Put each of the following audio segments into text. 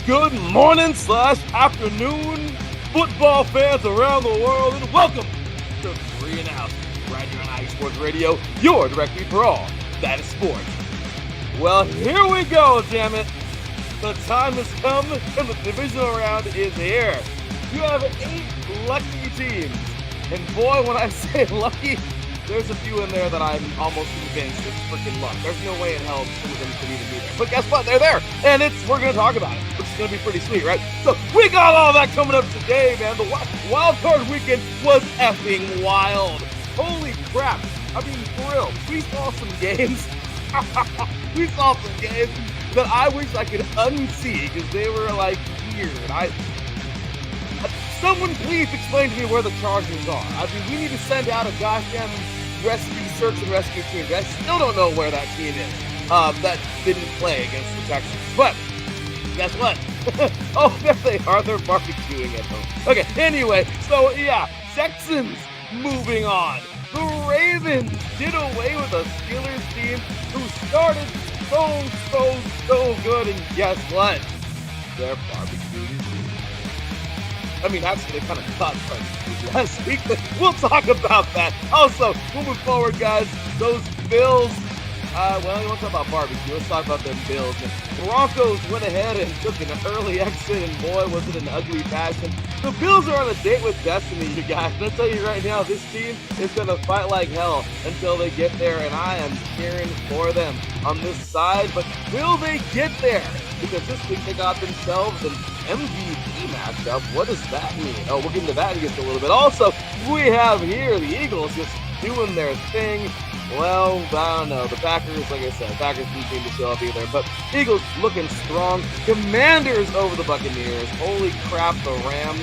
Good morning / afternoon, football fans around the world, and welcome to 3 and Out, right here on IE Sports Radio, your directly for all that is sports. Well, here we go, damn it. The time has come, and the divisional round is here. You have 8 lucky teams, and boy, when I say lucky, there's a few in there that I'm almost convinced it's freaking luck. There's no way in hell some of them could even be there. But guess what? They're there. And we're going to talk about it, which is going to be pretty sweet, right? So we got all that coming up today, man. The wild card weekend was effing wild. Holy crap. I mean, for real, we saw some games. We saw some games that I wish I could unsee because they were like weird. Someone please explain to me where the Chargers are. I mean, we need to send out a goddamn search and rescue team. I still don't know where that team is that didn't play against the Texans. But guess what? Oh, there they are. They're barbecuing at home. Okay, anyway, so yeah, Texans moving on. The Ravens did away with a Steelers team who started so good, and guess what? They're barbecuing. I mean, actually, they kind of caught last week, but we'll talk about that. Also, moving forward, guys, those Bills, well, you want to talk about barbecue. Let's talk about them Bills. The Broncos went ahead and took an early exit, and boy, was it an ugly fashion. The Bills are on a date with destiny, you guys. And I'll tell you right now, this team is going to fight like hell until they get there, and I am cheering for them on this side. But will they get there? Because this week they got themselves an MVP matchup. What does that mean? Oh, we'll get into that in just a little bit. Also, we have here the Eagles just doing their thing. Well, I don't know. The Packers, like I said, Packers didn't seem to show up either. But Eagles looking strong. Commanders over the Buccaneers. Holy crap, the Rams.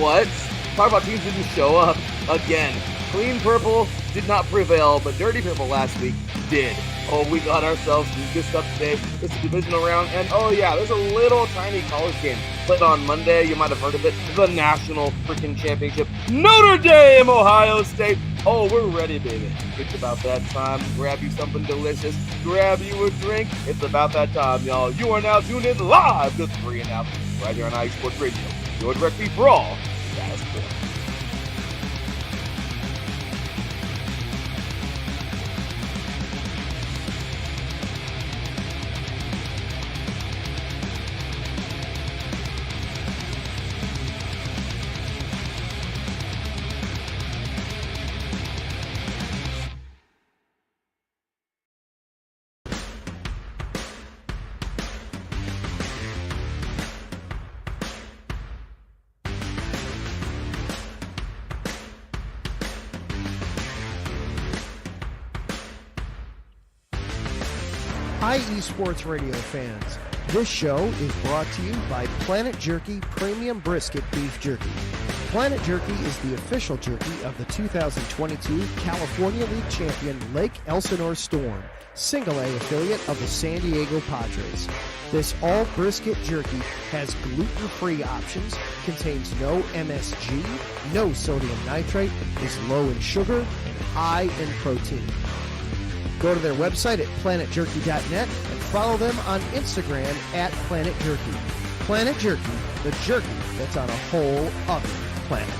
What? Talk about teams didn't show up again. Clean purple did not prevail, but dirty purple last week did. Oh, we got ourselves some good stuff today. It's the divisional round, and oh yeah, there's a little tiny college game played on Monday. You might have heard of it. The National Freaking Championship. Notre Dame, Ohio State. Oh, we're ready, baby. It's about that time. Grab you something delicious. Grab you a drink. It's about that time, y'all. You are now tuned in live to 3 and Out, right here on IE Sports Radio. Your direct feed for all that is sports. IE Sports Radio fans, this show is brought to you by Planet Jerky Premium Brisket Beef Jerky. Planet Jerky is the official jerky of the 2022 California League champion Lake Elsinore Storm, Single A affiliate of the San Diego Padres. This all brisket jerky has gluten-free options, contains no MSG, no sodium nitrate, is low in sugar, and high in protein. Go to their website at planetjerky.net and follow them on Instagram at Planet Jerky. Planet Jerky, the jerky that's on a whole other planet.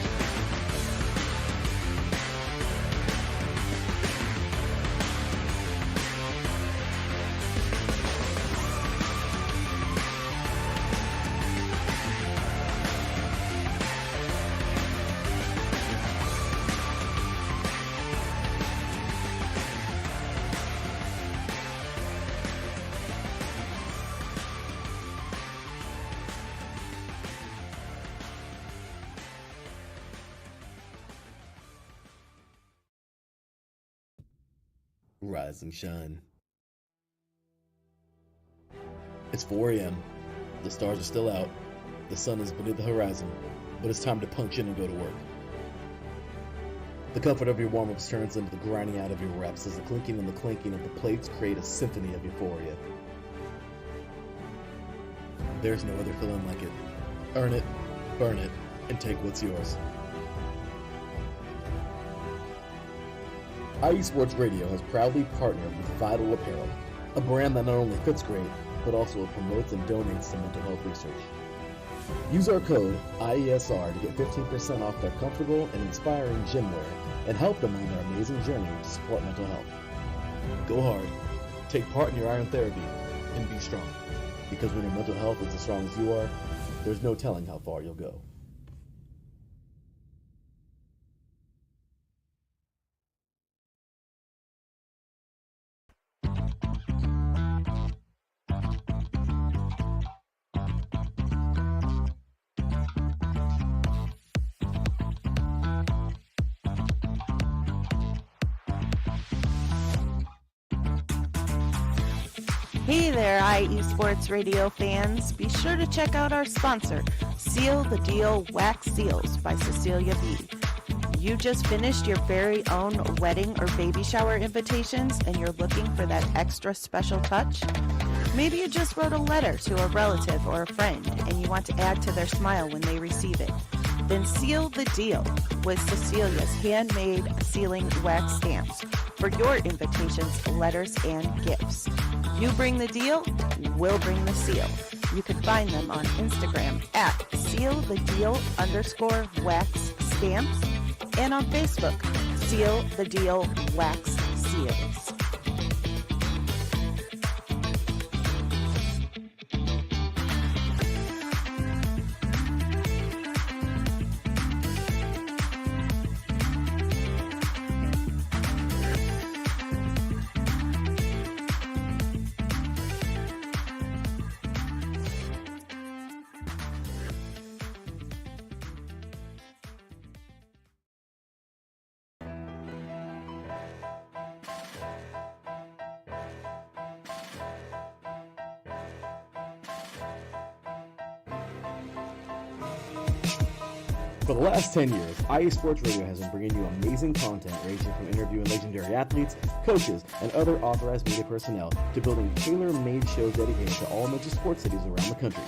Rise and shine. It's 4 a.m. The stars are still out. The sun is beneath the horizon, but it's time to punch in and go to work. The comfort of your warm-ups turns into the grinding out of your reps as the clinking and the clanking of the plates create a symphony of euphoria. There's no other feeling like it. Earn it, burn it, and take what's yours. IE Sports Radio has proudly partnered with Vital Apparel, a brand that not only fits great, but also it promotes and donates to mental health research. Use our code IESR to get 15% off their comfortable and inspiring gym wear and help them on their amazing journey to support mental health. Go hard, take part in your iron therapy, and be strong. Because when your mental health is as strong as you are, there's no telling how far you'll go. Hey there, IE Sports Radio fans. Be sure to check out our sponsor, Seal the Deal Wax Seals by Cecilia B. You just finished your very own wedding or baby shower invitations and you're looking for that extra special touch? Maybe you just wrote a letter to a relative or a friend and you want to add to their smile when they receive it. Then seal the deal with Cecilia's handmade sealing wax stamps for your invitations, letters, and gifts. You bring the deal, we'll bring the seal. You can find them on Instagram at sealthedeal_wax stamps and on Facebook, Seal the Deal Wax Seals. For the last 10 years, IE Sports Radio has been bringing you amazing content ranging from interviewing legendary athletes, coaches, and other authorized media personnel to building tailor-made shows dedicated to all major sports cities around the country.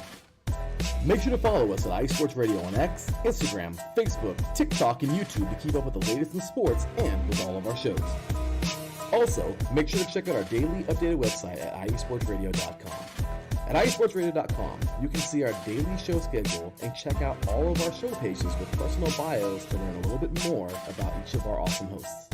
Make sure to follow us at IE Sports Radio on X, Instagram, Facebook, TikTok, and YouTube to keep up with the latest in sports and with all of our shows. Also, make sure to check out our daily updated website at iesportsradio.com. At iesportsradio.com, you can see our daily show schedule and check out all of our show pages with personal bios to learn a little bit more about each of our awesome hosts.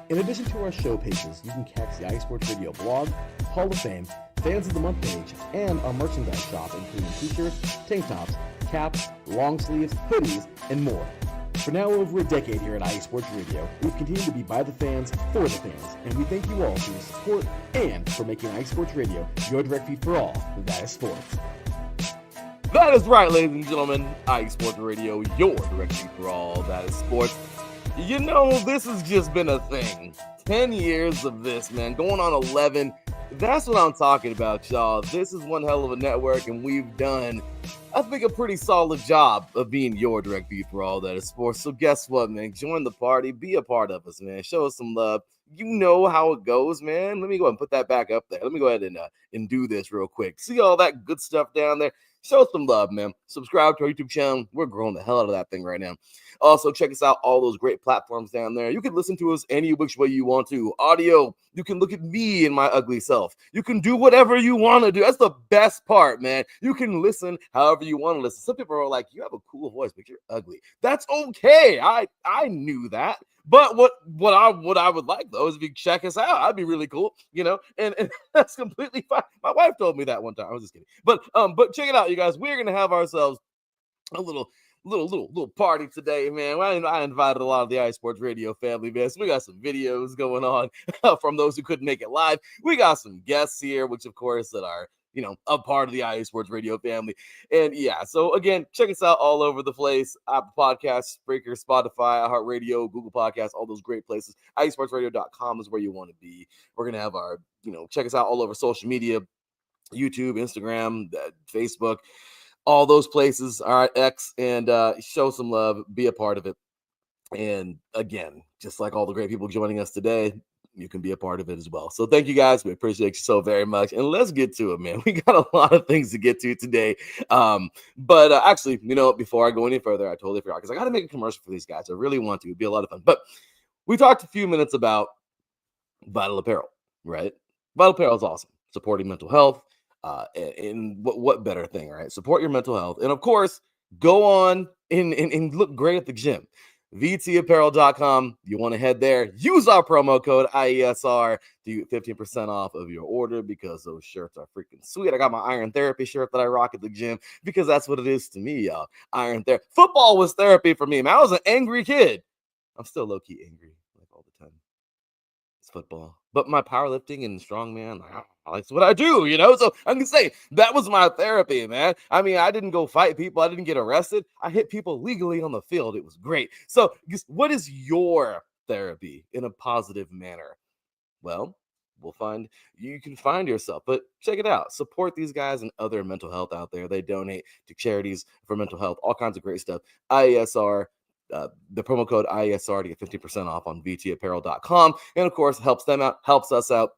In addition to our show pages, you can catch the iSports Radio blog, Hall of Fame, Fans of the Month page, and our merchandise shop, including t-shirts, tank tops, caps, long sleeves, hoodies, and more. For now over a decade here at IE Sports Radio, we've continued to be by the fans, for the fans, and we thank you all for your support and for making IE Sports Radio your direct feed for all that is sports. That is right, ladies and gentlemen. IE Sports Radio, your direct feed for all that is sports. You know, this has just been a thing. 10 years of this, man. Going on 11. That's what I'm talking about, y'all. This is one hell of a network, and we've done, I think, a pretty solid job of being your direct feed for all that is sports. So guess what, man? Join the party. Be a part of us, man. Show us some love. You know how it goes, man. Let me go ahead and put that back up there. Let me go ahead and do this real quick. See all that good stuff down there? Show us some love, man. Subscribe to our YouTube channel. We're growing the hell out of that thing right now. Also, check us out, all those great platforms down there. You can listen to us any which way you want to. Audio, you can look at me and my ugly self. You can do whatever you want to do. That's the best part, man. You can listen however you want to listen. Some people are like, you have a cool voice, but you're ugly. That's okay. I knew that. But what I would like, though, is if you check us out. I'd be really cool, you know, and that's completely fine. My wife told me that one time. I was just kidding. But check it out, you guys. We're going to have ourselves a little party today, man. I invited a lot of the IE Sports Radio family, man. So we got some videos going on from those who couldn't make it live. We got some guests here, which of course that are, you know, a part of the IE Sports Radio family. And yeah, so again, check us out all over the place. Apple Podcasts, Spreaker, Spotify, iHeartRadio, Google Podcasts, all those great places. IESportsRadio.com is where you want to be. We're going to have our, you know, check us out all over social media, YouTube, Instagram, Facebook, all those places. All right, X, and show some love, be a part of it. And again, just like all the great people joining us today, you can be a part of it as well. So thank you guys. We appreciate you so very much. And let's get to it, man. We got a lot of things to get to today. But actually, you know, before I go any further, I totally forgot because I got to make a commercial for these guys. I really want to. It'd be a lot of fun. But we talked a few minutes about Vital Apparel, right? Vital Apparel is awesome. Supporting mental health. And what better thing, right? Support your mental health. And of course, go on and look great at the gym. VTapparel.com. You want to head there. Use our promo code IESR to get 15% off of your order because those shirts are freaking sweet. I got my Iron Therapy shirt that I rock at the gym because that's what it is to me, y'all. Iron Therapy. Football was therapy for me, man. I was an angry kid. I'm still low-key angry like all the time. It's football. But my powerlifting and strongman, that's what I do, you know? So I'm going to say that was my therapy, man. I mean, I didn't go fight people. I didn't get arrested. I hit people legally on the field. It was great. So what is your therapy in a positive manner? Well, you can find yourself, but check it out. Support these guys and other mental health out there. They donate to charities for mental health, all kinds of great stuff. IESR. The promo code IESR to get 50% off on VTapparel.com. And of course, helps them out, helps us out,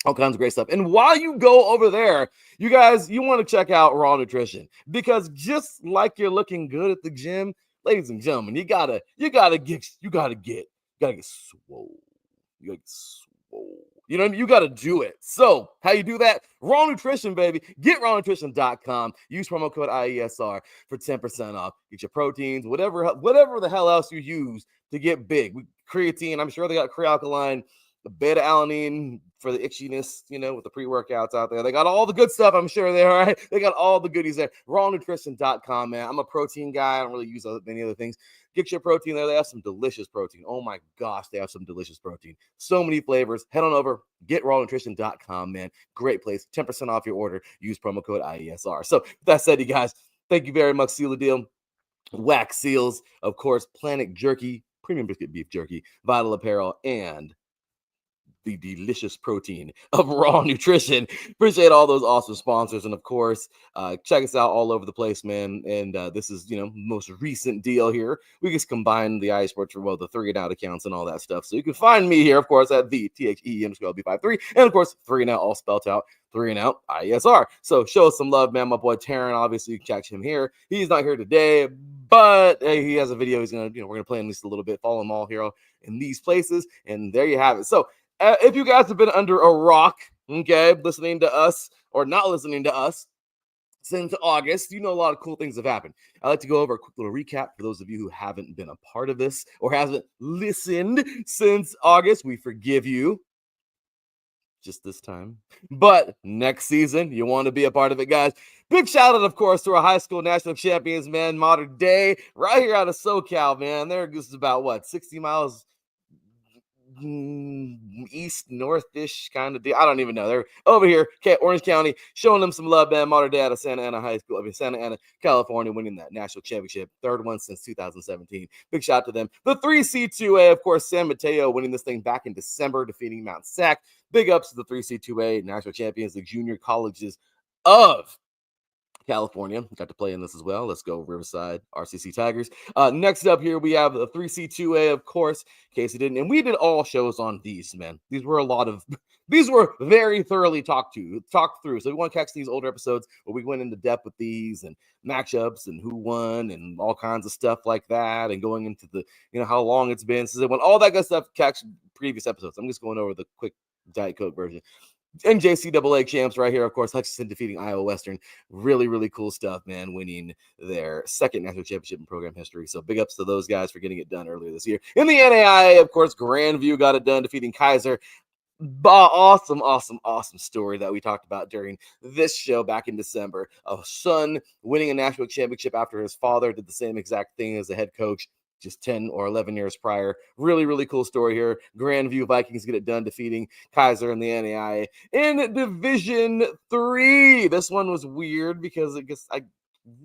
all kinds of great stuff. And while you go over there, you guys, you want to check out Raw Nutrition because just like you're looking good at the gym, ladies and gentlemen, you gotta get swole. You gotta get swole. You know, you got to do it. So how you do that? Raw Nutrition, baby. Get rawnutrition.com. Use promo code IESR for 10% off. Get your proteins, whatever the hell else you use to get big. Creatine, I'm sure they got Crealkaline, the beta-alanine for the itchiness, you know, with the pre-workouts out there. They got all the good stuff, I'm sure they are, right? They got all the goodies there. Rawnutrition.com, man. I'm a protein guy. I don't really use many other things. Get your protein there. They have some delicious protein. Oh my gosh, they have some delicious protein. So many flavors. Head on over. Get rawnutrition.com, man. Great place. 10% off your order. Use promo code IESR. So with that said, you guys, thank you very much. Seal the deal. Wax Seals, of course, Planet Jerky, Premium Biscuit Beef Jerky, Vital Apparel, and the delicious protein of Raw Nutrition. Appreciate all those awesome sponsors. And of course, check us out all over the place, man. And this is, most recent deal here. We just combined the iSports, the 3 and Out accounts and all that stuff. So you can find me here, of course, at the THE_LB53. And of course, 3 and Out all spelled out. 3 and Out IESR. So show us some love, man. My boy Teran, obviously you can catch him here. He's not here today, but hey, he has a video. He's gonna, we're gonna play in this a little bit. Follow them all here in these places, and there you have it. So if you guys have been under a rock, okay, listening to us or not listening to us since August, you know a lot of cool things have happened. I like to go over a quick little recap for those of you who haven't been a part of this or hasn't listened since August. We forgive you. Just this time. But next season, you want to be a part of it, guys. Big shout out, of course, to our high school national champions, man, Modern Day, right here out of SoCal, man. They're just about, 60 miles east, north-ish kind of deal. I don't even know. They're over here, Orange County, showing them some love, man. Modern Day out of Santa Ana, California, winning that national championship. Third one since 2017. Big shout out to them. The 3C2A, of course, San Mateo winning this thing back in December, defeating Mount Sac. Big ups to the 3C2A national champions, the junior colleges of California. Got to play in this as well. Let's go Riverside RCC Tigers. Next up here, we have the 3C2A, of course, in case you didn't. And we did all shows on these, man. These were very thoroughly talked through. So we want to catch these older episodes where we went into depth with these and matchups and who won and all kinds of stuff like that. And going into the, how long it's been since it went, all that good stuff, catch previous episodes. I'm just going over the quick Diet Coke version. NJCAA champs right here, of course, Hutchinson defeating Iowa Western. Really, really cool stuff, man, winning their second national championship in program history. So big ups to those guys for getting it done earlier this year. In the NAIA, of course, Grandview got it done, defeating Kaiser. Awesome story that we talked about during this show back in December. A son winning a national championship after his father did the same exact thing as the head coach just 10 or 11 years prior. Really, really cool story here. Grandview Vikings get it done, defeating Kaiser in the NAIA. In Division 3, this one was weird because I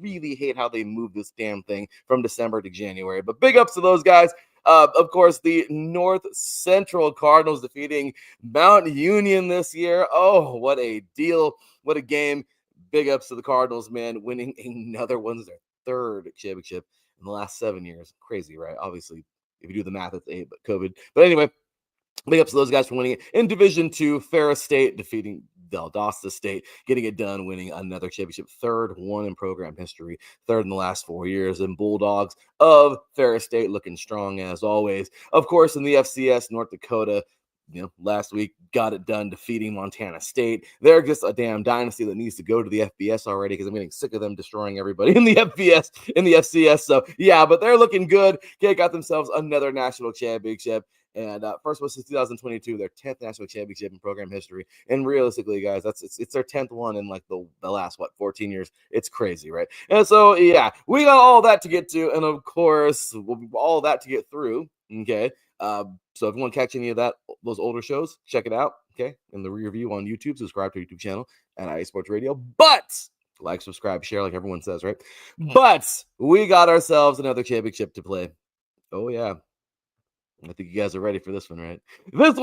really hate how they moved this damn thing from December to January. But big ups to those guys. Of course, the North Central Cardinals defeating Mount Union this year. Oh, what a deal. What a game. Big ups to the Cardinals, man, winning another one's their third championship in the last 7 years. Crazy, right? Obviously, if you do the math, it's 8, but COVID. But anyway, big ups to those guys for winning it. In Division 2, Ferris State defeating Valdosta State, getting it done, winning another championship. Third one in program history, third in the last 4 years. And Bulldogs of Ferris State looking strong as always. Of course, in the FCS, North Dakota last week got it done defeating Montana State. They're just a damn dynasty that needs to go to the FBS already because I'm getting sick of them destroying everybody in the FBS, in the FCS. So, yeah, but they're looking good. Okay, got themselves another national championship. And first was 2022, their 10th national championship in program history. And realistically, guys, it's their 10th one in like the last, 14 years. It's crazy, right? And so, yeah, we got all that to get to. And of course, all that to get through. Okay. So if you want to catch any of those older shows, check it out. Okay. In the rear view on YouTube, subscribe to our YouTube channel at IA Sports Radio. But like, subscribe, share, like everyone says, right? But we got ourselves another championship to play. Oh, yeah. I think you guys are ready for this one, right? This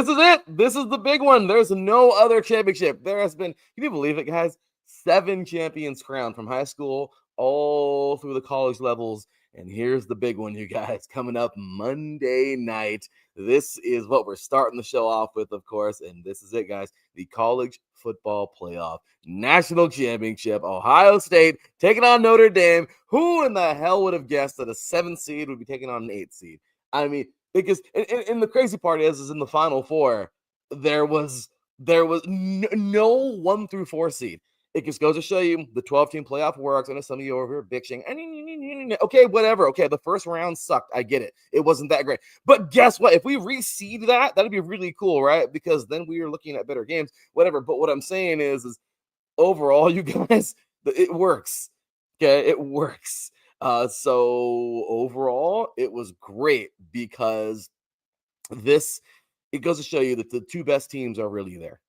is it. This is the big one. There's no other championship. There has been, can you believe it, guys? 7 champions crowned from high school all through the college levels. And here's the big one, you guys, coming up Monday night. This is what we're starting the show off with, of course. And this is it, guys. The College Football Playoff National Championship. Ohio State taking on Notre Dame. Who in the hell would have guessed that a 7th seed would be taking on an 8th seed? I mean, because and the crazy part is in the Final Four, there was no 1 through 4 seed. It just goes to show you the 12-team playoff works. I know some of you over here bitching. Okay, whatever. Okay, the first round sucked. I get it. It wasn't that great. But guess what? If we reseed that'd be really cool, right? Because then we are looking at better games, whatever. But what I'm saying is overall, you guys, it works. Okay, it works. So overall, it was great because it goes to show you that the 2 best teams are really there.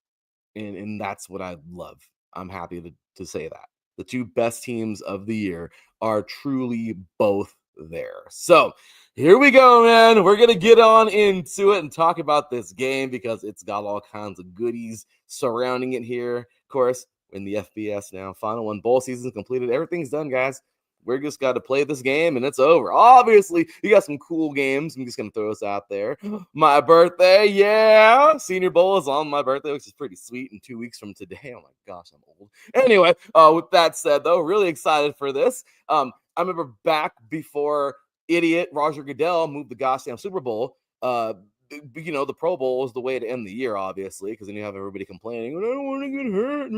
And that's what I love. I'm happy to say that. The 2 best teams of the year are truly both there. So here we go, man. We're going to get on into it and talk about this game because it's got all kinds of goodies surrounding it here. Of course, in the FBS now. Final 1 bowl season completed. Everything's done, guys. We're just got to play this game, and it's over. Obviously, you got some cool games. I'm just going to throw this out there. My birthday, yeah. Senior Bowl is on my birthday, which is pretty sweet, in 2 weeks from today. Oh, my gosh, I'm old. Anyway, with that said, though, really excited for this. I remember back before idiot Roger Goodell moved the gosh damn Super Bowl, the Pro Bowl is the way to end the year, obviously, because then you have everybody complaining, I don't want to get hurt.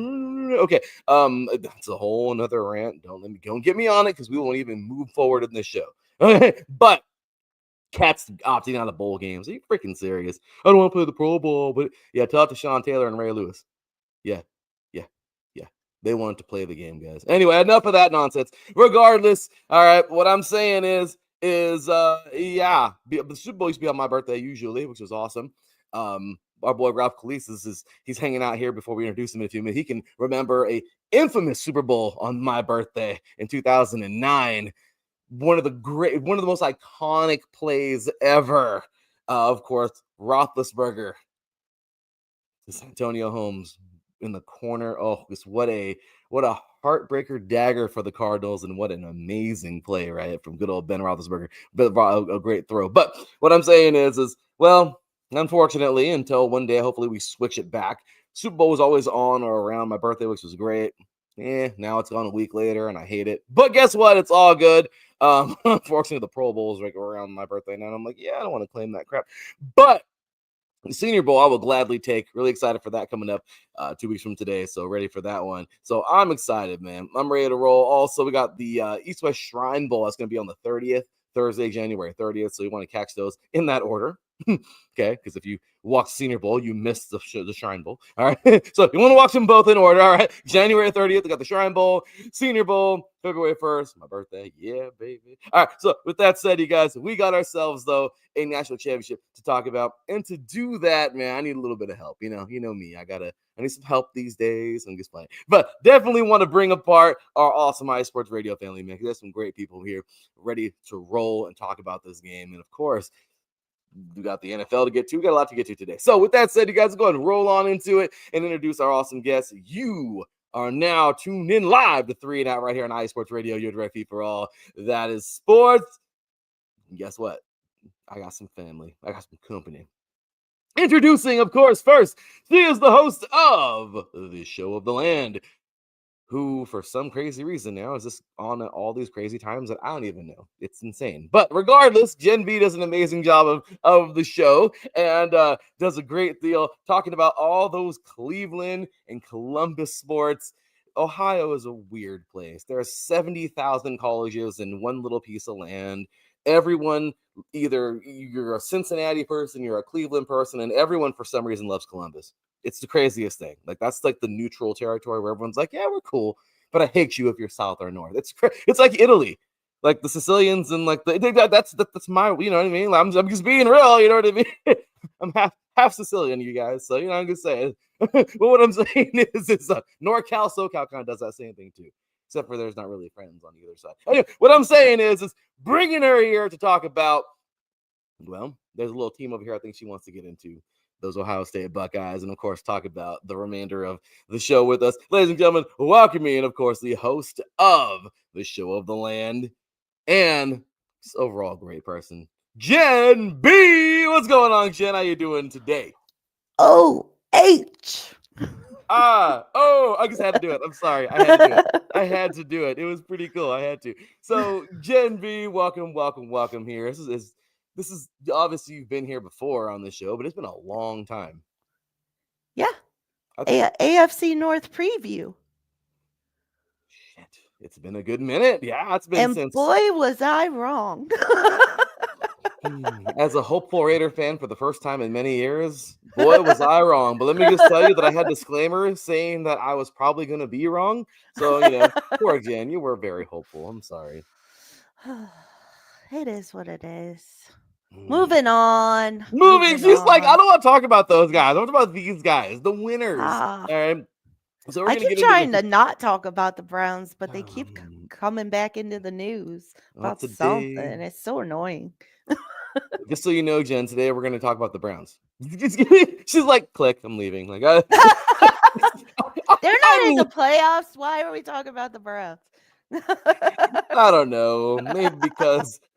Okay, that's a whole another rant. Don't get me on it because we won't even move forward in this show. But Cats opting out of bowl games. Are you freaking serious? I don't want to play the Pro Bowl, but yeah, talk to Sean Taylor and Ray Lewis. Yeah. They wanted to play the game, guys. Anyway, enough of that nonsense. Regardless, all right, what I'm saying is the Super Bowl used to be on my birthday usually, which was awesome. Our boy Ralph Kalisis he's hanging out here before we introduce him in a few minutes. He can remember a infamous Super Bowl on my birthday in 2009. One of the most iconic plays ever. Of course, Roethlisberger, Antonio Holmes in the corner. Oh, just what a heartbreaker dagger for the Cardinals, and what an amazing play, right, from good old Ben Roethlisberger. A great throw. But what I'm saying is well, unfortunately, until one day, hopefully we switch it back. Super Bowl was always on or around my birthday, which was great. Now it's gone a week later, and I hate it. But guess what? It's all good. Unfortunately, the Pro Bowl is right around my birthday now. And I'm like, I don't want to claim that crap. But the Senior Bowl, I will gladly take. Really excited for that coming up 2 weeks from today. So ready for that one. So I'm excited, man. I'm ready to roll. Also, we got the East-West Shrine Bowl. That's going to be on the 30th, Thursday, January 30th. So you want to catch those in that order. Okay, because if you watch Senior Bowl, you missed the Shrine Bowl. All right, so you want to watch them both in order. All right, January 30th, we got the Shrine Bowl, Senior Bowl, February 1st, my birthday. Yeah, baby. All right, so with that said, you guys, we got ourselves, though, a national championship to talk about. And to do that, man, I need a little bit of help. You know me. I need some help these days. I'm just playing. But definitely want to bring apart our awesome iSports Radio family, man, because there's some great people here ready to roll and talk about this game. And, of course, we got the NFL to get to. We got a lot to get to today. So with that said, you guys go ahead and roll on into it and introduce our awesome guests. You are now tuned in live to 3 and Out right here on iSports Radio, your direct feed for all that is sports. And guess what? I got some family. I got some company. Introducing, of course, first, she is the host of the Show of the Land. who for some crazy reason now is just on all these crazy times that I don't even know. It's insane. But regardless, Gen V does an amazing job of the show and does a great deal talking about all those Cleveland and Columbus sports. Ohio is a weird place. There are 70,000 colleges in one little piece of land. Everyone, either you're a Cincinnati person, you're a Cleveland person, and everyone for some reason loves Columbus. It's the craziest thing. Like that's like the neutral territory where everyone's like, yeah, we're cool, but I hate you if you're south or north. It's like Italy, like the Sicilians and like that's my, you know what I mean? I'm just being real, you know what I mean? I'm half Sicilian, you guys, so you know I'm just saying. But what I'm saying is, NorCal, SoCal kind of does that same thing too, except for there's not really friends on either side. Anyway, what I'm saying is bringing her here to talk about. Well, there's a little team over here I think she wants to get into. Those Ohio State Buckeyes, and of course, talk about the remainder of the show with us. Ladies and gentlemen, welcome me, and of course, the host of the Show of the Land, and overall great person, Jen B. What's going on, Jen? How you doing today? O-H. I just had to do it. I'm sorry. I had to do it. It was pretty cool. I had to. So, Jen B, welcome here. This is obviously you've been here before on the show, but it's been a long time. Yeah. AFC North preview. Shit. It's been a good minute. Yeah, it's been since. Boy, was I wrong. As a hopeful Raider fan for the first time in many years, boy, was I wrong. But let me just tell you that I had disclaimer saying that I was probably going to be wrong. So, poor Jen, you were very hopeful. I'm sorry. It is what it is. Moving on. She's like, I don't want to talk about those guys. I want to talk about these guys, the winners. All right. So I keep trying to not talk about the Browns, but they keep coming back into the news about something. It's so annoying. Just so you know, Jen, today we're going to talk about the Browns. She's like, click, I'm leaving. Like, they're not in the playoffs. Why are we talking about the Browns? I don't know.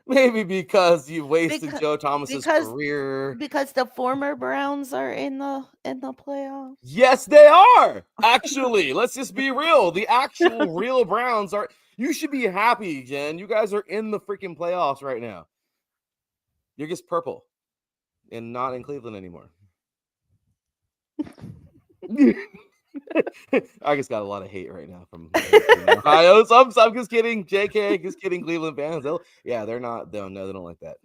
Maybe because you wasted Joe Thomas's career. Because the former Browns are in the playoffs. Yes, they are. Actually, let's just be real. The actual real Browns are. You should be happy, Jen. You guys are in the freaking playoffs right now. You're just purple and not in Cleveland anymore. I just got a lot of hate right now from Ohio. So I'm just kidding. JK, just kidding. Cleveland fans. They're not. No, they don't like that.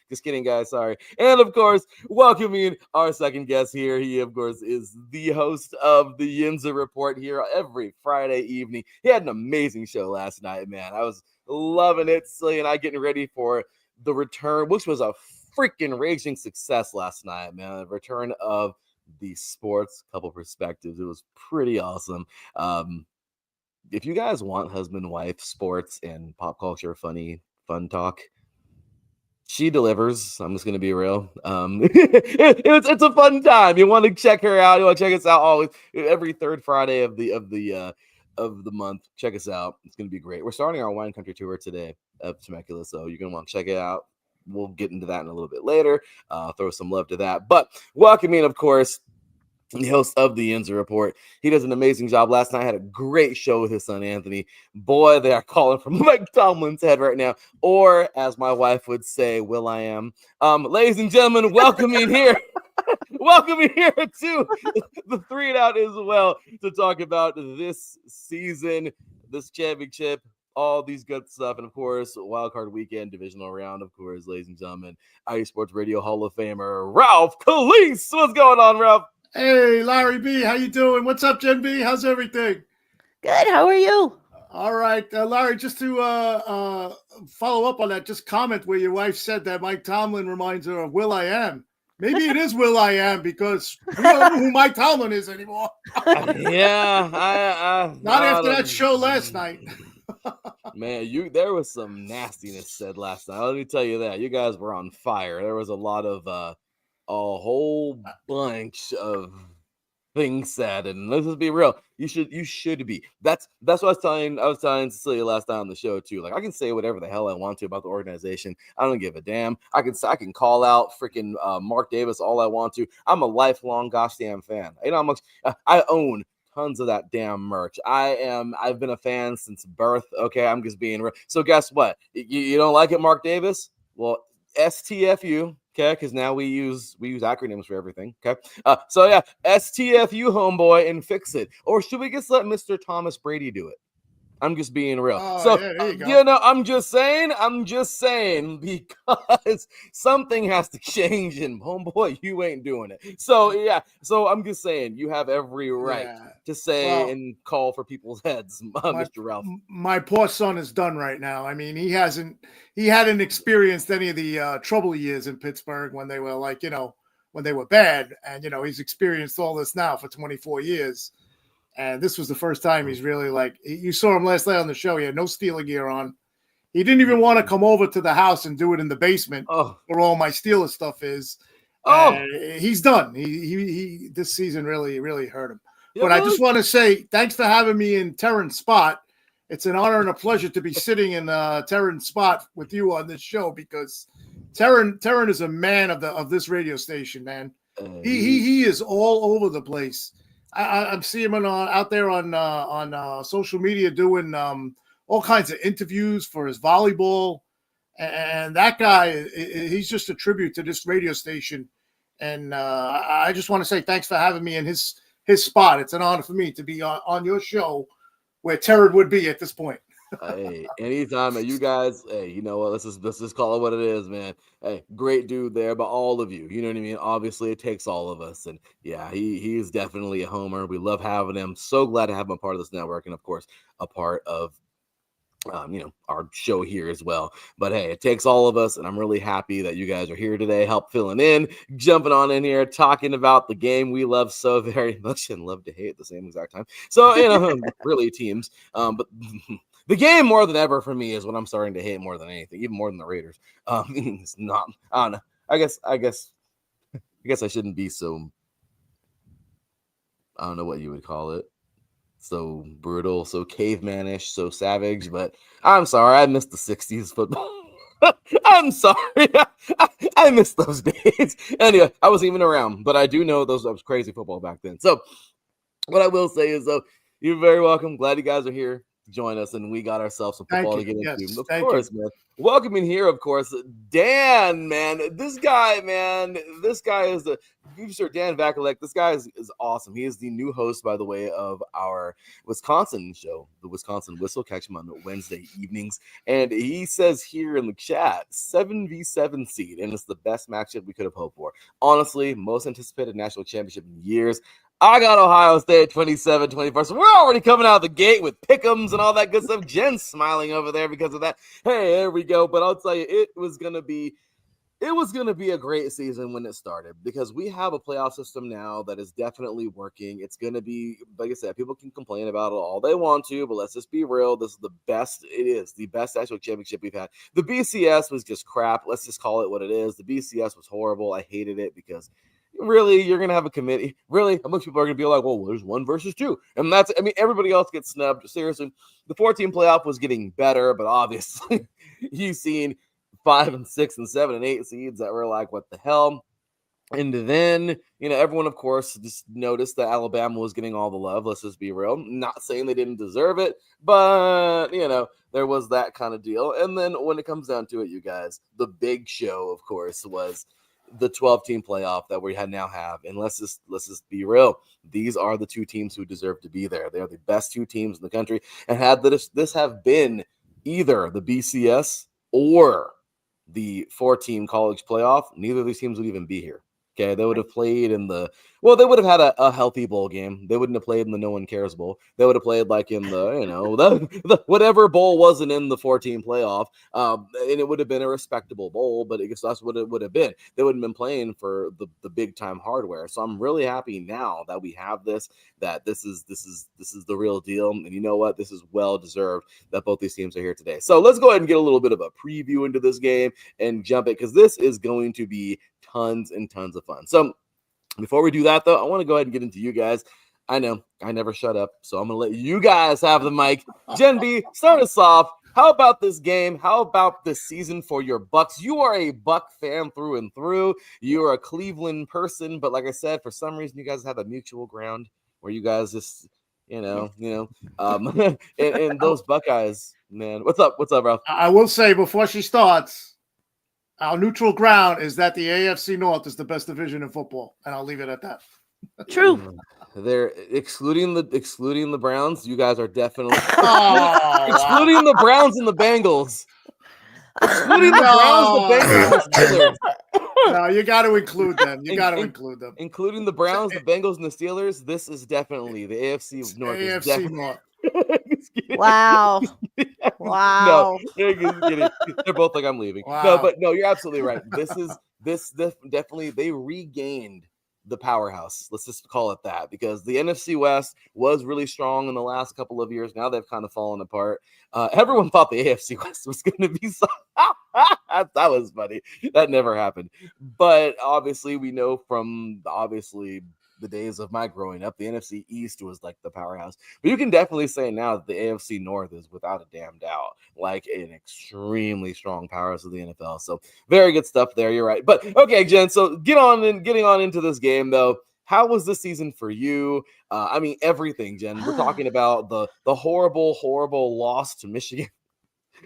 Just kidding, guys. Sorry. And of course, welcoming our second guest here. He, of course, is the host of the Yinza Report here every Friday evening. He had an amazing show last night, man. I was loving it. Silly and I getting ready for the return, which was a freaking raging success last night, man. The return of the sports couple perspectives. It was pretty awesome. If you guys want husband wife sports and pop culture fun talk, she delivers. I'm just gonna be real. It's a fun time. You want to check her out. You want to check us out always every third Friday of the month. Check us out. It's gonna be great. We're starting our wine country tour today of Temecula, so you're gonna want to check it out. We'll get into that in a little bit later. Throw some love to that. But welcoming, of course, the host of the Yinza Report. He does an amazing job. Last night I had a great show with his son, Anthony. Boy, they are calling from Mike Tomlin's head right now. Or, as my wife would say, Will I Am. Ladies and gentlemen, welcoming here. Welcoming here to the 3 and Out as well to talk about this season, this championship, all these good stuff, and of course, wildcard weekend, divisional round, of course, ladies and gentlemen, IE Sports Radio Hall of Famer, Ralph Calise. What's going on, Ralph? Hey, Larry B, how you doing? What's up, Jen B? How's everything? Good, how are you? All right, Larry, just to follow up on that, just comment where your wife said that Mike Tomlin reminds her of Will I Am. Maybe it is Will I Am because we don't know who Mike Tomlin is anymore. Yeah, not after that show last night. Man, there was some nastiness said last night. Let me tell you that. You guys were on fire. There was a lot of a whole bunch of things said, and let's just be real. You should be. That's what I was telling Cecilia last night on the show too. Like, I can say whatever the hell I want to about the organization. I don't give a damn. I can call out freaking Mark Davis all I want to. I'm a lifelong gosh damn fan. You know how much I own tons of that damn merch. I've been a fan since birth. Okay, I'm just being real. So guess what? You don't like it, Mark Davis? Well, STFU. Okay, because now we use acronyms for everything. Okay, so yeah, STFU, homeboy, and fix it. Or should we just let Mr. Thomas Brady do it? I'm just being real. Oh, So, yeah, there you go. I'm just saying, because something has to change, and homeboy, you ain't doing it. So, yeah. So, I'm just saying, you have every right Yeah. to say Well, and call for people's heads, Mr. Ralph. my poor son is done right now. I mean, he hadn't experienced any of the trouble years in Pittsburgh when they were when they were bad. And, he's experienced all this now for 24 years. And this was the first time he's really you saw him last night on the show. He had no Steeler gear on. He didn't even want to come over to the house and do it in the basement where all my Steeler stuff is. And he's done. He this season really, really hurt him. Yeah, but I just want to say thanks for having me in Teran's spot. It's an honor and a pleasure to be sitting in Teran's spot with you on this show because Teran is a man of this radio station, man. He is all over the place. I'm seeing him out there on social media doing all kinds of interviews for his volleyball, and that guy, he's just a tribute to this radio station. And I just want to say thanks for having me in his spot. It's an honor for me to be on your show where Teran would be at this point. Hey, anytime, man. You guys, hey, you know what? Let's just call it what it is, man. Hey, great dude there, but all of you, you know what I mean? Obviously, it takes all of us, and yeah, he's definitely a homer. We love having him. So glad to have him a part of this network, and of course, a part of our show here as well. But hey, it takes all of us, and I'm really happy that you guys are here today, help filling in, jumping on in here, talking about the game we love so very much and love to hate at the same exact time. So, really teams, but the game more than ever for me is what I'm starting to hate more than anything, even more than the Raiders. It's not, I don't know. I guess I shouldn't be so, I don't know what you would call it. So brutal, so cavemanish, so savage, but I'm sorry, I missed the 60s football. I'm sorry. I missed those days. Anyway, I wasn't even around, but I do know that was crazy football back then. So what I will say is, you're very welcome. Glad you guys are here to join us, and we got ourselves some football to get into. Yes, of course, man. Welcome in here, of course, Dan, man. This guy is the producer, Dan Vakulek. This guy is awesome. He is the new host, by the way, of our Wisconsin show, the Wisconsin Whistle. Catch him on Wednesday evenings. And he says here in the chat, 7v7 seed, and it's the best matchup we could have hoped for. Honestly, most anticipated national championship in years. I got Ohio State 27-24. So we're already coming out of the gate with pick'ems and all that good stuff. Jen's smiling over there because of that. Hey, there we go. But I'll tell you, it was gonna be a great season when it started because we have a playoff system now that is definitely working. It's gonna be, like I said, people can complain about it all they want to, but let's just be real. This is the best. It is the best national championship we've had. The BCS was just crap. Let's just call it what it is. The BCS was horrible. I hated it because really, you're going to have a committee. Really, how much people are going to be like, well, there's 1 versus 2. And everybody else gets snubbed. Seriously, the 4-team playoff was getting better, but obviously you've seen 5 and 6 and 7 and 8 seeds that were like, what the hell? And then, everyone, of course, just noticed that Alabama was getting all the love. Let's just be real. Not saying they didn't deserve it, but, there was that kind of deal. And then when it comes down to it, you guys, the big show, of course, was the 12-team playoff that we now have. And let's just be real. These are the 2 teams who deserve to be there. They are the best 2 teams in the country. And had this have been either the BCS or the 4-team college playoff, neither of these teams would even be here. Okay, they would have played in they would have had a healthy bowl game. They wouldn't have played in the No One Cares Bowl. They would have played like in the whatever bowl wasn't in the 4-team playoff, and it would have been a respectable bowl, but I guess that's what it would have been. They wouldn't have been playing for the big time hardware. So I'm really happy now that we have this, that this is the real deal. And you know what? This is well deserved that both these teams are here today. So let's go ahead and get a little bit of a preview into this game and jump it, because this is going to be tons and tons of fun. So before we do that, though, I want to go ahead and get into you guys. I know I never shut up, so I'm going to let you guys have the mic. Jen B, start us off. How about this game? How about this season for your Bucks? You are a Buck fan through and through. You are a Cleveland person, but like I said, for some reason, you guys have a mutual ground where you guys just And those Buckeyes, man. What's up, Ralph? I will say before she starts, our neutral ground is that the AFC North is the best division in football, and I'll leave it at that. True. They're excluding the Browns. You guys are definitely Excluding the Browns and the Bengals. Excluding the Browns, the Bengals, and the Steelers. No, you got to include them. You got to include them. Including the Browns, the Bengals, and the Steelers. This is definitely the AFC North. AFC North. Wow. Wow. No, kidding. They're both like, I'm leaving. Wow. No, but no, you're absolutely right. This definitely, they regained the powerhouse. Let's just call it that, because the NFC West was really strong in the last couple of years. Now they've kind of fallen apart. Everyone thought the AFC West was going to be so. That was funny. That never happened. But obviously, we know from the days of my growing up, the NFC East was like the powerhouse. But you can definitely say now that the AFC North is, without a damn doubt, like an extremely strong powerhouse of the NFL. So very good stuff there. You're right. But okay, Jen. So getting on into this game though. How was this season for you? I mean, everything, Jen. We're talking about the horrible loss to Michigan.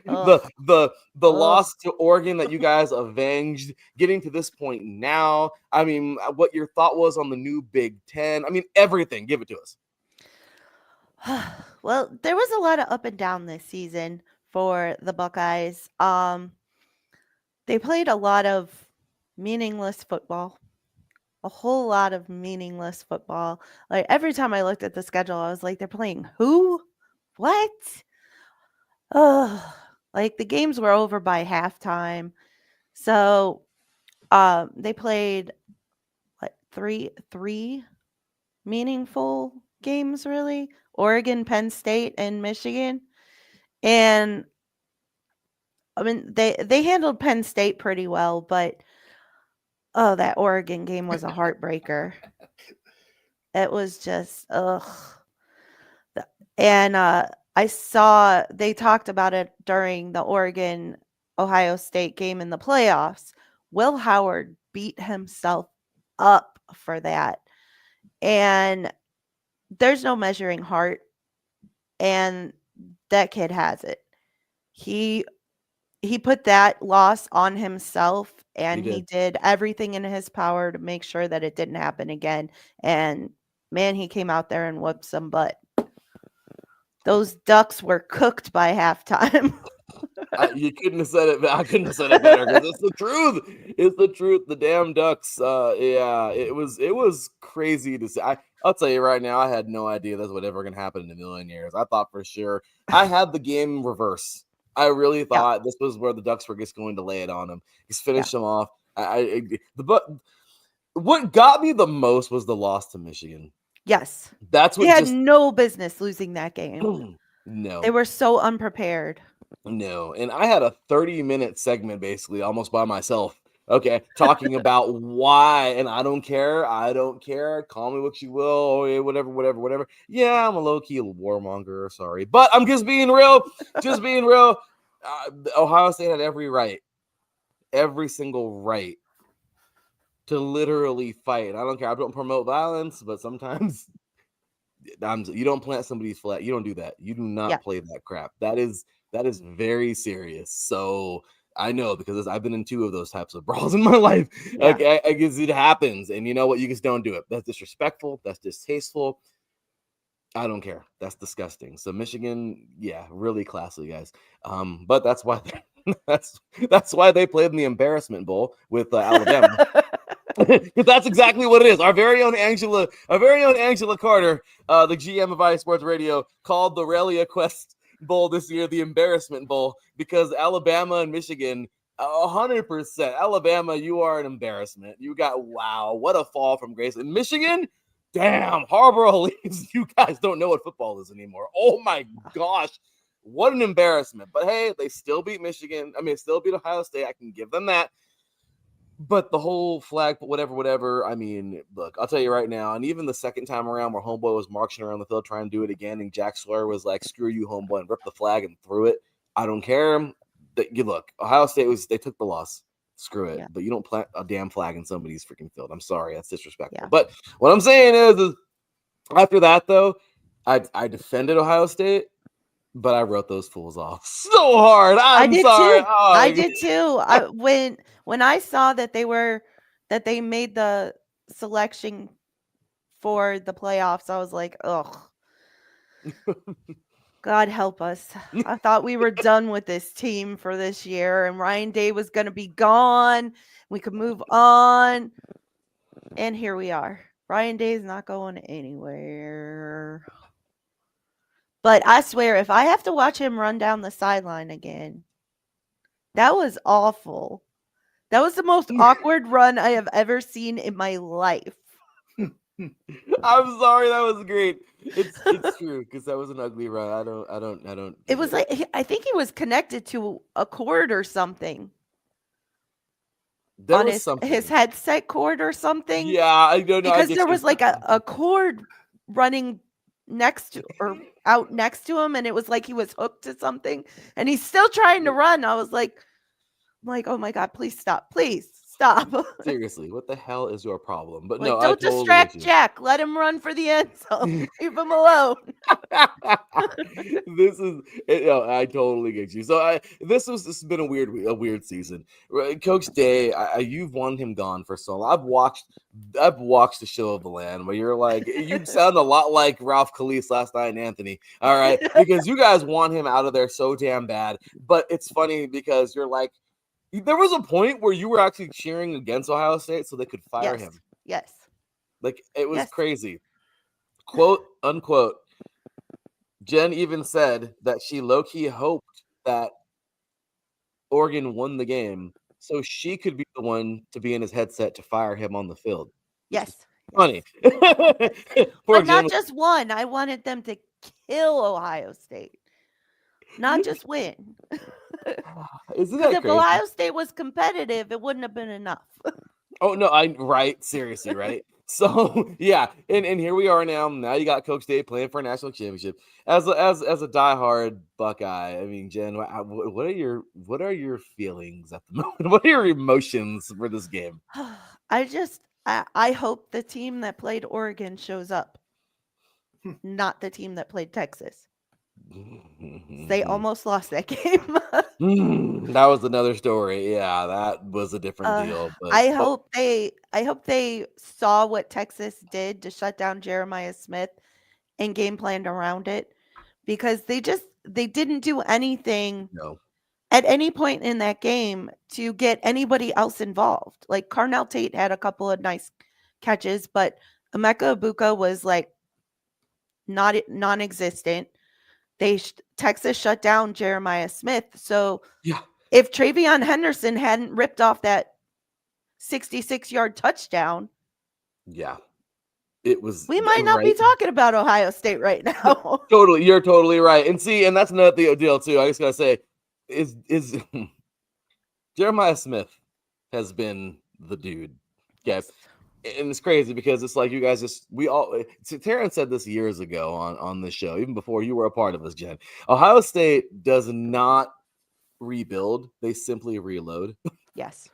The loss to Oregon that you guys avenged, getting to this point now. I mean, what your thought was on the new Big Ten. I mean, everything. Give it to us. Well, there was a lot of up and down this season for the Buckeyes. They played a lot of meaningless football. A whole lot of meaningless football. Like every time I looked at the schedule, I was like, they're playing who? What? Oh, like the games were over by halftime. So they played like three meaningful games, really. Oregon, Penn State, and Michigan. And I mean, they handled Penn State pretty well, but that Oregon game was a heartbreaker. It was just ugh. And I saw they talked about it during the Oregon Ohio State game in the playoffs. Will Howard beat himself up for that. And there's no measuring heart. And that kid has it. He put that loss on himself, and he did everything in his power to make sure that it didn't happen again. And man, he came out there and whooped some butt. Those Ducks were cooked by halftime. You couldn't have said it. I couldn't have said it better, because it's the truth. It's the truth. The damn Ducks. Yeah, it was crazy to see. I'll tell you right now, I had no idea that's whatever going to happen in a million years. I thought for sure. I had the game reverse. I really thought this was where the Ducks were just going to lay it on them, just finish them off. What got me the most was the loss to Michigan. Yes. That's what they had no business losing that game. No. They were so unprepared. No. And I had a 30-minute segment basically almost by myself. Okay. Talking about why. And I don't care. Call me what you will. Or whatever. Yeah, I'm a low-key warmonger. Sorry. But I'm just being real. Ohio State had every single right to literally fight. I don't care. I don't promote violence, but sometimes you don't plant somebody's flag. You don't do that. You do not play that crap. That is very serious. So I know, because I've been in 2 of those types of brawls in my life. Yeah. Okay, I guess it happens, and you know what? You just don't do it. That's disrespectful. That's distasteful. I don't care. That's disgusting. So Michigan, really classy, guys. But that's why that's why they played in the embarrassment bowl with Alabama. Because that's exactly what it is. Our very own Angela Carter, the GM of iSports Radio, called the Relia Quest Bowl this year the embarrassment bowl, because Alabama and Michigan, 100%. Alabama, you are an embarrassment. You got what a fall from grace. And Michigan, damn, Harborough leaves. You guys don't know what football is anymore. Oh my gosh, what an embarrassment. But hey, they still beat Michigan. I mean, they still beat Ohio State. I can give them that. But the whole flag, whatever. I mean, look, I'll tell you right now, and even the second time around where homeboy was marching around the field trying to do it again, and Jack Slur was like, screw you, homeboy, and ripped the flag and threw it. I don't care. Look, Ohio State they took the loss. Screw it. Yeah. But you don't plant a damn flag in somebody's freaking field. I'm sorry. That's disrespectful. Yeah. But what I'm saying is after that, though, I defended Ohio State, but I wrote those fools off so hard. I did sorry. too. Oh, I did too. When I saw that they made the selection for the playoffs, I was like, ugh. God help us. I thought we were done with this team for this year and Ryan Day was going to be gone. We could move on. And here we are. Ryan Day is not going anywhere. But I swear, if I have to watch him run down the sideline again, that was awful. That was the most awkward run I have ever seen in my life. I'm sorry, that was great. It's true because that was an ugly run. I don't. It was like I think he was connected to a cord or something. There On was something. his headset cord or something. Yeah, I don't know. Because there was like a cord running next to or out next to him, and it was like he was hooked to something, and he's still trying to run. I was like, oh my God, please stop. Please stop. Seriously, what the hell is your problem? But Like, no, don't I totally distract get you. Jack. Let him run for the end zone. Leave him alone. I totally get you. So this has been a weird season. Coach Day, you've wanted him gone for so long. I've watched the show of the land where you're like, you sound a lot like Ralph Khalees last night and Anthony. All right, because you guys want him out of there so damn bad. But it's funny because you're like, there was a point where you were actually cheering against Ohio State so they could fire him. Yes. Like, it was crazy. Quote, unquote. Jen even said that she low-key hoped that Oregon won the game so she could be the one to be in his headset to fire him on the field. Yes. Funny. But not just one. I wanted them to kill Ohio State. Not just win. Isn't that if crazy? Ohio State was competitive, it wouldn't have been enough. Oh no, right, seriously, right? So yeah, and here we are now. Now you got Coach Day playing for a national championship. As a diehard Buckeye, I mean, Jen, what are your feelings at the moment? What are your emotions for this game? I hope the team that played Oregon shows up, not the team that played Texas. They almost lost that game. That was another story. Yeah, that was a different deal. But I hope they saw what Texas did to shut down Jeremiah Smith and game planned around it, because they didn't do anything at any point in that game to get anybody else involved. Like Carnell Tate had a couple of nice catches, but Emeka Ibuka was like non-existent. Texas shut down Jeremiah Smith. So if Travion Henderson hadn't ripped off that 66-yard touchdown, it was. We might not be talking about Ohio State right now. Totally, you're totally right. And that's another deal too. I just gotta say, is Jeremiah Smith has been the dude. Yes. And it's crazy because it's like you guys Teran said this years ago on the show, even before you were a part of this, Jen. Ohio State does not rebuild, they simply reload. Yes.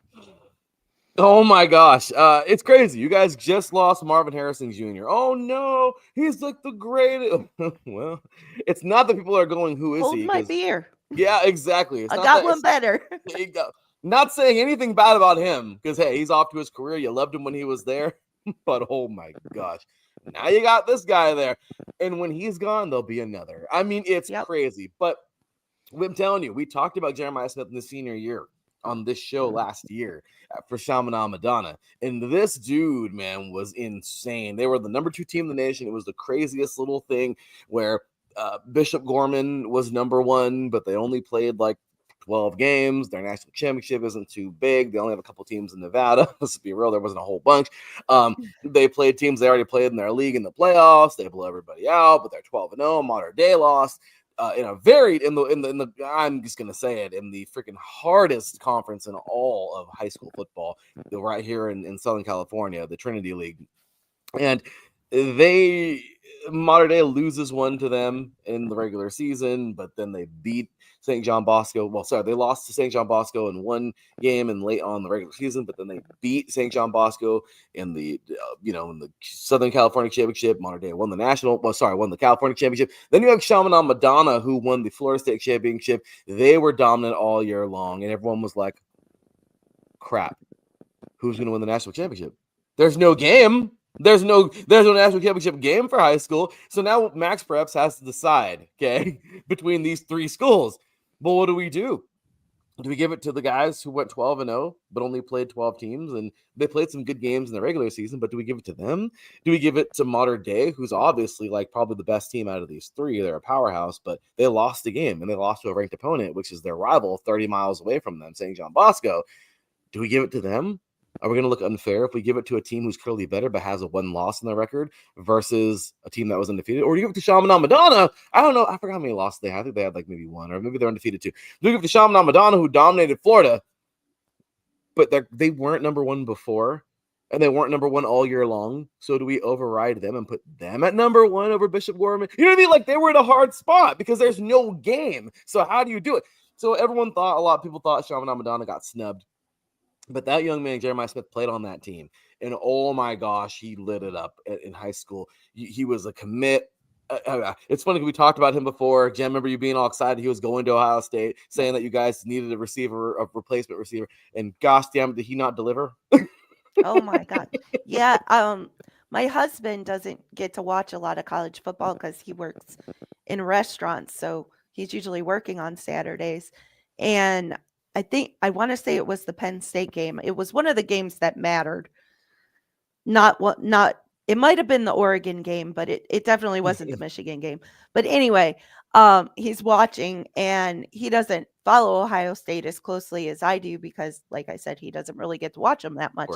Oh my gosh. It's crazy. You guys just lost Marvin Harrison Jr. Oh no, he's like the greatest. Well, it's not that people are going, who is Hold he? my beer. Yeah, exactly. I got one better. There you go. Not saying anything bad about him, because hey, he's off to his career. You loved him when he was there, but oh my gosh, now you got this guy there, and when he's gone, there'll be another. I mean, it's crazy. But I'm telling you, we talked about Jeremiah Smith in the senior year on this show last year for Chaminade Madonna, and this dude, man, was insane. They were the number 2 team in the nation. It was the craziest little thing where Bishop Gorman was number 1, but they only played like 12 games. Their national championship isn't too big. They only have a couple teams in Nevada. Let's be real, there wasn't a whole bunch. They played teams they already played in their league in the playoffs. They blew everybody out, but they're 12-0. Modern Day lost in a very in the I'm just gonna say it, in the freaking hardest conference in all of high school football, right here in Southern California, the Trinity League, and they Mater Dei loses one to them in the regular season, but then they beat St. John Bosco. Well, sorry, they lost to St. John Bosco in one game and late on the regular season, but then they beat St. John Bosco in the in the Southern California Championship. Mater Dei won the won the California Championship. Then you have Chaminade Madonna, who won the Florida State Championship. They were dominant all year long, and everyone was like, crap, who's going to win the national championship? There's no game. There's no national championship game for high school. So now Max Preps has to decide, okay, between these three schools. But what do we do? Do we give it to the guys who went 12-0 but only played 12 teams, and they played some good games in the regular season, but do we give it to them? Do we give it to Mater Dei, who's obviously like probably the best team out of these three? They're a powerhouse, but they lost a game, and they lost to a ranked opponent, which is their rival 30 miles away from them, St. John Bosco. Do we give it to them? Are we going to look unfair if we give it to a team who's clearly better but has a one loss in their record versus a team that was undefeated? Or do you give it to Chaminade Madonna? I don't know. I forgot how many losses they had. I think they had like maybe one, or maybe they're undefeated too. Do we give it to Chaminade Madonna, who dominated Florida, but they weren't number one before, and they weren't number one all year long? So do we override them and put them at number one over Bishop Gorman? You know what I mean? Like, they were in a hard spot because there's no game. So how do you do it? So a lot of people thought Chaminade Madonna got snubbed. But that young man, Jeremiah Smith, played on that team. And oh my gosh, he lit it up in high school. He was a commit. It's funny, we talked about him before. Jen, remember you being all excited he was going to Ohio State, saying that you guys needed a replacement receiver. And gosh damn, did he not deliver? Oh my God. Yeah. My husband doesn't get to watch a lot of college football because he works in restaurants. So he's usually working on Saturdays. And I want to say it was the Penn State game. It was one of the games that mattered. It might have been the Oregon game, but it definitely wasn't the Michigan game. But anyway, he's watching, and he doesn't follow Ohio State as closely as I do because, like I said, he doesn't really get to watch them that much.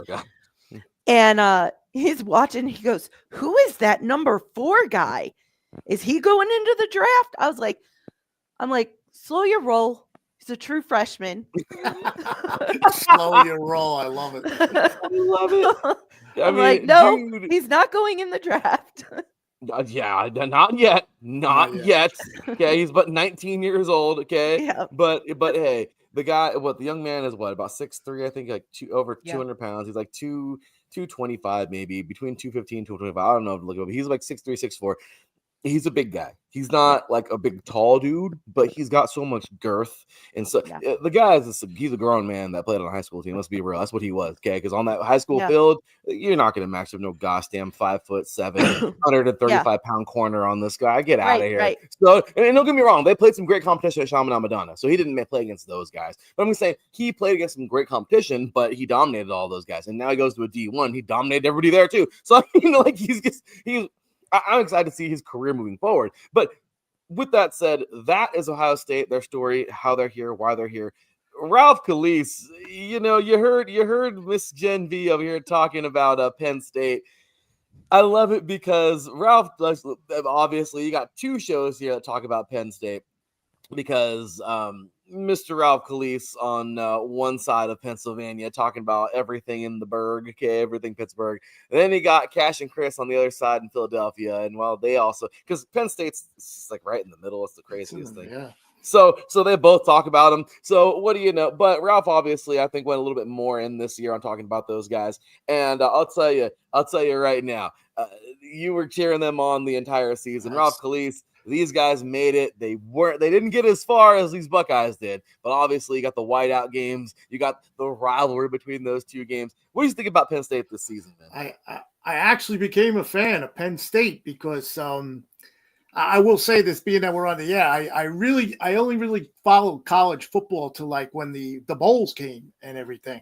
And he's watching. He goes, "Who is that number 4 guy? Is he going into the draft?" I'm like, slow your roll. He's a true freshman. Slow your roll. I love it. I love it. I'm like, no, dude, he's not going in the draft. Yeah, not yet. Not yet. Okay, he's but 19 years old. Okay, yeah. But hey, the young man is about 6'3", I think, like 200 pounds. He's like 225 maybe, between 215 and 225. I don't know. Look, but he's like 6'3", 6'4". He's a big guy. He's not like a big tall dude, but he's got so much girth. And so the guy he's a grown man that played on a high school team. Let's be real. That's what he was. Okay. Because on that high school field, you're not going to match up no gosh damn 5'7", 135 pound corner on this guy. Get out of here. Right. So, and don't get me wrong, they played some great competition at Chaminade Madonna. So he didn't play against those guys. But I'm going to say he played against some great competition, but he dominated all those guys. And now he goes to a D1. He dominated everybody there too. So I mean, like I'm excited to see his career moving forward. But with that said, that is Ohio State, their story, how they're here, why they're here. Ralph Calise, you heard Miss Jen V over here talking about Penn State. I love it because Ralph does, obviously, you got two shows here that talk about Penn State because Mr. Ralph Calise on one side of Pennsylvania talking about everything in the burg, okay, everything Pittsburgh. And then he got Cash and Chris on the other side in Philadelphia, and they also, because Penn State's just like right in the middle. It's the craziest thing. Yeah. So they both talk about them. So what do you know? But Ralph obviously, I think, went a little bit more in this year on talking about those guys. And I'll tell you right now, you were cheering them on the entire season. Nice. Ralph Calise. These guys made it. They didn't get as far as these Buckeyes did, but obviously you got the whiteout games. You got the rivalry between those two games. What do you think about Penn State this season, man? I actually became a fan of Penn State because I will say this, being that we're on the air, I only really followed college football till like when the bowls came and everything.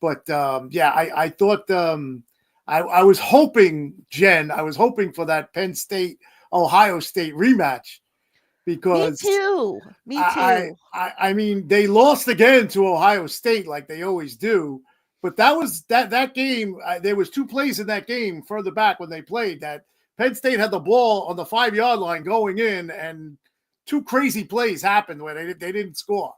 But I thought I was hoping, Jen, for that Penn State Ohio State rematch because me too. I mean, they lost again to Ohio State like they always do, but that was that game. There was two plays in that game further back when they played that Penn State had the ball on the 5-yard line going in, and two crazy plays happened where they didn't score.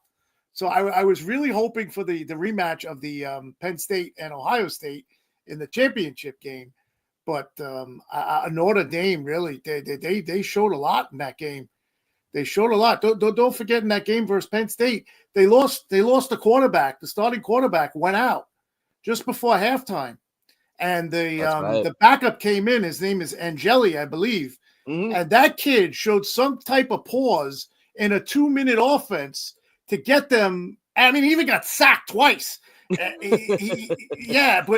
So I was really hoping for the rematch of the Penn State and Ohio State in the championship game. But Notre Dame really they showed a lot in that game. They showed a lot. Don't forget in that game versus Penn State, they lost the quarterback. The starting quarterback went out just before halftime, and the backup came in. His name is Angeli, I believe, and that kid showed some type of pause in a 2-minute offense to get them. I mean, he even got sacked twice. But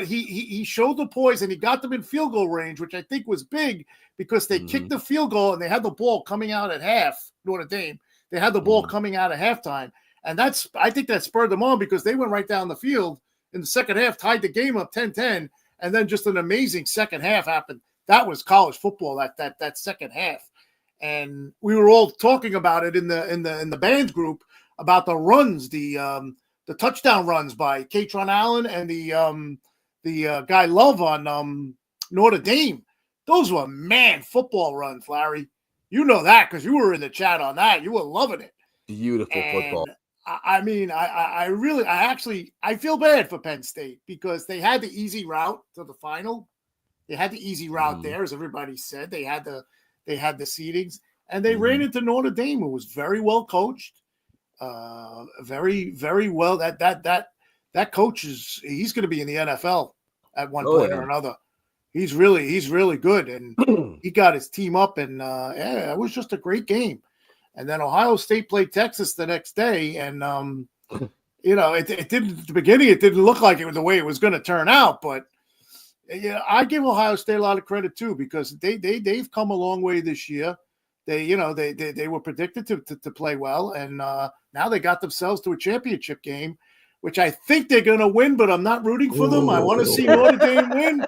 he showed the poise and he got them in field goal range, which I think was big because they kicked the field goal and they had the ball coming out at half. Notre Dame, they had the ball coming out at halftime, and I think that spurred them on because they went right down the field in the second half, tied the game up 10-10, and then just an amazing second half happened. That was college football. That second half, and we were all talking about it in the band group about the runs, the touchdown runs by Katron Allen and the guy Love on Notre Dame. Those were football runs, Larry. You know that because you were in the chat on that. You were loving it. Beautiful football. I mean, I feel bad for Penn State because they had the easy route to the final. They had the easy route there, as everybody said. They had the seedings, and they ran into Notre Dame, who was very well coached. Very, very well. That coach he's going to be in the NFL at one point or another. He's really good, and he got his team up, and it was just a great game. And then Ohio State played Texas the next day, and it didn't at the beginning. It didn't look like it was the way it was going to turn out, but I give Ohio State a lot of credit too because they've come a long way this year. They were predicted to play well, and now they got themselves to a championship game, which I think they're going to win, but I'm not rooting for them. I want to see Notre Dame win.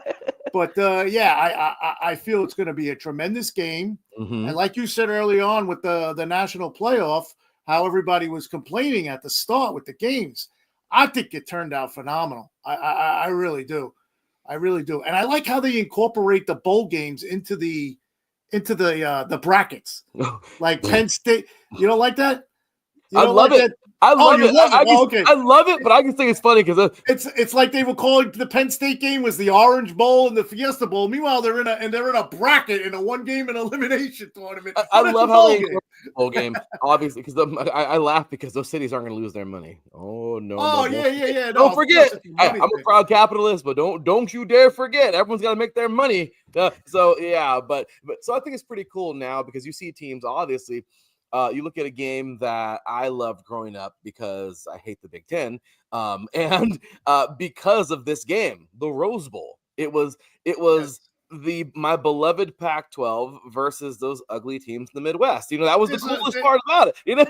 But, I feel it's going to be a tremendous game. And like you said early on with the national playoff, how everybody was complaining at the start with the games, I think it turned out phenomenal. I really do. I really do. And I like how they incorporate the bowl games into the brackets. Like Penn State. You don't like that? I love it. I love it. Okay. I love it, but I just think it's funny because it's like they were calling the Penn State game was the Orange Bowl and the Fiesta Bowl. Meanwhile, they're in a bracket in a 1-game elimination tournament. I love how they bowl game, obviously, because I laugh because those cities aren't going to lose their money. Oh no! Oh no, yeah. Don't forget, I'm a proud capitalist, but don't you dare forget, everyone's got to make their money. So I think it's pretty cool now because you see teams obviously. You look at a game that I loved growing up because I hate the Big Ten, and because of this game, the Rose Bowl. It was my beloved Pac-12 versus those ugly teams in the Midwest. That was the coolest part about it.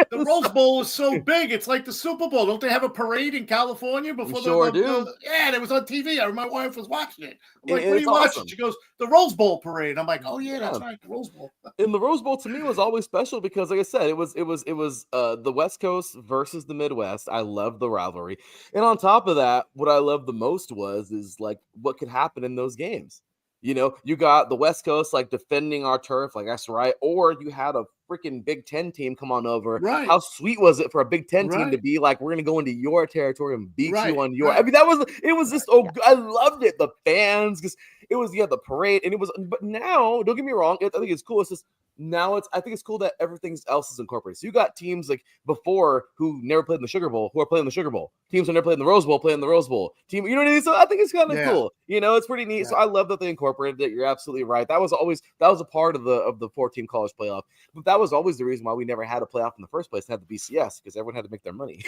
The Rose Bowl is so big. It's like the Super Bowl. Don't they have a parade in California before? Sure do. Yeah, and it was on TV. I remember my wife was watching it. I'm like, what are you watching? Awesome. She goes, the Rose Bowl parade. I'm like, oh yeah, that's right, the Rose Bowl. And the Rose Bowl to me was always special because, like I said, it was the West Coast versus the Midwest. I love the rivalry, and on top of that, what I loved the most is like what could happen in those games. You got the West Coast like defending our turf, like that's right. Or you had a freaking Big Ten team come on over. Right. How sweet was it for a Big Ten team to be like, we're going to go into your territory and beat you on your. Right. I mean, it was just, I loved it. The fans, because it was, the parade. And it was, but now, don't get me wrong, I think it's cool. It's just, now I think it's cool that everything else is incorporated. So you got teams like before who never played in the Sugar Bowl, who are playing the Sugar Bowl. Teams who never played in the Rose Bowl, playing the Rose Bowl. You know what I mean? So I think it's kind of cool. It's pretty neat. Yeah. So I love that they incorporated it. You're absolutely right. That was a part of the 4-team college playoff. But that was always the reason why we never had a playoff in the first place. Had the BCS because everyone had to make their money.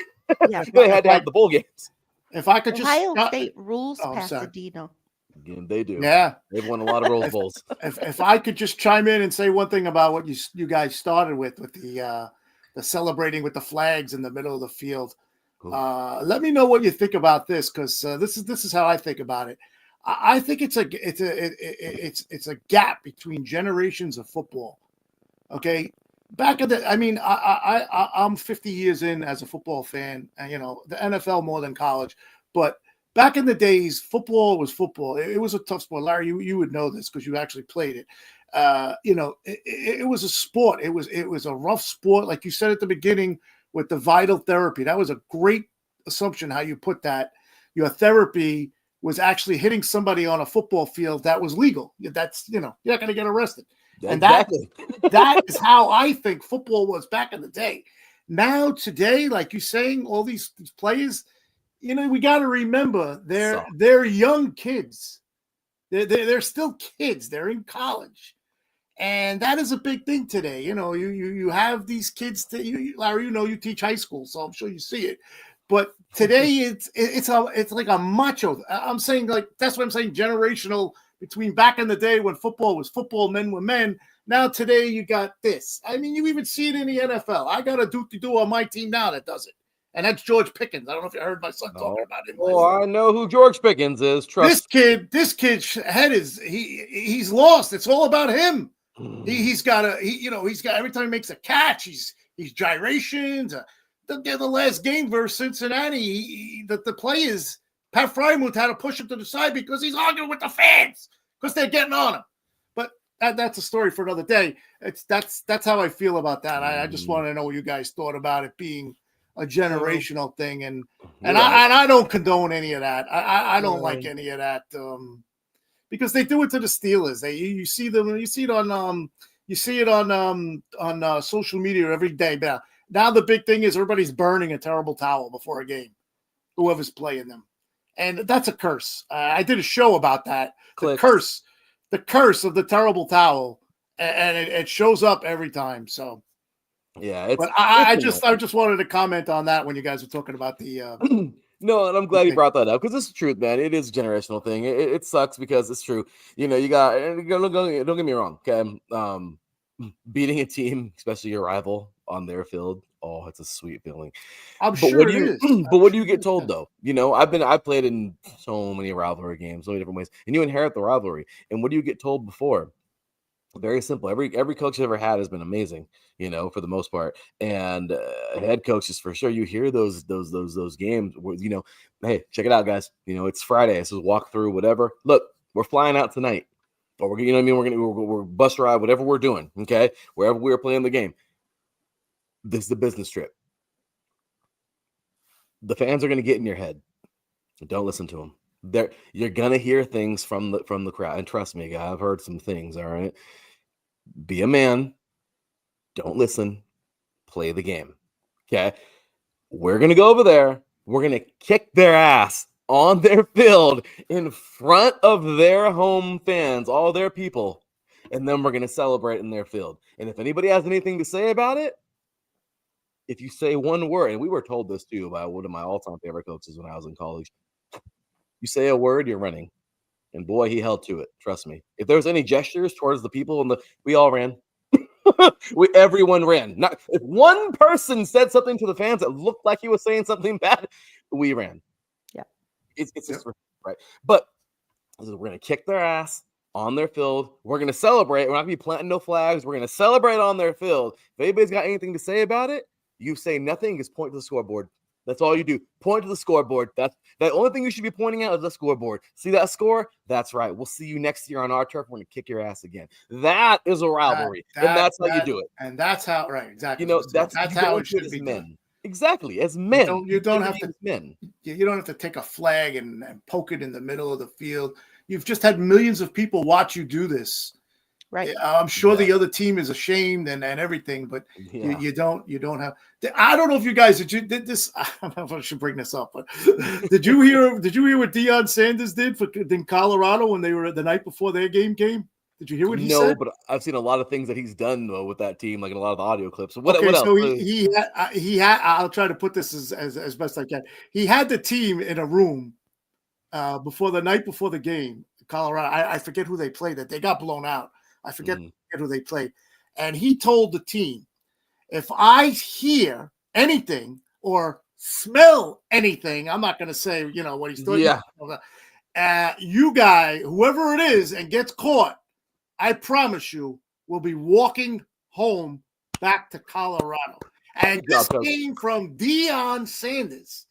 Yeah, they had to have the bowl games. If I could just Ohio State rules Pasadena. Again, they do. Yeah, they've won a lot of Rose Bowls. If I could just chime in and say one thing about what you guys started with the celebrating with the flags in the middle of the field. Cool. Let me know what you think about this because this is how I think about it. I think it's a gap between generations of football. Okay, back in I'm 50 years in as a football fan, and the NFL more than college, but. Back in the days, football was football. It was a tough sport. Larry, you would know this because you actually played it. It was a sport. It was a rough sport. Like you said at the beginning with the vital therapy. That was a great assumption how you put that. Your therapy was actually hitting somebody on a football field that was legal. That's, you're not going to get arrested. And Exactly. that is how I think football was back in the day. Now, today, like you're saying, all these players, we got to remember they're young kids. They're still kids. They're in college. And that is a big thing today. You have these kids Larry, you teach high school, so I'm sure you see it. But today it's like a macho. I'm saying, like, that's what I'm saying, generational, between back in the day when football was football, men were men. Now today you got this. I mean, you even see it in the NFL. I got a do on my team now that does it. And that's George Pickens. I don't know if you heard my son talking about him. Oh, I know who George Pickens is. This kid's head he's lost. It's all about him. He's got every time he makes a catch, he's gyrations. The last game versus Cincinnati, the players, Pat Frymuth had to push him to the side because he's arguing with the fans because they're getting on him. But that's a story for another day. That's how I feel about that. I just want to know what you guys thought about it being a generational thing, and I don't condone any of that. I don't like any of that because they do it to the Steelers. You see them, you see it on social media every day. Now the big thing is everybody's burning a terrible towel before a game, whoever's playing them, and that's a curse. I did a show about that. The curse of the terrible towel, and it shows up every time. So. Yeah, but I just wanted to comment on that when you guys were talking about the. No, and I'm glad you brought that up because it's the truth, man. It is a generational thing. It sucks because it's true. You got. Don't get me wrong. Okay, beating a team, especially your rival, on their field. Oh, it's a sweet feeling. But what do you get told though? I've played in so many rivalry games, so many different ways, and you inherit the rivalry. And what do you get told before? Very simple. Every coach I've ever had has been amazing, for the most part. And head coaches for sure. You hear those games where, hey, check it out, guys. It's Friday. So walk through whatever. Look, we're flying out tonight, or we're bus ride, whatever we're doing. Okay, wherever we're playing the game. This is the business trip. The fans are going to get in your head. Don't listen to them. You're gonna hear things from the crowd, and trust me, guy, I've heard some things. All right. Be a man. Don't listen. Play the game. Okay. We're going to go over there. We're going to kick their ass on their field in front of their home fans, all their people. And then we're going to celebrate in their field. And if anybody has anything to say about it, if you say one word, and we were told this too by one of my all-time favorite coaches when I was in college, you say a word, you're running. And boy, he held to it. Trust me. If there was any gestures towards the people we all ran. Everyone ran. Not if one person said something to the fans that looked like he was saying something bad, we ran. Yeah. It's just right. But we're gonna kick their ass on their field. We're gonna celebrate. We're not gonna be planting no flags. We're gonna celebrate on their field. If anybody's got anything to say about it, you say nothing. Just point to the scoreboard. That's all you do. Point to the scoreboard. That's the only thing you should be pointing out is the scoreboard. See that score? That's right. We'll see you next year on our turf. We're going to kick your ass again. That is a rivalry. And that's how you do it. And that's how, right, exactly. That's how it should be men. done. Exactly. As men. You don't have to men. You don't have to take a flag and poke it in the middle of the field. You've just had millions of people watch you do this. Right. I'm sure the other team is ashamed and everything, but you don't have. I don't know if you guys did this. I don't know if I should bring this up, but did you hear what Deion Sanders did in Colorado when they were the night before their game came? Did you hear what he said? No, but I've seen a lot of things that he's done though with that team, like in a lot of the audio clips. What else? So he had. I'll try to put this as best I can. He had the team in a room before the game. Colorado. I forget who they played. That they got blown out. I forget who they played. And he told the team, if I hear anything or smell anything, I'm not going to say, what he's doing. Yeah. You guy, whoever it is, and gets caught, I promise you, will be walking home back to Colorado. And this came from Deion Sanders,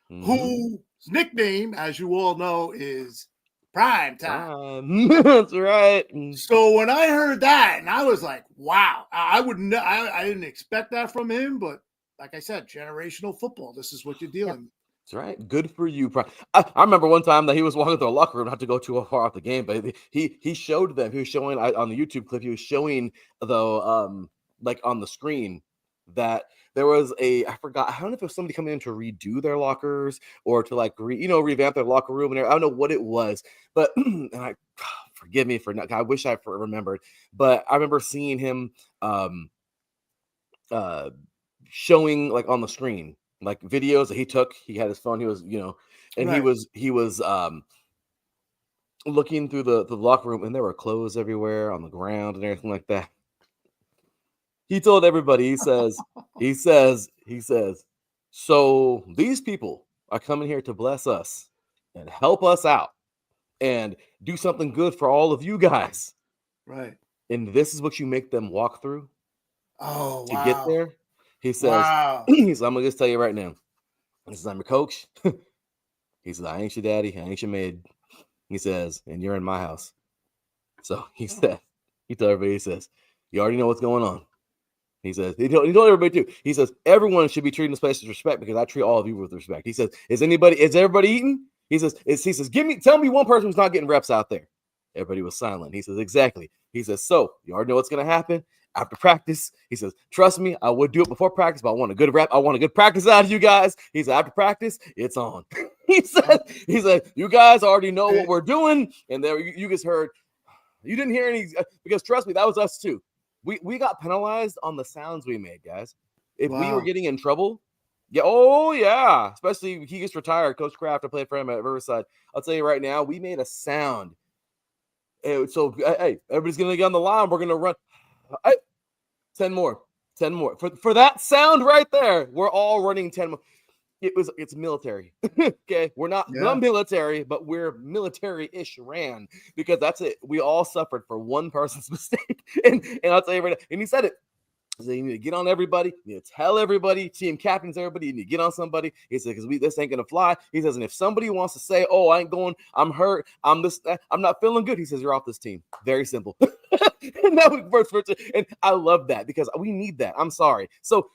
whose nickname, as you all know, is Prime time. That's right. So when I heard that, and I was like, wow, I didn't expect that from him, but like I said, generational football. This is what you're dealing with. That's right. Good for you. I remember one time that he was walking through a locker room, not to go too far off the game, but he showed them. He was showing on the YouTube clip. He was showing though, like on the screen that there was I forgot. I don't know if it was somebody coming in to redo their lockers or to like revamp their locker room, and I don't know what it was, but and forgive me for not. I wish I remembered, but I remember seeing him showing like on the screen like videos that he took. He had his phone. He was and Right. he was looking through the locker room, and there were clothes everywhere on the ground and everything like that. He told everybody, he says, so these people are coming here to bless us and help us out and do something good for all of you guys. Right. And this is what you make them walk through Oh, to wow. get there. He says, Wow. he says, I'm going to just tell you right now. He says, I'm your coach. He says, I ain't your daddy. I ain't your maid. He says, and you're in my house. So he told everybody, he says, you already know what's going on. He says, he told everybody too. He says, everyone should be treating this place with respect because I treat all of you with respect. He says, is everybody eating? He says, tell me one person who's not getting reps out there. Everybody was silent. He says, exactly. He says, so you already know what's going to happen after practice. He says, trust me, I would do it before practice, but I want a good rep. I want a good practice out of you guys. He said, after practice, it's on. He said, you guys already know what we're doing. And there you just heard, you didn't hear any, because trust me, that was us too. We got penalized on the sounds we made, guys. If we were getting in trouble, yeah, especially he gets retired. Coach Kraft, I played for him at Riverside. I'll tell you right now, we made a sound. So, hey, everybody's going to get on the line. We're going to run 10 more. For that sound right there, we're all running 10 more. It's military. Okay, we're not the military, but we're military-ish ran because that's it. We all suffered for one person's mistake, and I'll tell you right now. And he said it. So you need to get on everybody. You need to tell everybody, team captains, everybody. You need to get on somebody. He said because this ain't gonna fly. He says, and if somebody wants to say, "Oh, I ain't going. I'm hurt. I'm not feeling good," he says, "You're off this team." Very simple. And that was and I love that because we need that. I'm sorry. So.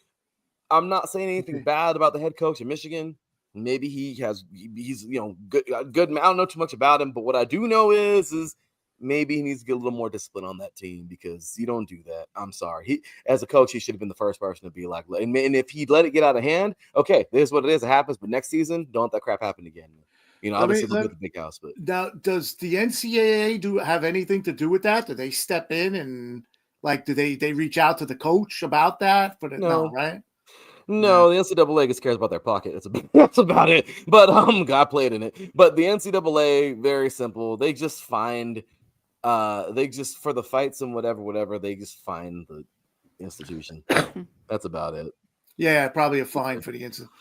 I'm not saying anything bad about the head coach in Michigan. Maybe he's good. I don't know too much about him, but what I do know is maybe he needs to get a little more discipline on that team because you don't do that. I'm sorry. He, as a coach, he should have been the first person to be like, and if he let it get out of hand, okay, this is what it is. It happens, but next season, don't let that crap happen again. Obviously we'll get the big house, but now does the NCAA have anything to do with that? Do they step in and do they reach out to the coach about that? No, right? No, the NCAA just cares about their pocket. That's about it. But God played in it. But the NCAA, very simple. They just find, for the fights and whatever, they just find the institution. That's about it. Yeah, probably a fine for the incident.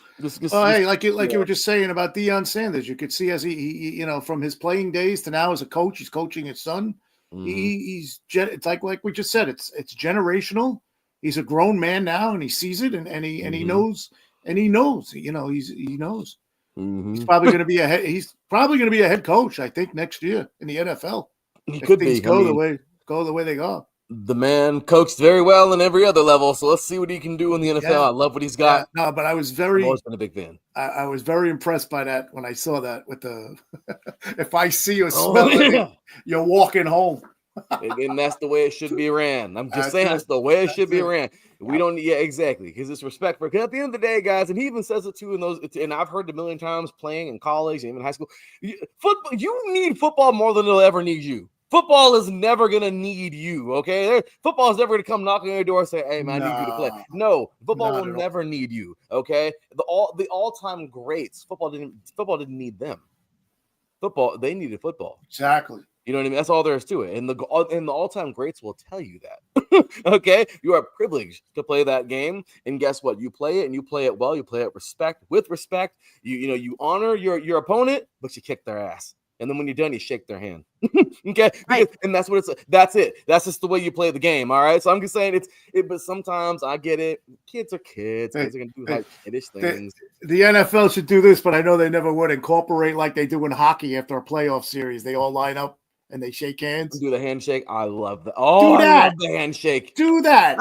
Hey, you were just saying about Deion Sanders, you could see as he from his playing days to now as a coach, he's coaching his son. Mm-hmm. It's like we just said, it's generational. He's a grown man now, and he sees it, and he knows, he knows. He knows. Mm-hmm. He's probably going to be a head coach, I think, next year in the NFL. He could be. Go the way they go. The man coached very well in every other level, so let's see what he can do in the NFL. Yeah. I love what he's got. Yeah, no, but I've always been a big fan. I was very impressed by that when I saw that with the if I see you smell it, you're walking home. And that's the way it should be ran. I'm just saying that's the way it should be ran. We don't, exactly, because it's respect for. Because at the end of the day, guys, and he even says it too in those. And I've heard it a million times playing in college and even high school. Football, you need football more than it'll ever need you. Football is never gonna need you. Okay, football is never gonna come knocking on your door and say, "Hey, man, I need you to play." No, football will never need you. Okay, the all-time greats, football didn't need them. They needed football. Exactly. You know what I mean? That's all there is to it. And the all-time greats will tell you that. Okay? You are privileged to play that game. And guess what? You play it and you play it well. You play it with respect. You honor your opponent, but you kick their ass. And then when you're done, you shake their hand. Okay? Right. And that's what that's it. That's just the way you play the game. All right. So I'm just saying but sometimes I get it. Kids are kids. Kids are gonna do like kiddish things. The NFL should do this, but I know they never would incorporate like they do in hockey after a playoff series. They all line up and they shake hands. Do the handshake. I love that. Oh, I love the handshake. Do that.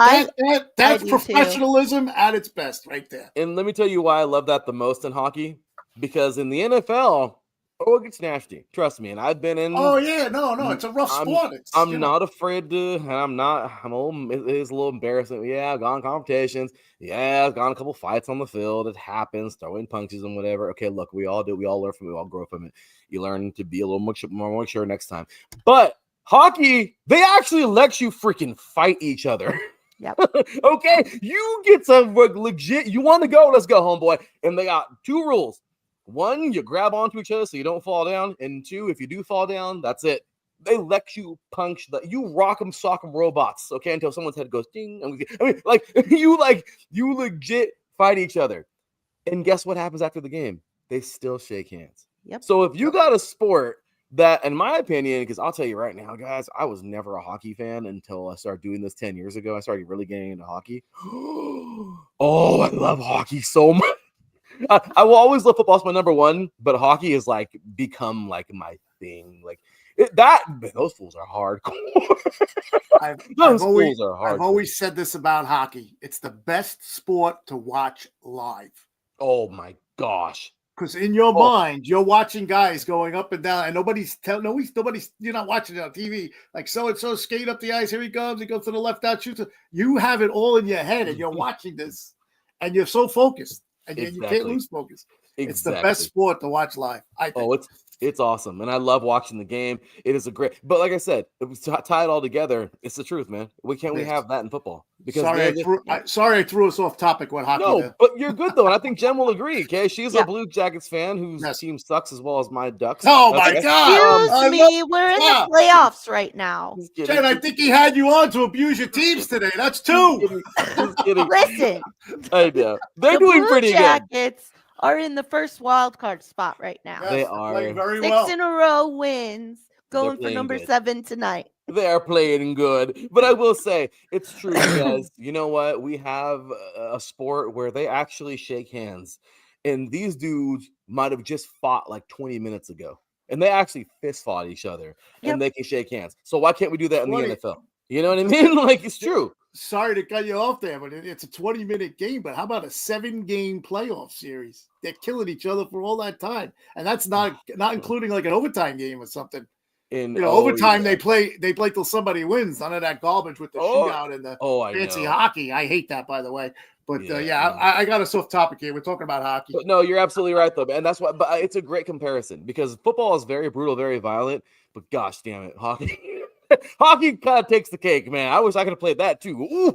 That's professionalism at its best right there. And let me tell you why I love that the most in hockey. because in the NFL, it gets nasty. Trust me. And I've been in. Oh yeah, no, it's a rough sport. I'm not afraid to, and I'm not. It is a little embarrassing. Yeah, I've gone competitions. Yeah, I've gone a couple fights on the field. It happens, throwing punches and whatever. Okay, look, we all do. We all learn from it. We all grow from it. You learn to be a little more mature next time. But hockey, they actually let you freaking fight each other. Yep. Okay, you get some legit. You want to go? Let's go, homeboy. And they got 2 rules. 1, you grab onto each other so you don't fall down. And 2, if you do fall down, that's it. They let you punch you rock 'em, sock 'em robots, okay, until someone's head goes ding. I mean, you legit fight each other. And guess what happens after the game? They still shake hands. Yep. So if you got a sport that, in my opinion, because I'll tell you right now, guys, I was never a hockey fan until I started doing this 10 years ago. I started really getting into hockey. Oh, I love hockey so much. I will always love football as my number one, but hockey is become my thing. Those fools are hardcore. Those fools are hardcore. I've always said this about hockey. It's the best sport to watch live. Oh my gosh. Because in your mind, you're watching guys going up and down, and nobody's you're not watching it on TV. Like so and so skate up the ice, here he goes to the left out, shoots. You have it all in your head, and you're watching this, and you're so focused. And you can't lose focus. Exactly. It's the best sport to watch live, I think. Oh, it's awesome. And I love watching the game. It is but like I said, if we tie it all together, it's the truth, man. We have that in football? Because sorry I threw us off topic with hockey. No, but you're good though. And I think Jen will agree. Okay. She's a Blue Jackets fan whose team sucks as well as my Ducks. Oh my God. Excuse me, we're in the playoffs right now. Jen, I think he had you on to abuse your teams today. That's 2. Just kidding. Listen. I know. They're doing pretty Jackets good. Are in the first wild card spot right now. They are playing very 6 in a row wins, going for number 7 tonight. They are playing good, but I will say it's true because you know what? We have a sport where they actually shake hands, and these dudes might have just fought 20 minutes ago, and they actually fist fought each other, and they can shake hands. So why can't we do that in the NFL? You know what I mean? It's true. Sorry to cut you off there, but it's a 20-minute game. But how about a 7-game playoff series? They're killing each other for all that time, and that's not including an overtime game or something. Overtime they play till somebody wins. None of that garbage with the shootout and the fancy hockey. I hate that, by the way. But I got us off topic here. We're talking about hockey. But no, you're absolutely right though, and that's why. But it's a great comparison because football is very brutal, very violent. But gosh damn it, hockey. Hockey kind of takes the cake, man. I wish I could have played that too. Ooh,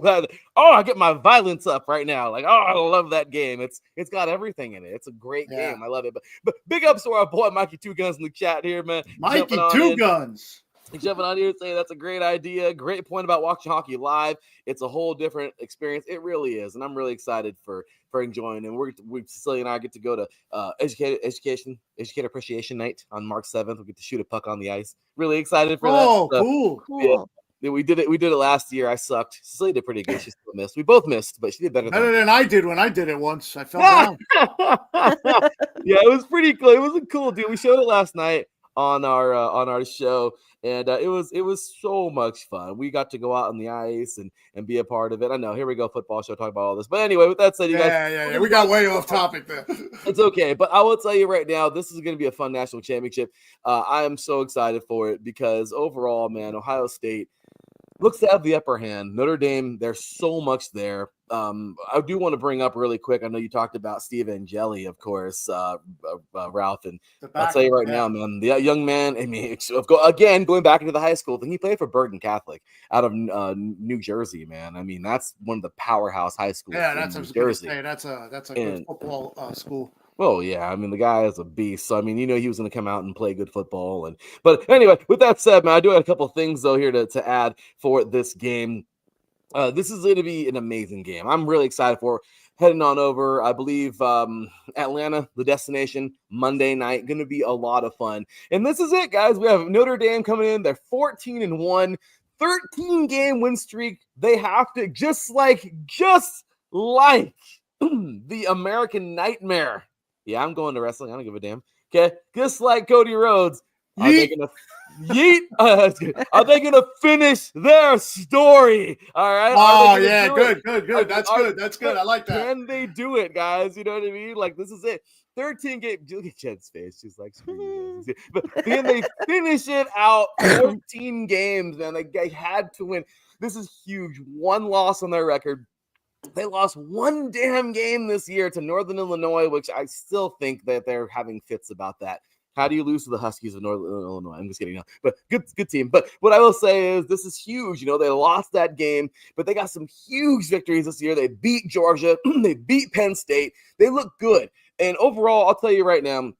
I get my violence up right now. I love that game. It's got everything in it. It's a great game. I love it. But big ups to our boy Mikey 2 Guns in the chat here, man. Mikey 2 Guns. Jumping on here saying that's a great idea. Great point about watching hockey live. It's a whole different experience. It really is, and I'm really excited for enjoying. And Cecilia and I get to go to Educator Appreciation Night on March 7th. We get to shoot a puck on the ice. Really excited for that. Oh, cool. Yeah, we did it last year. I sucked. Cecilia did pretty good. She still missed. We both missed, but she did better than I did when I did it once. I fell down. Yeah, it was pretty cool. It was a cool deal. We showed it last night on our show. And it was so much fun. We got to go out on the ice and be a part of it. I know, here we go, football show, talk about all this. But anyway, with that said, you guys. We got way off topic there. It's okay. But I will tell you right now, this is going to be a fun national championship. I am so excited for it because overall, man, Ohio State looks to have the upper hand. Notre Dame, there's so much there. I do want to bring up really quick. I know you talked about Steve Angeli, of course, Ralph, and I'll tell you right now, man, the young man. I mean, again, going back into the high school thing, he played for Bergen Catholic out of New Jersey, man. I mean, that's one of the powerhouse high schools. Yeah, that's New Jersey. That's a good football school. Oh yeah, I mean the guy is a beast. So I mean, he was going to come out and play good football. But anyway, with that said, man, I do have a couple of things though here to add for this game. This is going to be an amazing game. I'm really excited for heading on over. I believe Atlanta, the destination, Monday night. Going to be a lot of fun. And this is it, guys. We have Notre Dame coming in. They're 14-1, 13-game win streak. They have to just like the American Nightmare. Yeah, I'm going to wrestling. I don't give a damn. Okay, just like Cody Rhodes. Are they gonna Are they gonna finish their story? All right. Oh yeah, good. That's good. I like that. Can they do it, guys? You know what I mean? Like this is it. 13 games. Look at Jed's face. She's like, screw you guys. But then they finish it out 14 games, man. They had to win. This is huge. One loss on their record. They lost one damn game this year to Northern Illinois, which I still think that they're having fits about that. How do you lose to the Huskies of Northern Illinois? I'm just kidding. But good team. But what I will say is this is huge. You know, they lost that game, but they got some huge victories this year. They beat Georgia. They beat Penn State. They look good. And overall, I'll tell you right now,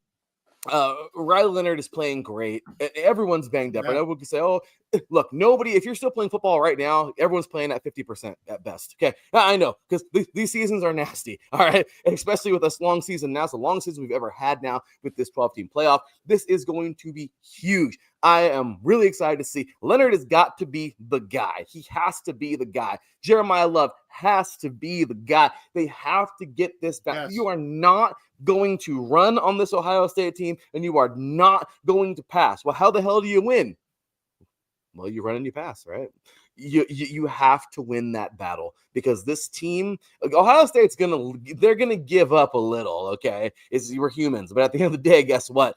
Riley Leonard is playing great. Everyone's banged up. Yeah. I know we can say, oh, look, nobody, if you're still playing football right now, everyone's playing at 50% at best. Okay. I know, because these seasons are nasty. All right. And especially with this long season now. It's the longest season we've ever had now with this 12-team playoff. This is going to be huge. I am really excited to see. Leonard has got to be the guy. He has to be the guy. Jeremiah Love has to be the guy. They have to get this back. Yes. You are not going to run on this Ohio State team, and you are not going to pass. Well, how the hell do you win? Well, you run and you pass, right? You have to win that battle because this team, Ohio State's they're gonna give up a little. Okay, we're humans, but at the end of the day, guess what?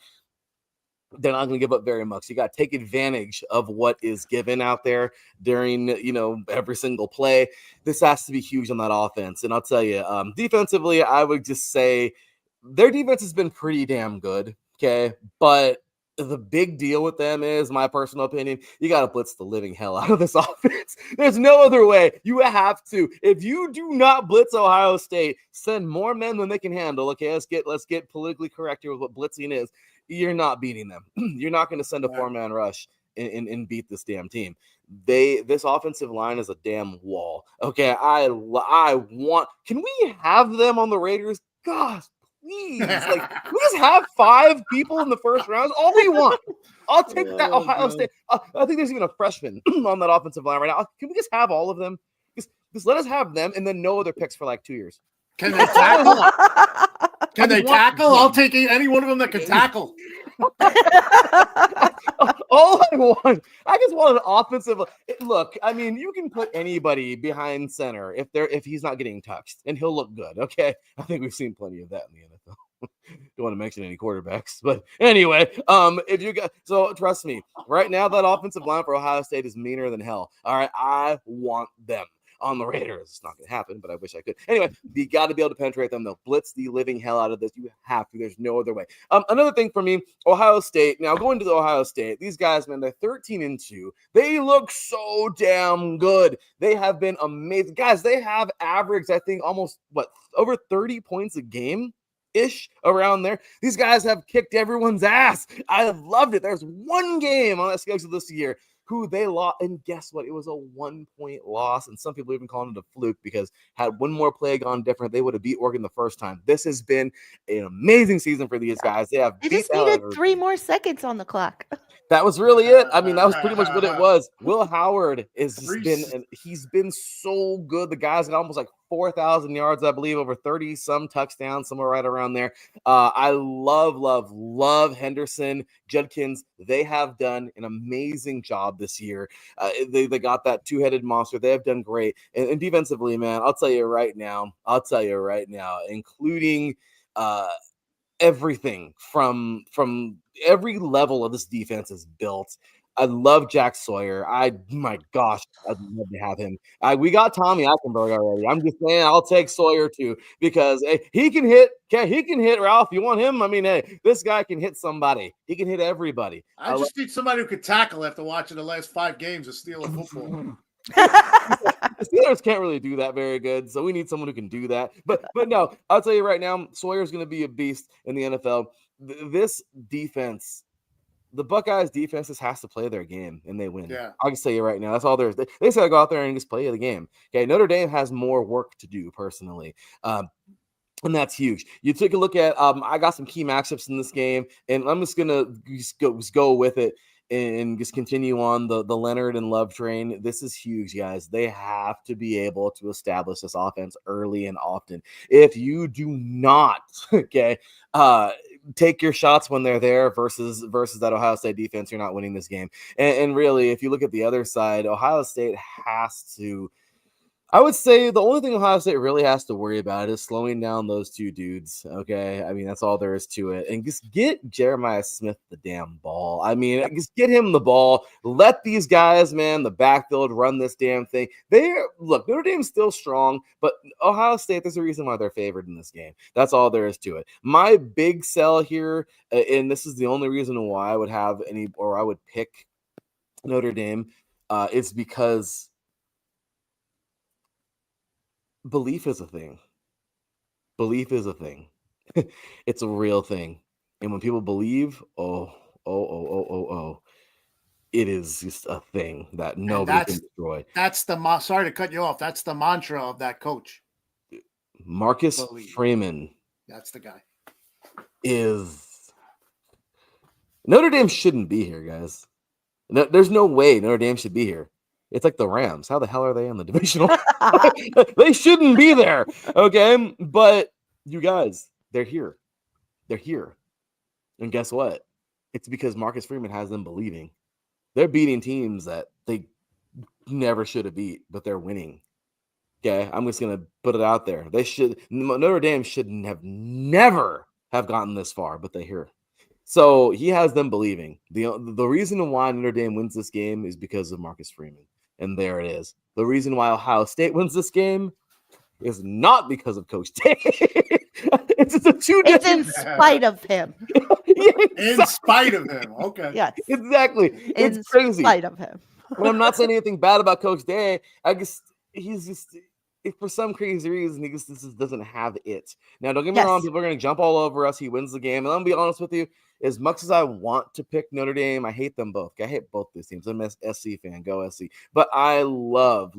They're not going to give up very much. You got to take advantage of what is given out there during, every single play. This has to be huge on that offense. And I'll tell you, defensively, I would just say their defense has been pretty damn good. Okay. But the big deal with them is, my personal opinion, you got to blitz the living hell out of this offense. There's no other way. You have to. If you do not blitz Ohio State, send more men than they can handle. Okay. Let's get politically correct here with what blitzing is. You're not beating them. You're not going to send a 4-man rush and beat this damn team. This offensive line is a damn wall. Okay, I want. Can we have them on the Raiders? Gosh, please. Like, we just have 5 people in the first round. All we want. I'll take that. Ohio State. I think there's even a freshman on that offensive line right now. Can we just have all of them? Just let us have them, and then no other picks for like 2 years. Can they tackle? Can they tackle? I'll take any one of them that can tackle. All I just want an offensive look. I mean, you can put anybody behind center if he's not getting touched, and he'll look good. Okay, I think we've seen plenty of that in the NFL. Don't want to mention any quarterbacks, but anyway, if you got, so trust me, right now that offensive line for Ohio State is meaner than hell. All right, I want them on the Raiders. It's not going to happen, but I wish I could. Anyway, you got to be able to penetrate them. They'll blitz the living hell out of this. You have to. There's no other way. Another thing for me, Ohio State. Now, going to the Ohio State, these guys, man, they're 13-2. They look so damn good. They have been amazing. Guys, they have averaged, I think, almost, over 30 points a game? Ish around there. These guys have kicked everyone's ass. I have loved it. There's one game on that schedule this year who they lost, and guess what? It was a 1-point loss, and some people even calling it a fluke because had one more play gone different, they would have beat Oregon the first time. This has been an amazing season for these guys. They just needed 3 more seconds on the clock. That was really it. I mean, that was pretty much what it was. Will Howard he's been so good. The guy's got almost like 4,000 yards, I believe, over 30 some touchdowns, somewhere right around there. I love Henderson, Judkins. They have done an amazing job this year. They got that 2-headed monster. They have done great. And defensively, man, I'll tell you right now, including everything from every level of this defense is built. I love Jack Sawyer. My gosh, I'd love to have him. We got Tommy Eichenberg already. I'm just saying, I'll take Sawyer too because he can hit. He can hit, Ralph. You want him? I mean, hey, this guy can hit somebody. He can hit everybody. I just need somebody who could tackle after watching the last 5 games of Steelers football. The Steelers can't really do that very good, so we need someone who can do that. But no, I'll tell you right now, Sawyer's going to be a beast in the NFL. This defense, the Buckeyes defense just has to play their game, and they win. Yeah. I'll just tell you right now, that's all there is. They say go out there and just play the game. Okay, Notre Dame has more work to do personally. And that's huge. You take a look at I got some key matchups in this game, and I'm just gonna go with it and just continue on the Leonard and Love train. This is huge, guys. They have to be able to establish this offense early and often. If you do not, take your shots when they're there versus that Ohio State defense, you're not winning this game. And really, if you look at the other side, Ohio State has to I would say the only thing Ohio State really has to worry about is slowing down those two dudes. Okay. I mean, that's all there is to it. And just get Jeremiah Smith the damn ball. I mean, just get him the ball. Let these guys, man, the backfield run this damn thing. Look, Notre Dame's still strong, but Ohio State, there's a reason why they're favored in this game. That's all there is to it. My big sell here, and this is the only reason why I would have I would pick Notre Dame, is because belief is a thing. Belief is a thing. It's a real thing. And when people believe, it is just a thing that And nobody can destroy. That's sorry to cut you off. That's the mantra of that coach. Marcus Believe. Freeman That's the guy. is Notre Dame shouldn't be here, guys. There's no way Notre Dame should be here. It's like the Rams. How the hell are they in the divisional? They shouldn't be there. Okay. But you guys, they're here. They're here. And guess what? It's because Marcus Freeman has them believing. They're beating teams that they never should have beat, but they're winning. Okay. I'm just going to put it out there. Notre Dame shouldn't have never have gotten this far, but they're here. So he has them believing. The reason why Notre Dame wins this game is because of Marcus Freeman. And there it is. The reason why Ohio State wins this game is not because of Coach Day. It's in spite of him. In spite of him. Okay. Yes. Exactly. It's crazy. In spite of him. And I'm not saying anything bad about Coach Day. For some crazy reason, he just doesn't have it. Now, don't get me wrong. People are going to jump all over us. He wins the game. And I'm going to be honest with you. As much as I want to pick Notre Dame, I hate them both. I hate both these teams. I'm an SC fan. Go SC. But I love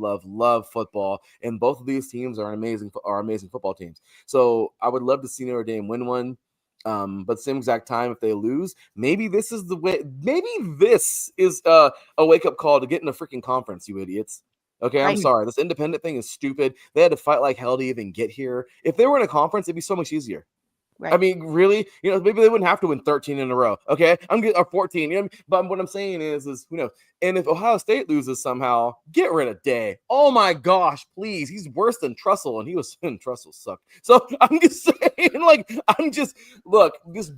football. And both of these teams are amazing football teams. So I would love to see Notre Dame win one. But same exact time, if they lose, maybe this is the way. Maybe this is a wake-up call to get in a freaking conference, you idiots. Okay, I'm sorry. This independent thing is stupid. They had to fight like hell to even get here. If they were in a conference, it'd be so much easier. Right. I mean, really, maybe they wouldn't have to win 13 in a row. Okay, I'm getting or 14. But what I'm saying is, and if Ohio State loses somehow, get rid of Day. Oh my gosh, please, he's worse than Trussell, and Trussell sucked. So I'm just saying, just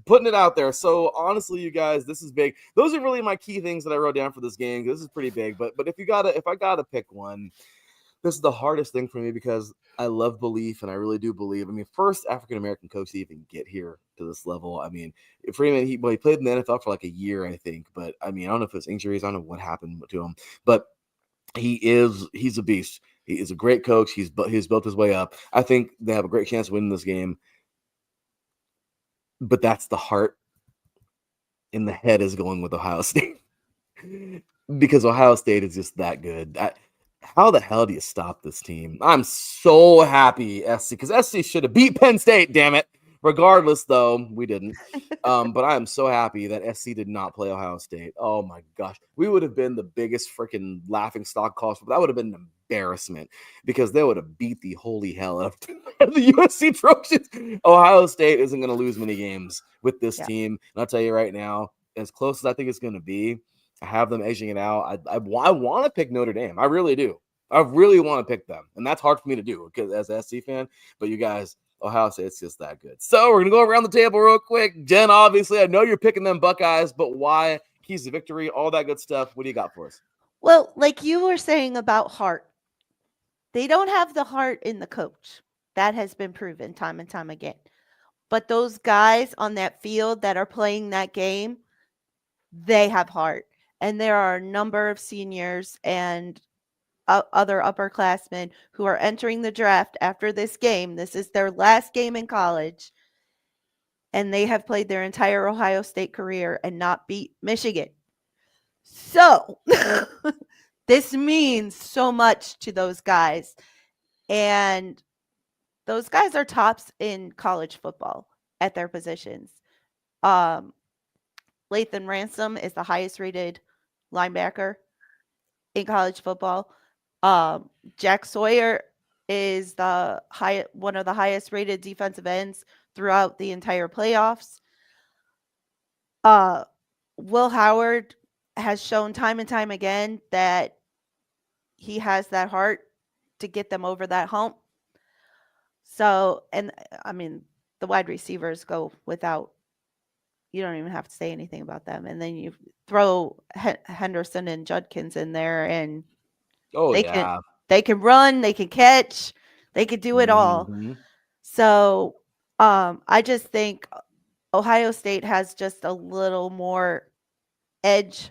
putting it out there. So honestly, you guys, this is big. Those are really my key things that I wrote down for this game. This is pretty big. But if I gotta pick one. This is the hardest thing for me because I love belief, and I really do believe. I mean, first African-American coach to even get here to this level. I mean, Freeman, he played in the NFL for like a year, I think. But, I mean, I don't know if it's injuries. I don't know what happened to him. But he's a beast. He is a great coach. He's built his way up. I think they have a great chance of winning this game. But that's the heart, and the head is going with Ohio State. Because Ohio State is just that good. How the hell do you stop this team? I'm so happy, SC, because SC should have beat Penn State, damn it. Regardless, though, we didn't. But I am so happy that SC did not play Ohio State. Oh, my gosh. We would have been the biggest freaking laughing stock cost. That would have been an embarrassment because they would have beat the holy hell out of the USC Trojans. Ohio State isn't going to lose many games with this team. And I'll tell you right now, as close as I think it's going to be, I have them edging it out. I want to pick Notre Dame. I really do. I really want to pick them. And that's hard for me to do because as an SC fan. But you guys, Ohio State's just that good. So we're going to go around the table real quick. Jen, obviously, I know you're picking them Buckeyes, but why? Keys to victory, all that good stuff. What do you got for us? Well, like you were saying about heart, they don't have the heart in the coach. That has been proven time and time again. But those guys on that field that are playing that game, they have heart. And there are a number of seniors and other upperclassmen who are entering the draft after this game. This is their last game in college. And they have played their entire Ohio State career and not beat Michigan. So this means so much to those guys. And those guys are tops in college football at their positions. Lathan Ransom is the highest rated linebacker in college football. Jack Sawyer is one of the highest rated defensive ends throughout the entire playoffs. Will Howard has shown time and time again that he has that heart to get them over that hump. So, and I mean, the wide receivers go without, you don't even have to say anything about them. And then you throw Henderson and Judkins in there, and Oh they yeah. can run, they can catch, they can do it all. Mhm. So, I just think Ohio State has just a little more edge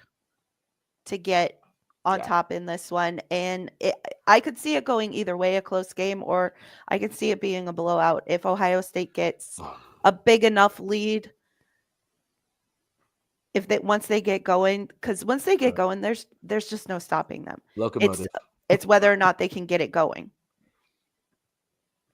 to get on Yeah. top in this one, and I could see it going either way, a close game, or I could see it being a blowout if Ohio State gets a big enough lead. If they once they get going, because once they get going, there's just no stopping them. Locomotive. It's whether or not they can get it going.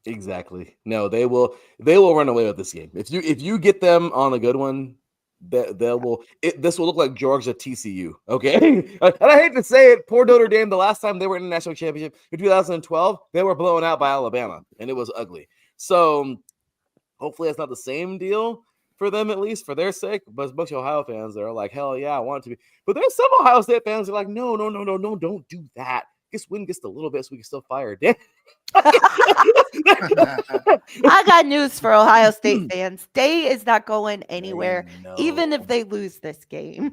Exactly. No, they will run away with this game. If you get them on a good one, this will look like Georgia TCU. Okay. And I hate to say it, poor Notre Dame, the last time they were in the national championship in 2012, they were blown out by Alabama, and it was ugly. So hopefully it's not the same deal for them, at least for their sake. But most Ohio fans, they're like, hell yeah, I want it to be. But there's some Ohio State fans who are like, no, don't do that. Just win just a little bit so we can still fire Dan. I got news for Ohio State fans. Day is not going anywhere, even if they lose this game.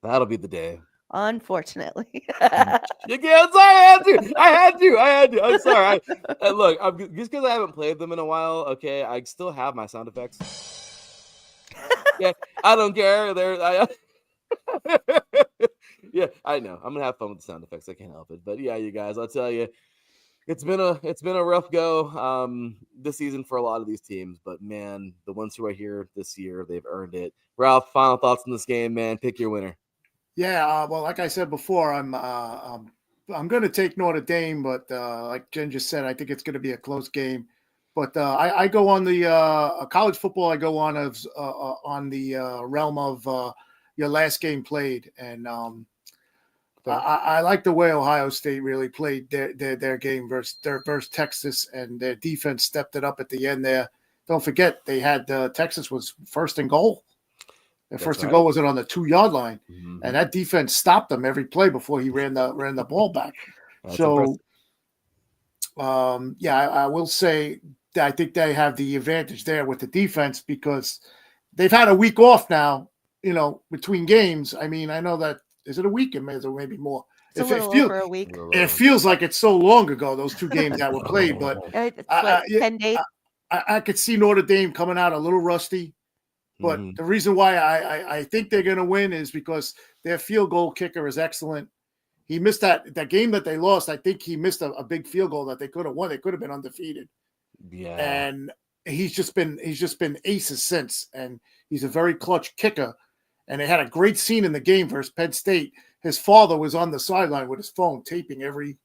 That'll be the day. Unfortunately. Yeah, I'm sorry, I had to. I'm sorry. Look, just because I haven't played them in a while, okay, I still have my sound effects. Yeah, I don't care. Yeah, I know. I'm gonna have fun with the sound effects. I can't help it. But yeah, you guys, I'll tell you, it's been a rough go this season for a lot of these teams. But man, the ones who are here this year, they've earned it. Ralph, final thoughts on this game, man. Pick your winner. Yeah, well, like I said before, I'm going to take Notre Dame, but like Jen just said, I think it's going to be a close game. But I go on the college football. I go on the realm of your last game played, and I like the way Ohio State really played their game versus Texas, and their defense stepped it up at the end there. Don't forget, they had Texas was first and goal. Their first and goal wasn't on the 2-yard line, and that defense stopped them every play before he ran the ball back. That's I will say that I think they have the advantage there with the defense because they've had a week off now. Between games. I mean, I know that is it a week? Or maybe more. It's a little over a week. It feels like it's so long ago, those 2 games that were played, but It's like 10 days. I could see Notre Dame coming out a little rusty. But the reason why I think they're going to win is because their field goal kicker is excellent. He missed that game that they lost. I think he missed a big field goal that they could have won. They could have been undefeated. Yeah. And he's just been aces since. And he's a very clutch kicker. And they had a great scene in the game versus Penn State. His father was on the sideline with his phone taping every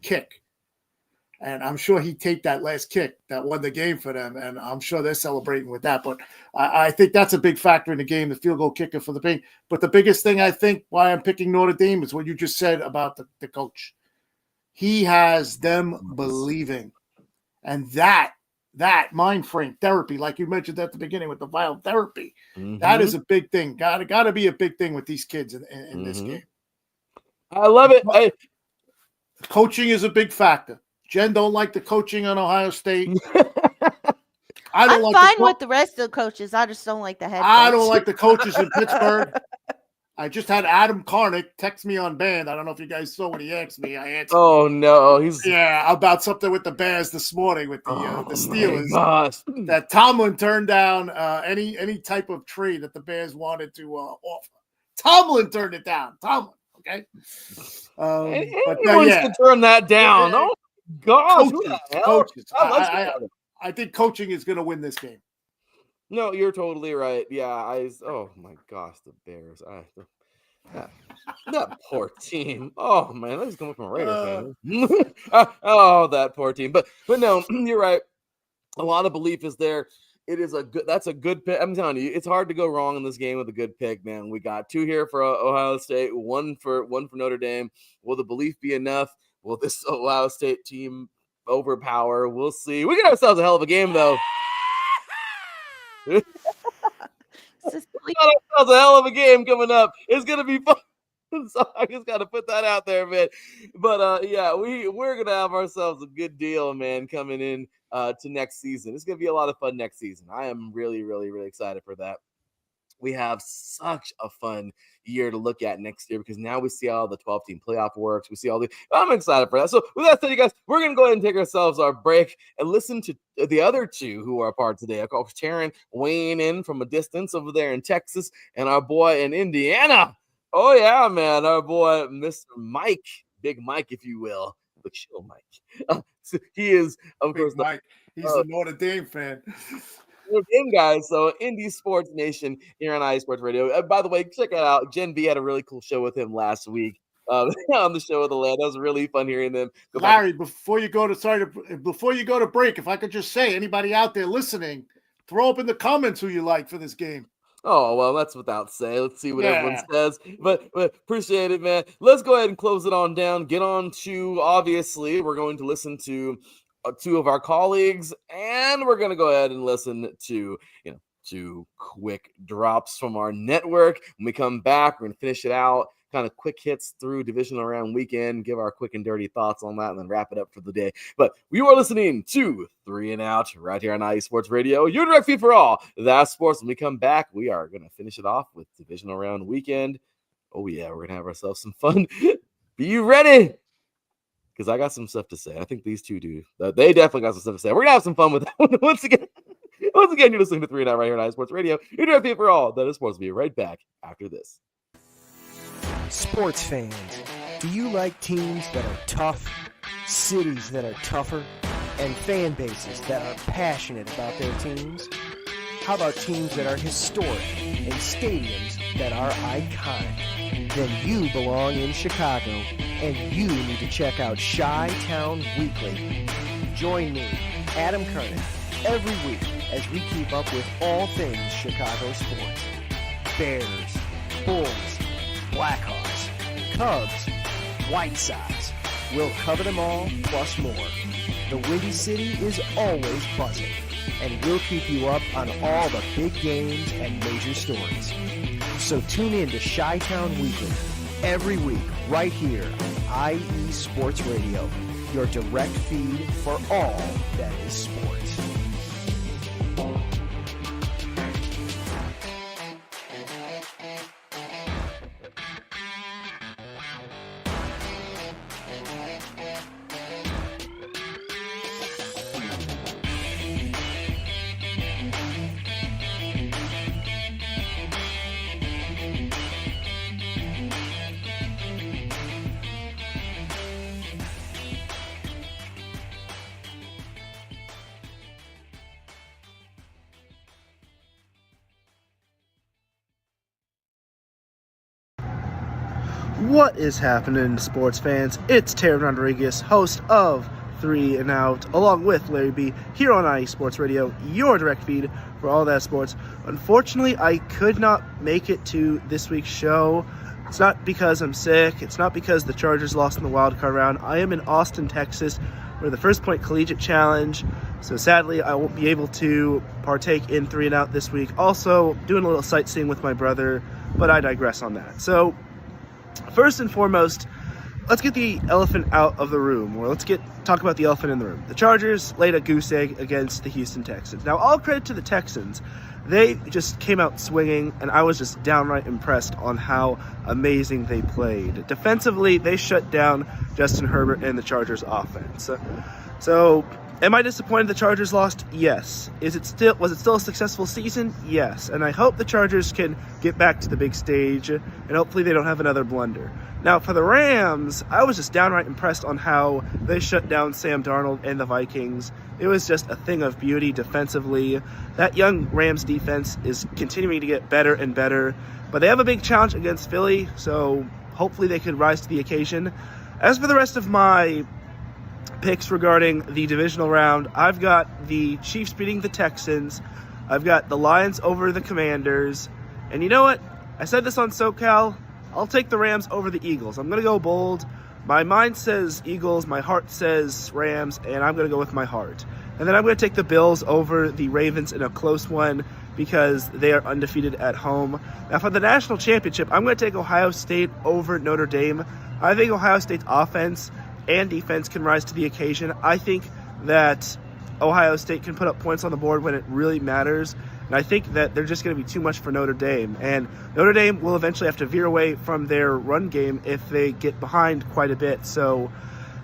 kick. And I'm sure he taped that last kick that won the game for them. And I'm sure they're celebrating with that. But I think that's a big factor in the game, the field goal kicker for the Pain. But the biggest thing I think why I'm picking Notre Dame is what you just said about the coach. He has them believing. And that mind frame therapy, like you mentioned at the beginning with the vial therapy, that is a big thing. Got to be a big thing with these kids in this game. I love it. Coaching is a big factor. Jen don't like the coaching on Ohio State. I'm fine with the rest of the coaches. I just don't like the head coach. I don't like the coaches in Pittsburgh. I just had Adam Karnick text me on band. I don't know if you guys saw what he asked me. I answered. Oh no, about something with the Bears this morning with the Steelers. Gosh. That Tomlin turned down any type of trade that the Bears wanted to offer. Tomlin turned it down. Tomlin, okay. But to turn that down. Oh gosh, coaches. I think coaching is going to win this game. No, you're totally right. Yeah, oh my gosh, the Bears. That poor team. Oh man, that's coming from a Raiders fan. Oh, that poor team. But no, you're right. A lot of belief is there. That's a good pick. I'm telling you, it's hard to go wrong in this game with a good pick, man. We got 2 here for Ohio State, one for Notre Dame. Will the belief be enough? Will this Ohio State team overpower? We'll see. We got ourselves a hell of a game, though. We got ourselves a hell of a game coming up. It's gonna be fun. So I just got to put that out there, man. But yeah, we're gonna have ourselves a good deal, man, coming in to next season. It's gonna be a lot of fun next season. I am really, really, really excited for that. We have such a fun year to look at next year because now we see how the 12-team playoff works. We see all the. I'm excited for that. So with that said, you guys, we're gonna go ahead and take ourselves our break and listen to the other two who are part today. I call Teran weighing in from a distance over there in Texas, and our boy in Indiana. Oh yeah, man, our boy Mr. Mike, Big Mike, if you will, the chill Mike. So he is, of Big course, Mike. He's a Notre Dame fan. in guys, so Indie Sports Nation here on Sports Radio. By the way, check it out. Gen B had a really cool show with him last week on the show of the land. That was really fun hearing them. Larry, before you go to break, if I could just say, anybody out there listening, throw up in the comments who you like for this game. Oh, well, that's without say. Let's see what everyone says. But appreciate it, man. Let's go ahead and close it on down. Get on to, obviously, we're going to listen to two of our colleagues, and we're going to go ahead and listen to, two quick drops from our network. When we come back, we're going to finish it out, kind of quick hits through divisional round weekend, give our quick and dirty thoughts on that, and then wrap it up for the day. But you are listening to 3 and Out right here on IE Sports Radio, your direct feed for all that's sports. When we come back, we are going to finish it off with divisional round weekend. Oh yeah, we're going to have ourselves some fun. Be you ready? Because I got some stuff to say. I think these two do. They definitely got some stuff to say. We're going to have some fun with that one. Once again, you're listening to 3 and Out right here on iSports Radio. You're direct feed for all that is sports. We'll be right back after this. Sports fans, do you like teams that are tough, cities that are tougher, and fan bases that are passionate about their teams? How about teams that are historic and stadiums that are iconic? Then you belong in Chicago, and you need to check out Chi-Town Weekly. Join me, Adam Kernan, every week as we keep up with all things Chicago sports. Bears, Bulls, Blackhawks, Cubs, White Sox. We'll cover them all, plus more. The Windy City is always buzzing, and we'll keep you up on all the big games and major stories. So tune in to Chi-Town Weekly every week right here on IE Sports Radio, your direct feed for all that is sports. What is happening, sports fans? It's Teran Rodriguez, host of 3 and Out, along with Larry B, here on IE Sports Radio, your direct feed for all that sports. Unfortunately, I could not make it to this week's show. It's not because I'm sick. It's not because the Chargers lost in the wild card round. I am in Austin, Texas, for the First Point Collegiate Challenge. So sadly, I won't be able to partake in 3 and Out this week. Also, doing a little sightseeing with my brother, but I digress on that. So, first and foremost, let's get the elephant out of the room, or let's talk about the elephant in the room. The Chargers laid a goose egg against the Houston Texans. Now, all credit to the Texans. They just came out swinging, and I was just downright impressed on how amazing they played. Defensively, they shut down Justin Herbert and the Chargers offense. So, am I disappointed the Chargers lost? Yes. Was it still a successful season? Yes. And I hope the Chargers can get back to the big stage, and hopefully they don't have another blunder. Now, for the Rams, I was just downright impressed on how they shut down Sam Darnold and the Vikings. It was just a thing of beauty defensively. That young Rams defense is continuing to get better and better, but they have a big challenge against Philly, so hopefully they can rise to the occasion. As for the rest of my picks regarding the divisional round, I've got the Chiefs beating the Texans. I've got the Lions over the Commanders. And you know what? I said this on SoCal. I'll take the Rams over the Eagles. I'm going to go bold. My mind says Eagles, my heart says Rams, and I'm going to go with my heart. And then I'm going to take the Bills over the Ravens in a close one. because they are undefeated at home. Now, for the national championship, I'm going to take Ohio State over Notre Dame. I think Ohio State's offense and defense can rise to the occasion. I think that Ohio State can put up points on the board when it really matters. And I think that they're just going to be too much for Notre Dame. And Notre Dame will eventually have to veer away from their run game if they get behind quite a bit. So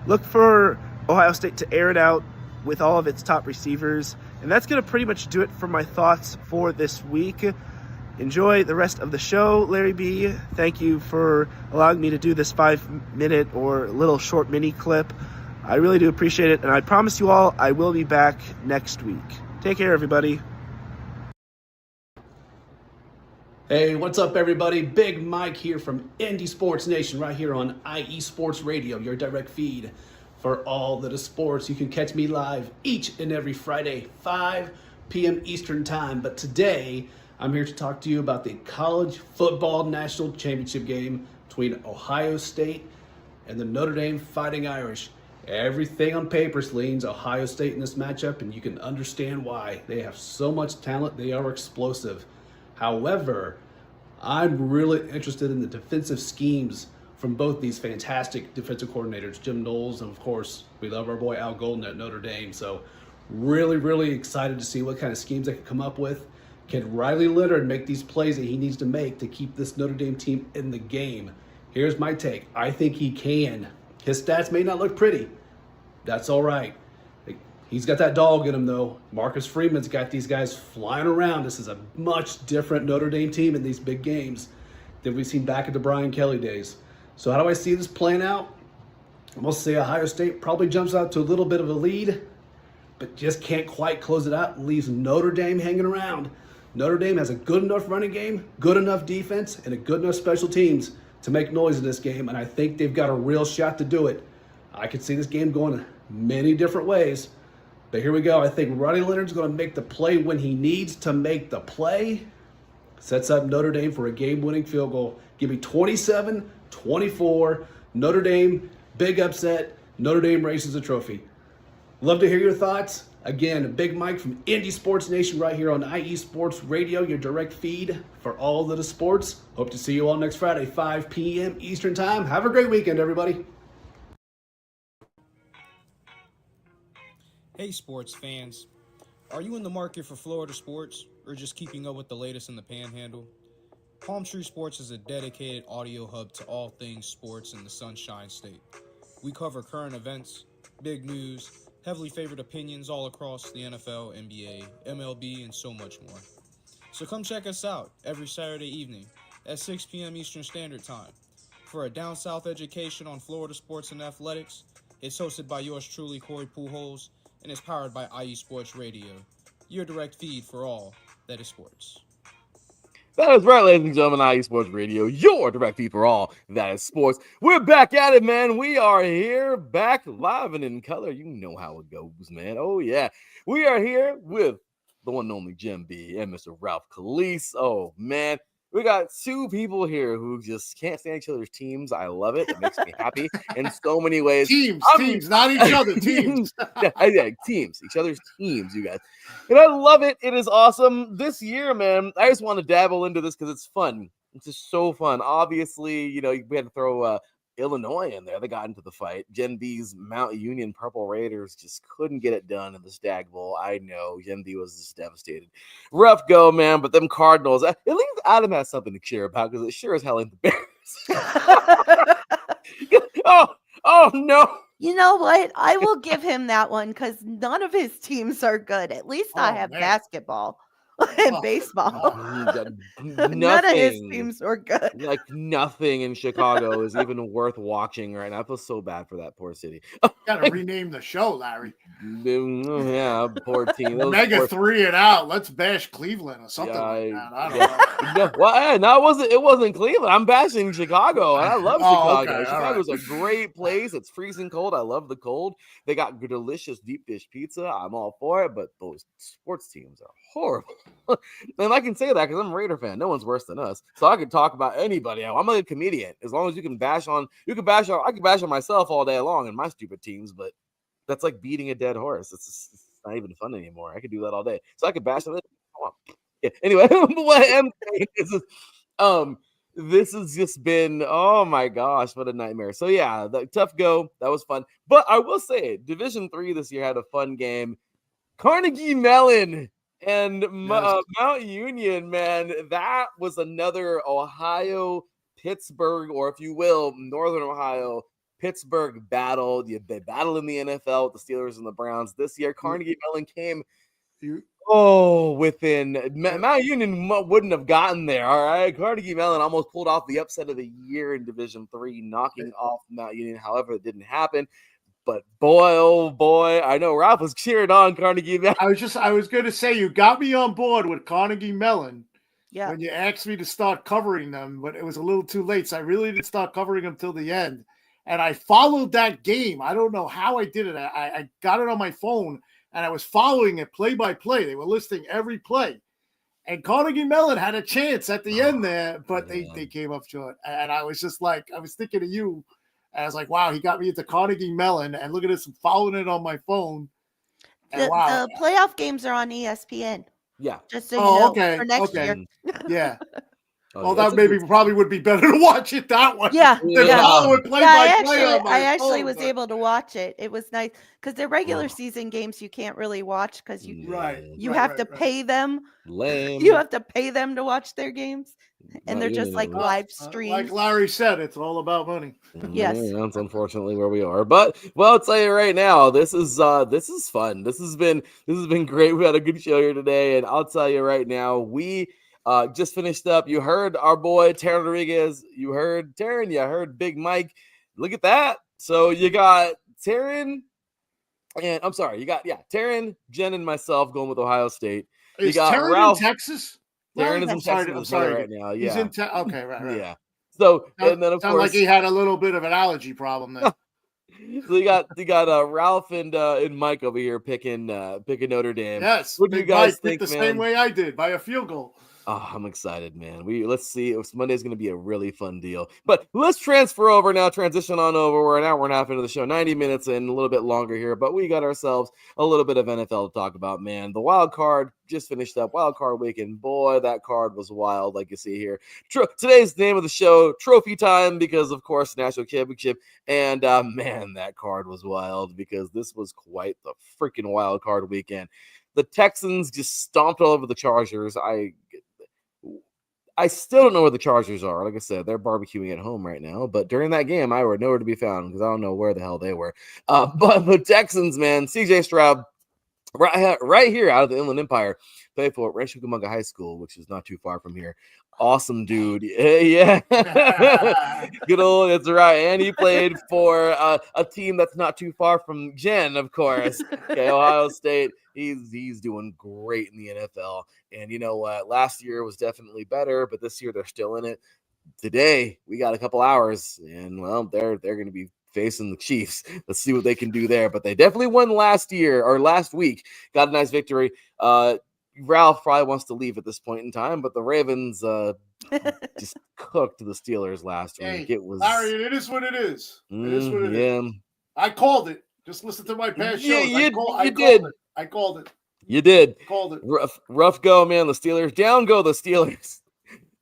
look for Ohio State to air it out with all of its top receivers. And that's going to pretty much do it for my thoughts for this week. Enjoy the rest of the show, Larry B. Thank you for allowing me to do this 5-minute or little short mini clip. I really do appreciate it. And I promise you all I will be back next week. Take care, everybody. Hey, what's up, everybody? Big Mike here from Indie Sports Nation right here on IE Sports Radio, your direct feed for all that is sports. You can catch me live each and every Friday, 5 p.m. Eastern Time. But today, I'm here to talk to you about the College Football National Championship game between Ohio State and the Notre Dame Fighting Irish. Everything on paper leans Ohio State in this matchup, and you can understand why. They have so much talent. They are explosive. However, I'm really interested in the defensive schemes from both these fantastic defensive coordinators, Jim Knowles, and of course, we love our boy Al Golden at Notre Dame. So really, really excited to see what kind of schemes they can come up with. Can Riley Leonard make these plays that he needs to make to keep this Notre Dame team in the game? Here's my take. I think he can. His stats may not look pretty. That's all right. He's got that dog in him, though. Marcus Freeman's got these guys flying around. This is a much different Notre Dame team in these big games than we've seen back at the Brian Kelly days. So how do I see this playing out? I'm going to say Ohio State probably jumps out to a little bit of a lead, but just can't quite close it out and leaves Notre Dame hanging around. Notre Dame has a good enough running game, good enough defense, and a good enough special teams to make noise in this game, and I think they've got a real shot to do it. I could see this game going many different ways. But here we go. I think Ronnie Leonard's going to make the play when he needs to make the play. Sets up Notre Dame for a game-winning field goal. Give me 27-24. Notre Dame, big upset. Notre Dame races a trophy. Love to hear your thoughts. Again, Big Mike from Indie Sports Nation right here on IE Sports Radio, your direct feed for all that is sports. Hope to see you all next Friday, 5 p.m. Eastern Time. Have a great weekend, everybody. Hey sports fans, are you in the market for Florida sports or just keeping up with the latest in the Panhandle? Palm Tree Sports is a dedicated audio hub to all things sports in the Sunshine State. We cover current events, big news, heavily favored opinions all across the NFL, NBA, MLB, and so much more. So come check us out every Saturday evening at 6 p.m. Eastern Standard Time for a down south education on Florida sports and athletics. It's hosted by yours truly, Corey Pujols, and is powered by IE Sports Radio, your direct feed for all that is sports. That is right, ladies and gentlemen, IE Sports Radio, your direct feed for all that is sports. We're back at it, man. We are here, back live and in color. You know how it goes, man. Oh, yeah. We are here with the one and only Jim B and Mr. Ralph Calise. Oh, man. We got two people here who just can't stand each other's teams. I love it. It makes me happy in so many ways. Teams, not each other. Teams. yeah, teams, each other's teams, you guys. And I love it. It is awesome. This year, man, I just want to dabble into this because it's fun. It's just so fun. Obviously, you know, we had to throw Illinois in there. They got into the fight. Gen B's Mount Union Purple Raiders just couldn't get it done in the Stag Bowl. I know Gen B was just devastated. Rough go, man, but them Cardinals, at least Adam has something to cheer about because it sure as hell ain't the Bears. oh no. You know what? I will give him that one because none of his teams are good. At least I have basketball and baseball. None of his teams were good. Like nothing in Chicago is even worth watching right now. I feel so bad for that poor city. Gotta rename the show, Larry. Yeah, poor team. Mega 3 it out. Let's bash Cleveland or something like that. I don't know. No, it wasn't Cleveland. I'm bashing Chicago, and I love Chicago. Okay, Chicago's a great place. It's freezing cold. I love the cold. They got delicious deep dish pizza. I'm all for it, but those sports teams are horrible. And I can say that because I'm a Raider fan. No one's worse than us. So I can talk about anybody. I'm a comedian. As long as I can bash on myself all day long and my stupid teams, but that's like beating a dead horse. It's not even fun anymore. I could do that all day. So I could bash on it. Come on. Yeah. Anyway, what I'm saying is, this has just been, oh my gosh, what a nightmare. So yeah, the tough go. That was fun. But I will say, Division 3 this year had a fun game. Carnegie Mellon and Yes. Mount Union, man, that was another Ohio Pittsburgh, or if you will, Northern Ohio Pittsburgh battle. They battle in the NFL with the Steelers and the Browns. This year, You, Carnegie Mellon came you, within yeah. Mount Union wouldn't have gotten there. All right, Carnegie Mellon almost pulled off the upset of the year in Division 3, knocking off Mount Union. However, it didn't happen. But boy, oh boy, I know Ralph was cheering on Carnegie Mellon. I was going to say, you got me on board with Carnegie Mellon Yeah. when you asked me to start covering them, but it was a little too late. So I really didn't start covering them till the end. And I followed that game. I don't know how I did it. I got it on my phone and I was following it play by play. They were listing every play. And Carnegie Mellon had a chance at the end there, but they came up short. And I was just like, I was thinking of you. And I was like, wow, he got me into Carnegie Mellon. And look at this, I'm following it on my phone. And wow. The playoff games are on ESPN. Yeah. Just so you know, okay. for next year. Yeah. Oh, Well, that maybe probably would be better to watch it that way. Yeah. Than Yeah. follow it play by play on my I actually phone, was but- able to watch it. It was nice because the regular season games you can't really watch because you Right. have to pay them. Lame. You have to pay them to watch their games, and they're just like live Like streams. Larry said, it's all about money. Yes. That's unfortunately where we are. But well, I'll tell you right now, this is fun. This has been great. We had a good show here today, and I'll tell you right now, we just finished up. You heard our boy Teran Rodriguez. You heard Teran. You heard Big Mike. Look at that. So you got Teran, and I'm sorry, you got Teran, Jen, and myself going with Ohio State. You Is got Teran Ralph. in Texas? Teran is in Texas I'm sorry. right now. He's Yeah. in okay, right. Yeah. So and then of Sounds course like he had a little bit of an allergy problem there. So you got Ralph and Mike over here picking Notre Dame. Yes. What do you Big guys Mike think, picked the man? same way I did by a field goal. Oh, I'm excited, man. Let's see. Monday's going to be a really fun deal. But let's transition on over. We're an hour and a half into the show, 90 minutes and a little bit longer here. But we got ourselves a little bit of NFL to talk about, man. The wild card just finished up. Wild card weekend. Boy, that card was wild, like you see here. Today's name of the show, Trophy Time, because, of course, National Championship. And, man, that card was wild because this was quite the freaking wild card weekend. The Texans just stomped all over the Chargers. I still don't know where the Chargers are. Like I said, they're barbecuing at home right now. But during that game, I were nowhere to be found because I don't know where the hell they were. But the Texans, man, CJ Stroud, right here out of the Inland Empire, played for Rancho Cucamonga High School, which is not too far from here. Awesome dude. Yeah. Good old, that's right. And he played for a team that's not too far from Jen, of course. Okay, Ohio State. He's doing great in the NFL. And you know what? Last year was definitely better, but this year they're still in it. Today, we got a couple hours, and well, they're going to be facing the Chiefs. Let's see what they can do there. But they definitely won last week. Got a nice victory. Ralph probably wants to leave at this point in time, but the Ravens just cooked the Steelers last week. Hey, It was Larry, it is what it is. It is what it is. Yeah. I called it. Just listen to my past Yeah, shows. you did. I called it. You did. Called it. Rough go, man. The Steelers. Down go the Steelers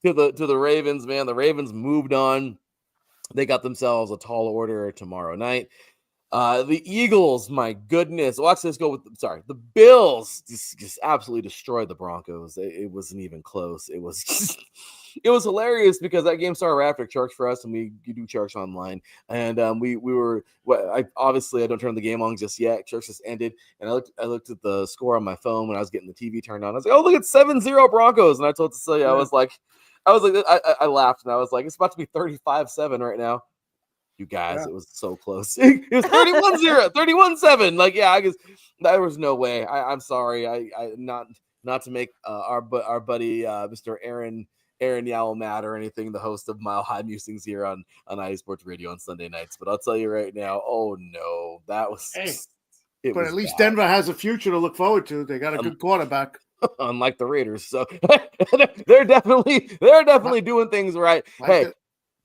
to the Ravens, man. The Ravens moved on. They got themselves a tall order tomorrow night. The Eagles, my goodness. Watch this go the Bills just absolutely destroyed the Broncos. It wasn't even close. It was it was hilarious because that game started right after church for us, and we do church online. And we were I don't turn the game on just yet. Church just ended, and I looked at the score on my phone when I was getting the TV turned on. I was like, oh, look, it's 7-0 Broncos. And I told Cecilia, I was like, I laughed, and I was like, it's about to be 35-7 right now. You guys, It was so close. It was 31-0, 31-7. Like, yeah, I guess there was no way. I'm sorry. I not to make our buddy Mr. Aaron Yowell mad or anything, the host of Mile High Musings here on IE Sports Radio on Sunday nights. But I'll tell you right now, oh no, that was. Hey, but at least bad. Denver has a future to look forward to. They got a good quarterback. Unlike the Raiders, so they're definitely doing things right.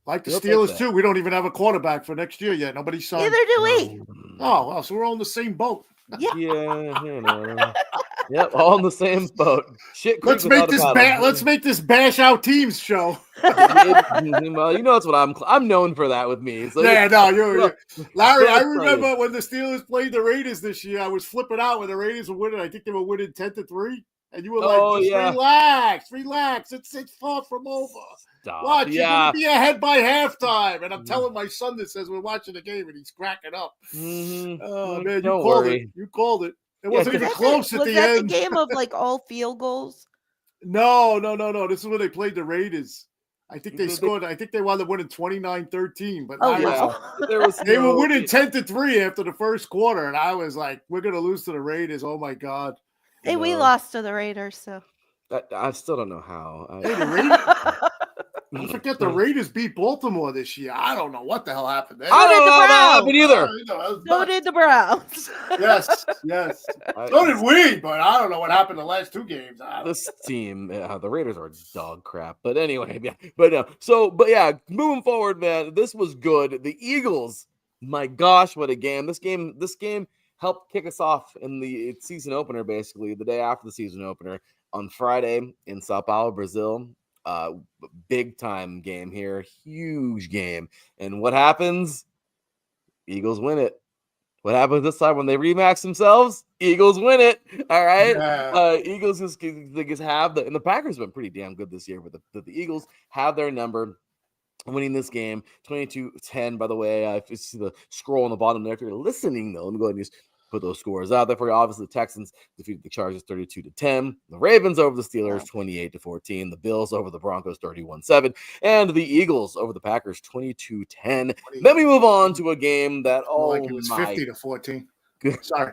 Like the Steelers, too. We don't even have a quarterback for next year yet. Nobody's signed. Neither do we. Oh, well, so we're all in the same boat. Yeah, you know. Yep, all in the same boat. Shit creek Let's make without a paddle. let's make this bash out teams show. Well, you know that's what I'm known for that with me. So Yeah, no, you're Larry. I I'll tell remember you. when the Steelers played the Raiders this year. I was flipping out when the Raiders were winning. I think they were winning 10-3, and you were Oh, like, "Just yeah. relax. It's far from over. Stop. Watch, you're Yeah. gonna be ahead by halftime." And I'm telling my son this as we're watching the game, and he's cracking up. Mhm. Oh man, you Don't called worry. it. You called it. It Yeah, wasn't even close at Was the that end. the game of like all field goals? No. This is when they played the Raiders. I think they They- scored. I think they wound up winning 29-13. But Oh, I was, wow. There was they were no- winning 10-3 after the first quarter, and I was like, "We're gonna lose to the Raiders." Oh my god! Hey, we No. lost to the Raiders, so. I still don't know how. Hey, the Raiders. Don't forget the Raiders beat Baltimore this year. I don't know what the hell happened there. I don't did know the how that Browns. happened either. So did the Browns. Yes. So did we, but I don't know what happened the last two games. This team, the Raiders are dog crap. But anyway, yeah. But yeah, moving forward, man, this was good. The Eagles, my gosh, what a game! This game helped kick us off in the season opener, basically the day after the season opener on Friday in Sao Paulo, Brazil. Big time game here, huge game. And what happens? Eagles win it. What happens this time when they remax themselves? Eagles win it. All right. Yeah. Eagles just have and the Packers have been pretty damn good this year, but the Eagles have their number. Winning this game 22-10, by the way. If you see the scroll on the bottom there, if you're listening, though, let me go ahead and just put those scores out there for you. Obviously, the Texans defeated the Chargers 32-10. The Ravens over the Steelers 28-14. The Bills over the Broncos 31-7. And the Eagles over the Packers 22-10. Then we move on to a game that, Like it was 50-14. Sorry.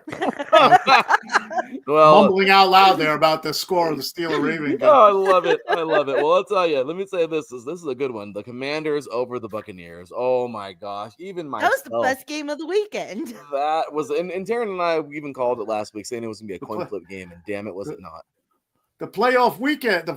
Well, mumbling out loud there about the score of the Steeler Ravens game. Oh, I love it. Well, I'll tell you. Let me say this is a good one. The Commanders over the Buccaneers. Oh my gosh. Even myself. That was the best game of the weekend. That was, and Teran and I even called it last week, saying it was gonna be a coin flip game, and damn it, was it not? The playoff weekend, the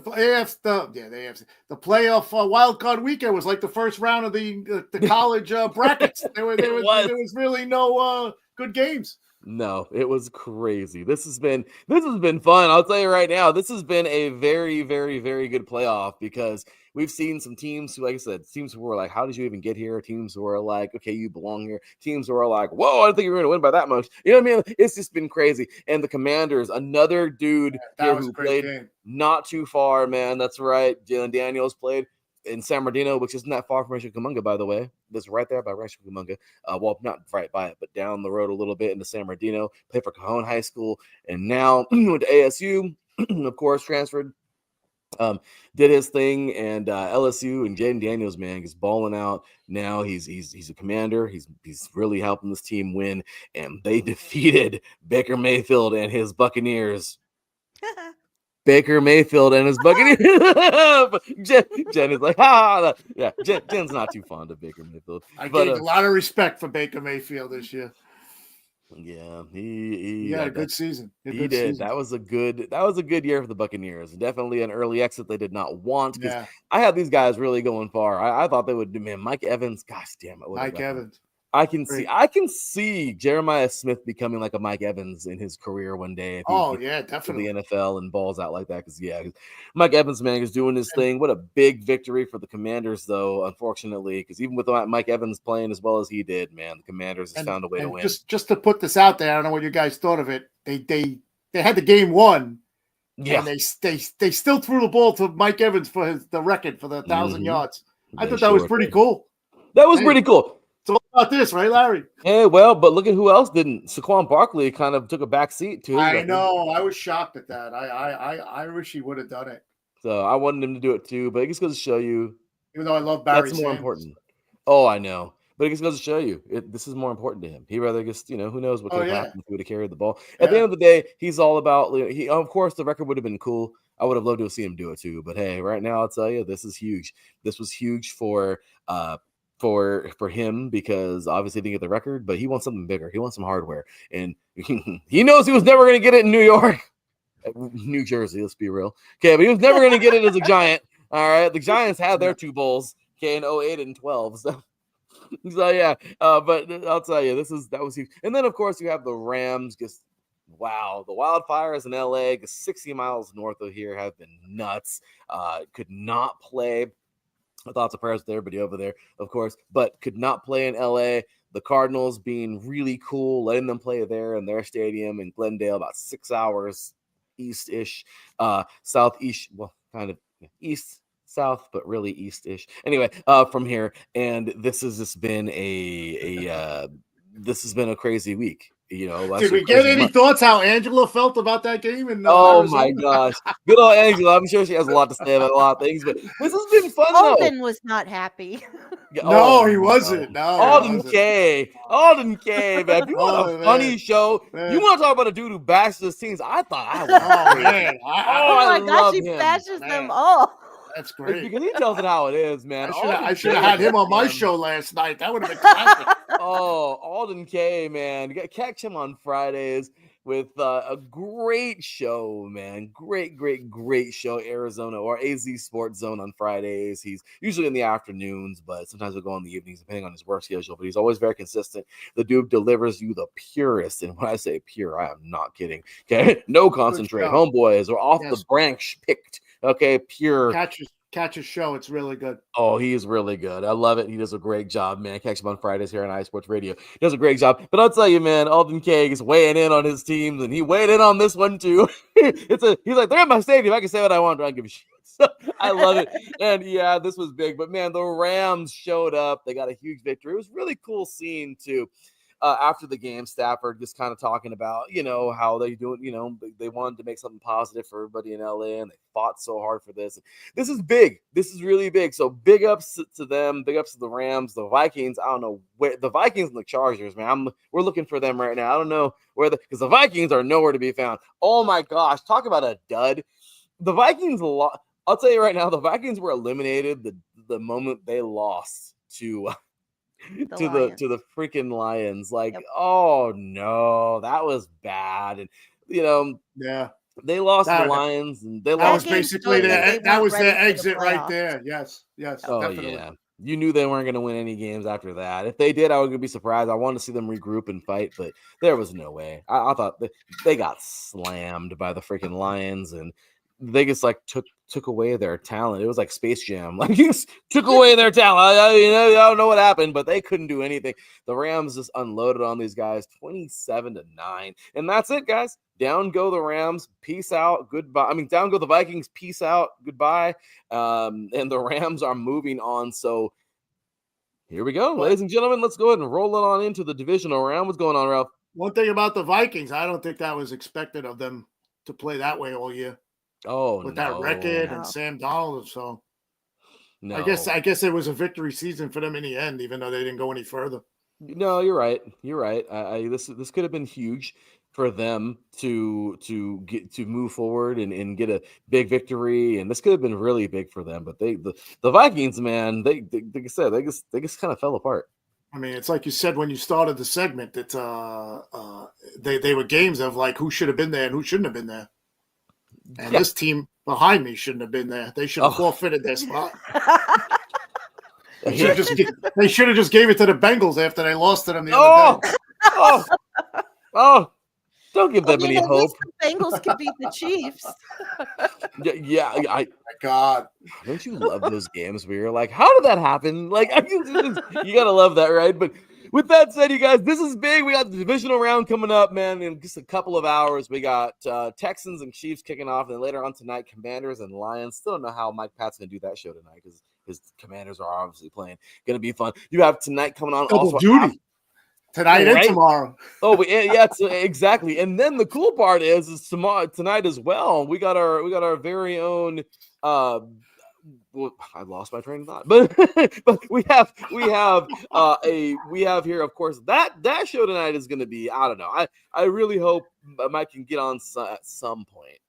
playoff wild card weekend was like the first round of the college brackets. There was really no good games. No, it was crazy. This has been fun. I'll tell you right now, this has been a very, very, very good playoff because we've seen some teams who, like I said, teams who were like, how did you even get here? Teams who are like, okay, you belong here. Teams who are like, whoa, I didn't think you were going to win by that much. You know what I mean? It's just been crazy. And the Commanders, another dude here who played not too far, man. That's right. Jalen Daniels played in San Bernardino, which isn't that far from Rancho Cucamonga, by the way. That's right there by Rancho Cucamonga. Well, not right by it, but down the road a little bit into San Bernardino. Played for Cajon High School, and now went to ASU. Of course, transferred. Did his thing, and LSU and Jaden Daniels, man, he's balling out. Now he's a commander. He's really helping this team win, and they defeated Baker Mayfield and his Buccaneers. Baker Mayfield and his Buccaneers. Jen is like, yeah. Jen's not too fond of Baker Mayfield. I gained a lot of respect for Baker Mayfield this year. Yeah, he had a good season. He did. That was a good year for the Buccaneers. Definitely an early exit they did not want. Yeah. I had these guys really going far. I thought they would do, man. Mike Evans, gosh damn it. Mike Evans. I can see Jeremiah Smith becoming like a Mike Evans in his career one day. If he definitely. The NFL and balls out like that. Because Mike Evans, man, is doing his thing. What a big victory for the Commanders, though, unfortunately, because even with Mike Evans playing as well as he did, man, the Commanders has found a way to win. Just to put this out there, I don't know what you guys thought of it. They had the game won. Yeah. And they still threw the ball to Mike Evans for the record for the 1,000 yards. I thought that was pretty cool. That was pretty cool. It's all about this, right, Larry? Yeah, well, but look at who else didn't. Saquon Barkley kind of took a back seat to his I know. I was shocked at that. I wish he would have done it. So I wanted him to do it too, but it just goes to show you. Even though I love Barry That's more Sanders. important. Oh, I know. But it just goes to show you this is more important to him. He rather just, who knows what could have happened if he would have carried the ball. At the end of the day, he's all about, of course, the record would have been cool. I would have loved to have seen him do it too. But hey, right now, I'll tell you, this is huge. This was huge for him because obviously he didn't get the record, but he wants something bigger. He wants some hardware. And he knows he was never going to get it in New York. New Jersey, let's be real. Okay, but he was never going to get it as a Giant. All right, the Giants had their two bowls, in 08 and 12. So yeah, but I'll tell you, that was huge. And then of course you have the Rams just wow, the wildfires in LA, 60 miles north of here, have been nuts. Could not play. Thoughts and prayers to everybody over there, of course, but could not play in LA. The Cardinals being really cool, letting them play there in their stadium in Glendale, about 6 hours east-ish, southeast, well, kind of east, south, but really east-ish. Anyway, from here, and this has just been this has been a crazy week. Did we get any thoughts how Angela felt about that game in Oh my Arizona? gosh. Good old Angela. I'm sure she has a lot to say about a lot of things, but this has been fun though. Alden was not happy. No, he wasn't. No, Alden K, man. If you want a funny show, you want to talk about a dude who bashes his teams. I thought I was. Oh man! Oh my gosh, he bashes them all. That's great. Because he tells it how it is, man. I should have had him on my show last night. That would have been classic. Oh, Alden K, man. Catch him on Fridays with a great show, man. Great show. Arizona or AZ Sports Zone on Fridays. He's usually in the afternoons, but sometimes we'll go in the evenings depending on his work schedule. But he's always very consistent. The dude delivers you the purest. And when I say pure, I am not kidding. Okay. No concentrate. Homeboys are off the branch picked. Okay. Pure. Catch his show. It's really good. Oh, he's really good. I love it. He does a great job, man. Catch him on Fridays here on iSports Radio. He does a great job. But I'll tell you, man, Alden K is weighing in on his teams, and he weighed in on this one too. He's like, they're in my stadium. I can say what I want. I don't give a shit. So I love it. And yeah, this was big. But man, the Rams showed up. They got a huge victory. It was really cool seeing too. After the game, Stafford just kind of talking about, how they do it, they wanted to make something positive for everybody in LA, and they fought so hard for this. This is big. This is really big. So big ups to them. Big ups to the Rams. The Vikings, I don't know where the Vikings and the Chargers, man. We're looking for them right now. I don't know where because the Vikings are nowhere to be found. Oh my gosh. Talk about a dud. The Vikings, I'll tell you right now, the Vikings were eliminated the moment they lost to the freaking Lions. Like, oh no, that was bad. And yeah, they lost the Lions, and that was basically their exit right there. Yes, oh definitely. Yeah, you knew they weren't going to win any games after that. If they did, I was going to be surprised. I wanted to see them regroup and fight, but there was no way. I thought they got slammed by the freaking Lions, and they just took away their talent. It was like Space Jam. Like, you just took away their talent. I don't know what happened, but they couldn't do anything. The Rams just unloaded on these guys 27-9. And that's it, guys. Down go the Rams. Peace out. Goodbye. I mean, down go the Vikings. Peace out. Goodbye. And the Rams are moving on. So here we go. Ladies and gentlemen, let's go ahead and roll it on into the divisional round. What's going on, Ralph? One thing about the Vikings, I don't think that was expected of them to play that way all year. Oh, with that record and Sam Donald, so no. I guess it was a victory season for them in the end, even though they didn't go any further. No, you're right. You're right. This could have been huge for them to move forward and get a big victory, and this could have been really big for them. But the Vikings, man, they like I said, they just kind of fell apart. I mean, it's like you said when you started the segment that they were games of like who should have been there and who shouldn't have been there. And this team behind me shouldn't have been there. They should have forfeited their spot. They should have just gave it to the Bengals after they lost to them the other day. Don't give them any hope. The Bengals could beat the Chiefs. My God, don't you love those games where you're like, how did that happen? Like, you gotta love that, right? But with that said, you guys, this is big. We got the divisional round coming up, man. In just a couple of hours, we got Texans and Chiefs kicking off. And then later on tonight, Commanders and Lions. Still don't know how Mike Pat's going to do that show tonight because his Commanders are obviously playing. Going to be fun. You have tonight coming on. Double duty. Tonight and tomorrow. Exactly. And then the cool part is tonight as well. We got our very own I lost my train of thought, but we have here, of course, that show tonight is going to be, I don't know. I really hope Mike can get on at some point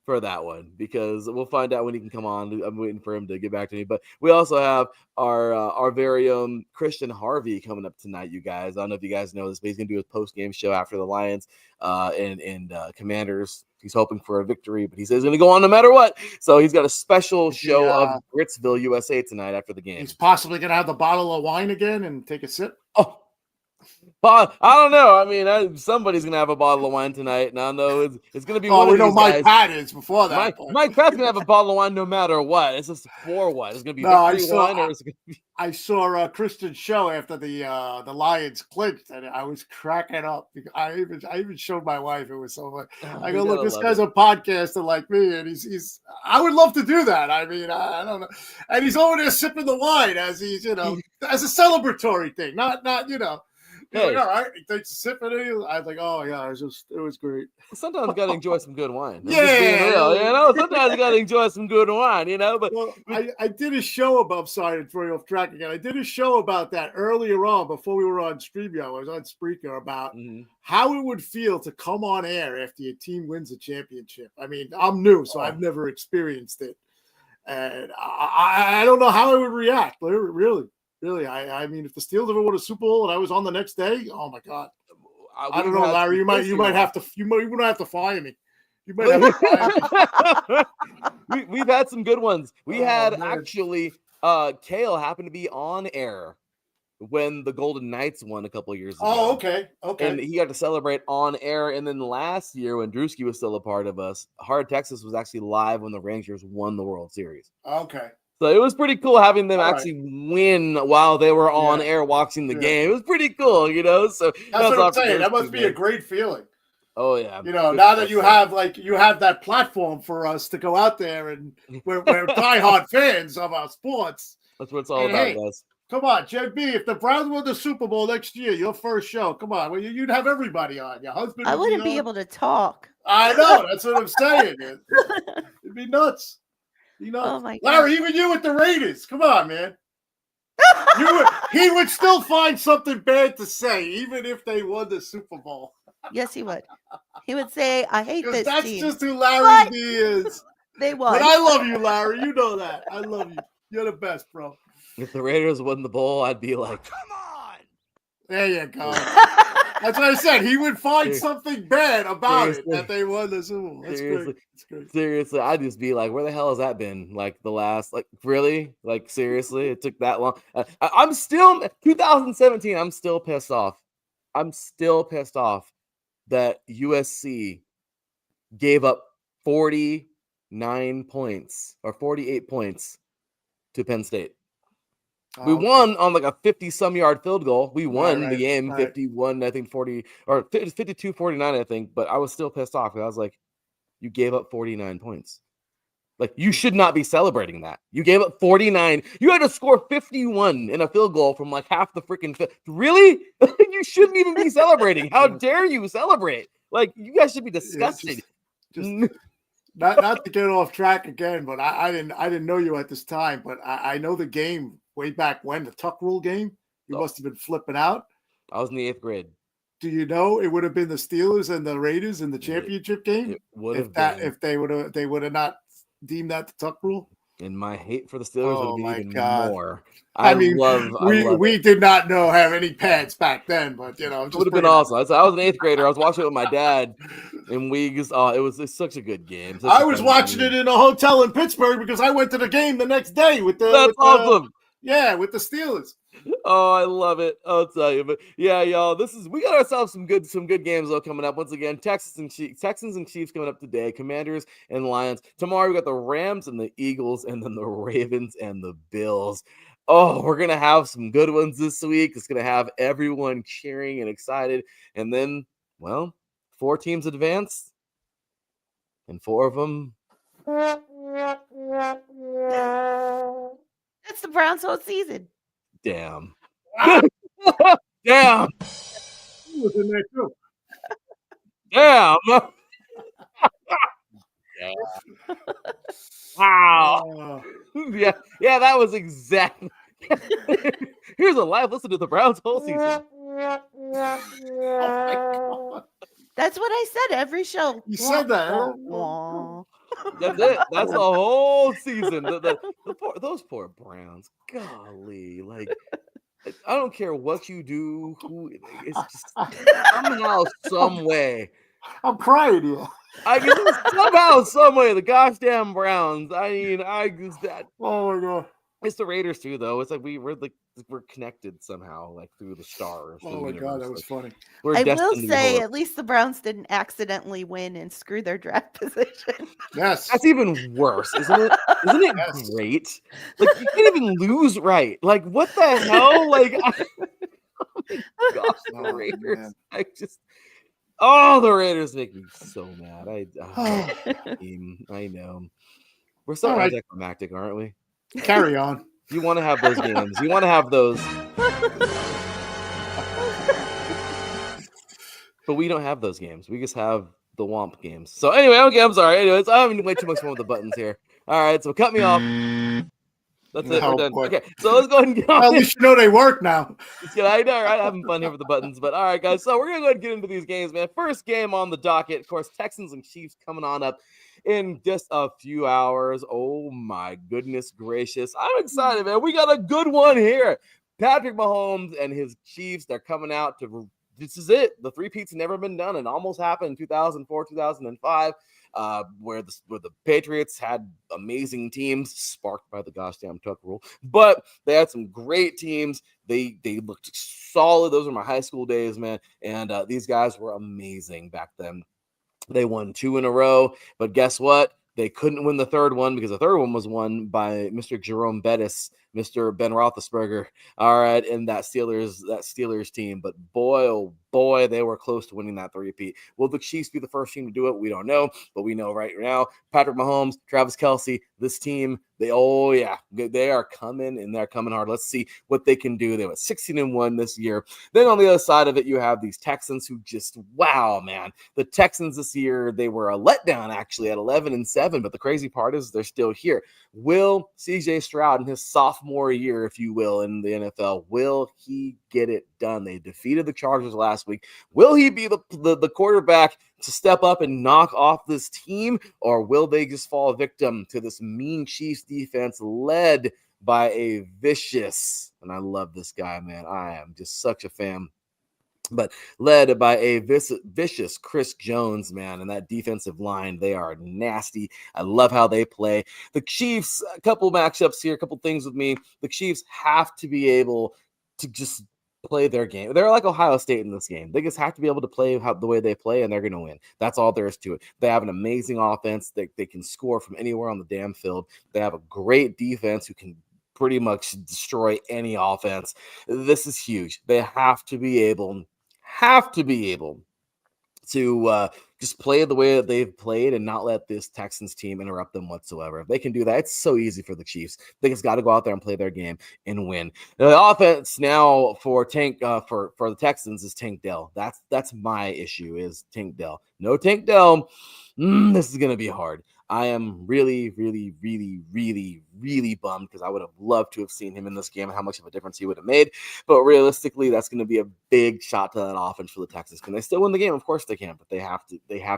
for that one, because we'll find out when he can come on. I'm waiting for him to get back to me. But we also have our very own Christian Harvey coming up tonight, you guys. I don't know if you guys know this, but he's going to do his post-game show after the Lions and Commanders. He's hoping for a victory, but he says he's going to go on no matter what. So he's got a special show of Britsville, USA tonight after the game. He's possibly going to have the bottle of wine again and take a sip. Oh, But I don't know. I mean, somebody's gonna have a bottle of wine tonight, and I know it's gonna be one Oh, we of know these Mike guys. Pat is before that. Mike Pat's gonna have a bottle of wine no matter what. It's just for what? It's gonna be No, victory wine, or is it gonna be? I saw Christian's show after the Lions clinched, and I was cracking up. I even showed my wife. It was so funny. Oh, I you go, look, gotta this love guy's it. a podcaster like me, and he's. I would love to do that. I mean, I don't know, and he's over there sipping the wine as he's, as a celebratory thing, not. He's Hey. like, all right, he takes a sip of it. I was like, oh yeah, it was great. Sometimes you gotta enjoy some good wine. I'm Yeah, just being real, Sometimes you gotta enjoy some good wine, But well, I did a show about. I'm sorry to throw you off track again. I did a show about that earlier on before we were on StreamYard. I was on Spreaker about how it would feel to come on air after your team wins a championship. I mean, I'm new, so I've never experienced it, and I don't know how I would react. Really. I mean, if the Steelers ever won a Super Bowl and I was on the next day, oh my God. I don't know, Larry. You might have to. You might have to fire me. You might have to fire me. We've had some good ones. We had man. actually Kale happened to be on air when the Golden Knights won a couple of years ago. Oh, okay. And he got to celebrate on air. And then last year, when Drewski was still a part of us, Hard Texas was actually live when the Rangers won the World Series. Okay. So it was pretty cool having them actually win while they were on air watching the game. It was pretty cool, So that's what I'm saying. That must be a great feeling. Oh yeah. Now that you have that platform for us to go out there, and we're diehard fans of our sports. That's what it's all about, guys. Come on, JB. If the Browns win the Super Bowl next year, your first show. Come on, well, you'd have everybody on. Your husband. I wouldn't be able to talk. I know. That's what I'm saying. It'd be nuts. Oh my God. Larry, even you with the Raiders. Come on, man. He would still find something bad to say, even if they won the Super Bowl. Yes, he would. He would say, I hate this That's team. just who Larry D is. They won. But I love you, Larry. You know that. I love you. You're the best, bro. If the Raiders won the bowl, I'd be like, come on. There you go. That's what I said. He would find something bad about it that they won the Super Bowl. That's great. That's great. Seriously, I'd just be like, where the hell has that been? Like the last, really? Like, seriously? It took that long? I'm still, 2017, I'm still pissed off. I'm still pissed off that USC gave up 49 points or 48 points to Penn State. We won on like a 50-some yard field goal. We won the game 51, I think 40 or 52-49, I think. But I was still pissed off because I was like, you gave up 49 points. Like, you should not be celebrating that. You gave up 49. You had to score 51 in a field goal from like half the freaking field. Really? You shouldn't even be celebrating. How dare you celebrate? Like, you guys should be disgusted. Just not to get off track again, but I didn't know you at this time, but I know the game way back when, the Tuck Rule game. You must have been flipping out. I was in the 8th grade. Do you know it would have been the Steelers and the Raiders in the championship game? It would have if they would have not deemed that the Tuck Rule. And my hate for the Steelers would be even more. We did not have any pads back then, but it would have been awesome. I was an 8th grader. I was watching it with my dad, and it's such a good game. I was watching it in a hotel in Pittsburgh because I went to the game the next day with the. That's awesome. With the Steelers. Oh, I love it. I'll tell you. But yeah, y'all, we got ourselves some good games though coming up. Once again, Texans and Chiefs coming up today. Commanders and Lions. Tomorrow we got the Rams and the Eagles, and then the Ravens and the Bills. Oh, we're gonna have some good ones this week. It's gonna have everyone cheering and excited. And then, 4 teams advanced, and 4 of them. It's the Browns' whole season. Damn. Damn. He was in there too. Damn. Wow. Yeah, that was exactly. Here's a live listen to the Browns' whole season. Oh That's what I said every show. You said that. That's it. That's the whole season. Those poor Browns. Golly, like I don't care what you do. It's just somehow, some way. I'm crying here. I mean, somehow, some way, the goddamn Browns. I mean, Oh my God. It's the Raiders too, though. It's like we're connected somehow, like through the stars. Oh my God, that was funny. We're I will destined to be say, horrible. at least the Browns didn't accidentally win and screw their draft position. Yes. That's even worse, isn't it? Isn't it Yes. great? Like you can't even lose right. Like what the hell? Like oh my gosh, the Oh, Raiders. man. The Raiders make me so mad. I know. We're so All right. anticlimactic, aren't we? Carry on. You want to have those games. You want to have those. But we don't have those games. We just have the Womp games. So anyway, okay, I'm sorry. Anyways, I'm having way too much fun with the buttons here. All right, so cut me off. That's it. We're done. Boy. Okay, so let's go ahead and get on. Well, at least you know they work now. I know, right? Having fun here with the buttons. But all right, guys. So we're gonna go ahead and get into these games, man. First game on the docket, of course, Texans and Chiefs coming on up in just a few hours. Oh my goodness gracious. I'm excited, man. We got a good one here. Patrick Mahomes and his Chiefs, they're coming out to this is it. The three-peat's never been done. It almost happened in 2004, 2005, where the Patriots had amazing teams, sparked by the gosh damn Tuck rule. But they had some great teams. They looked solid. Those were my high school days, man. And these guys were amazing back then. They won 2 in a row, but guess what? They couldn't win the third one because the third one was won by Mr. Jerome Bettis, Mr. Ben Roethlisberger. All right, and that Steelers team. But boy, oh boy, they were close to winning that three-peat. Will the Chiefs be the first team to do it? We don't know, but we know right now Patrick Mahomes, Travis Kelce, this team. They are coming and they're coming hard. Let's see what they can do. They went 16-1 this year. Then on the other side of it, you have these Texans who just wow, man. The Texans this year, they were a letdown actually at 11-7. But the crazy part is they're still here. Will CJ Stroud in his sophomore year, if you will, in the NFL, will he get it done? They defeated the Chargers last week. Will he be the quarterback to step up and knock off this team, or will they just fall victim to this mean Chiefs defense led by a vicious, and I love this guy, man. I am just such a fan. But led by a vicious Chris Jones, man, and that defensive line, they are nasty. I love how they play. The Chiefs, a couple matchups here, a couple things with me. The Chiefs have to be able to just play their game. They're like Ohio State in this game. They just have to be able to play the way they play, and they're going to win. That's all there is to it. They have an amazing offense. They can score from anywhere on the damn field. They have a great defense who can pretty much destroy any offense. This is huge. They have to be able to just play the way that they've played and not let this Texans team interrupt them whatsoever. If they can do that, it's so easy for the Chiefs. They just got to go out there and play their game and win. The offense now for the Texans is Tank Dell. That's my issue is Tank Dell. No Tank Dell. This is going to be hard. I am really, really, really, really, really bummed because I would have loved to have seen him in this game and how much of a difference he would have made. But realistically, that's going to be a big shot to that offense for the Texans. Can they still win the game? Of course they can, but they have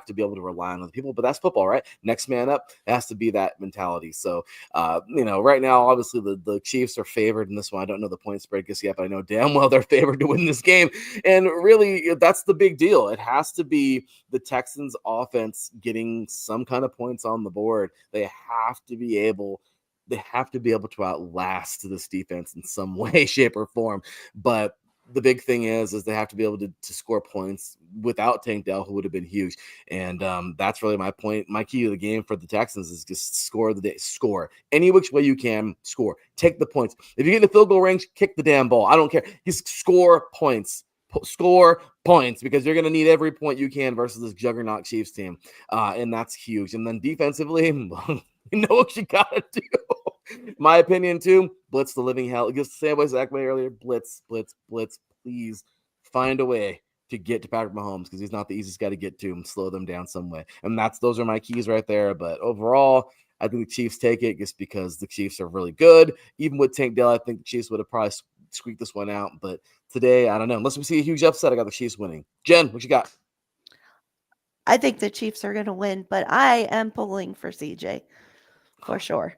to be able to rely on other people. But that's football, right? Next man up. It has to be that mentality. So, right now, obviously the Chiefs are favored in this one. I don't know the point spread just yet, but I know damn well they're favored to win this game. And really, that's the big deal. It has to be the Texans offense getting some kind of points on the board. They have to be able to outlast this defense in some way, shape, or form. But the big thing is they have to be able to score points without Tank Dell, who would have been huge. And that's really my point. My key to the game for the Texans is just score any which way you can. Score, take the points. If you get in the field goal range, kick the damn ball. I don't care. Just score points. Score points because you're going to need every point you can versus this juggernaut Chiefs team. And that's huge. And then defensively, you know what you got to do. My opinion, too, blitz the living hell. Just the same way Zach made earlier. Blitz. Please find a way to get to Patrick Mahomes because he's not the easiest guy to get to and slow them down some way. And those are my keys right there. But overall, I think the Chiefs take it just because the Chiefs are really good. Even with Tank Dell, I think the Chiefs would have probably squeaked this one out. But today, I don't know. Unless we see a huge upset, I got the Chiefs winning. Jen, what you got? I think the Chiefs are going to win, but I am pulling for CJ for sure.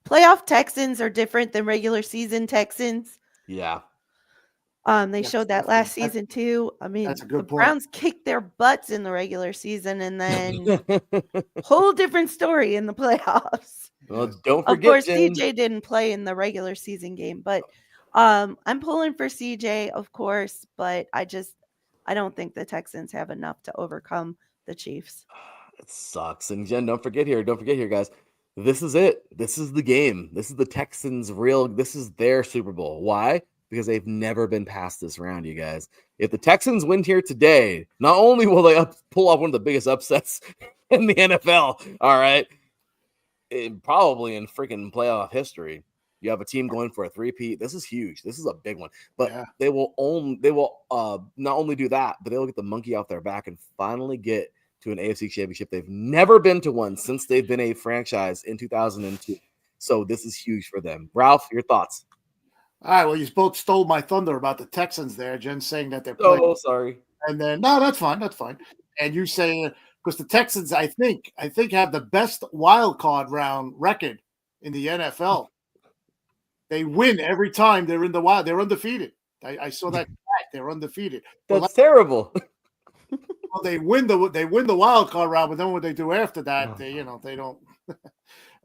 Playoff Texans are different than regular season Texans. Yeah. They showed that last season too. I mean, that's a good the point. Browns kicked their butts in the regular season and then whole different story in the playoffs. Well, don't Of forget, course, Jen. CJ didn't play in the regular season game, but I'm pulling for CJ, of course, but I don't think the Texans have enough to overcome the Chiefs. It sucks. And Jen, don't forget here, guys. This is it. This is the game. This is the Texans' this is their Super Bowl. Why? Because they've never been past this round, you guys. If the Texans win here today, not only will they pull off one of the biggest upsets in the NFL, all right, probably in freaking playoff history. You have a team going for a three-peat. This is huge. This is a big one. But they will not only do that, but they'll get the monkey off their back and finally get to an AFC championship. They've never been to one since they've been a franchise in 2002. So this is huge for them. Ralph, your thoughts? All right. Well, you both stole my thunder about the Texans there. Jen saying that they're playing. Oh, sorry. And then no, that's fine. That's fine. And you saying because the Texans, I think, have the best wild card round record in the NFL. They win every time they're in the wild. They're undefeated. I saw that. They're undefeated. That's terrible. Well, they win the wild card round, but then what they do after that, they don't.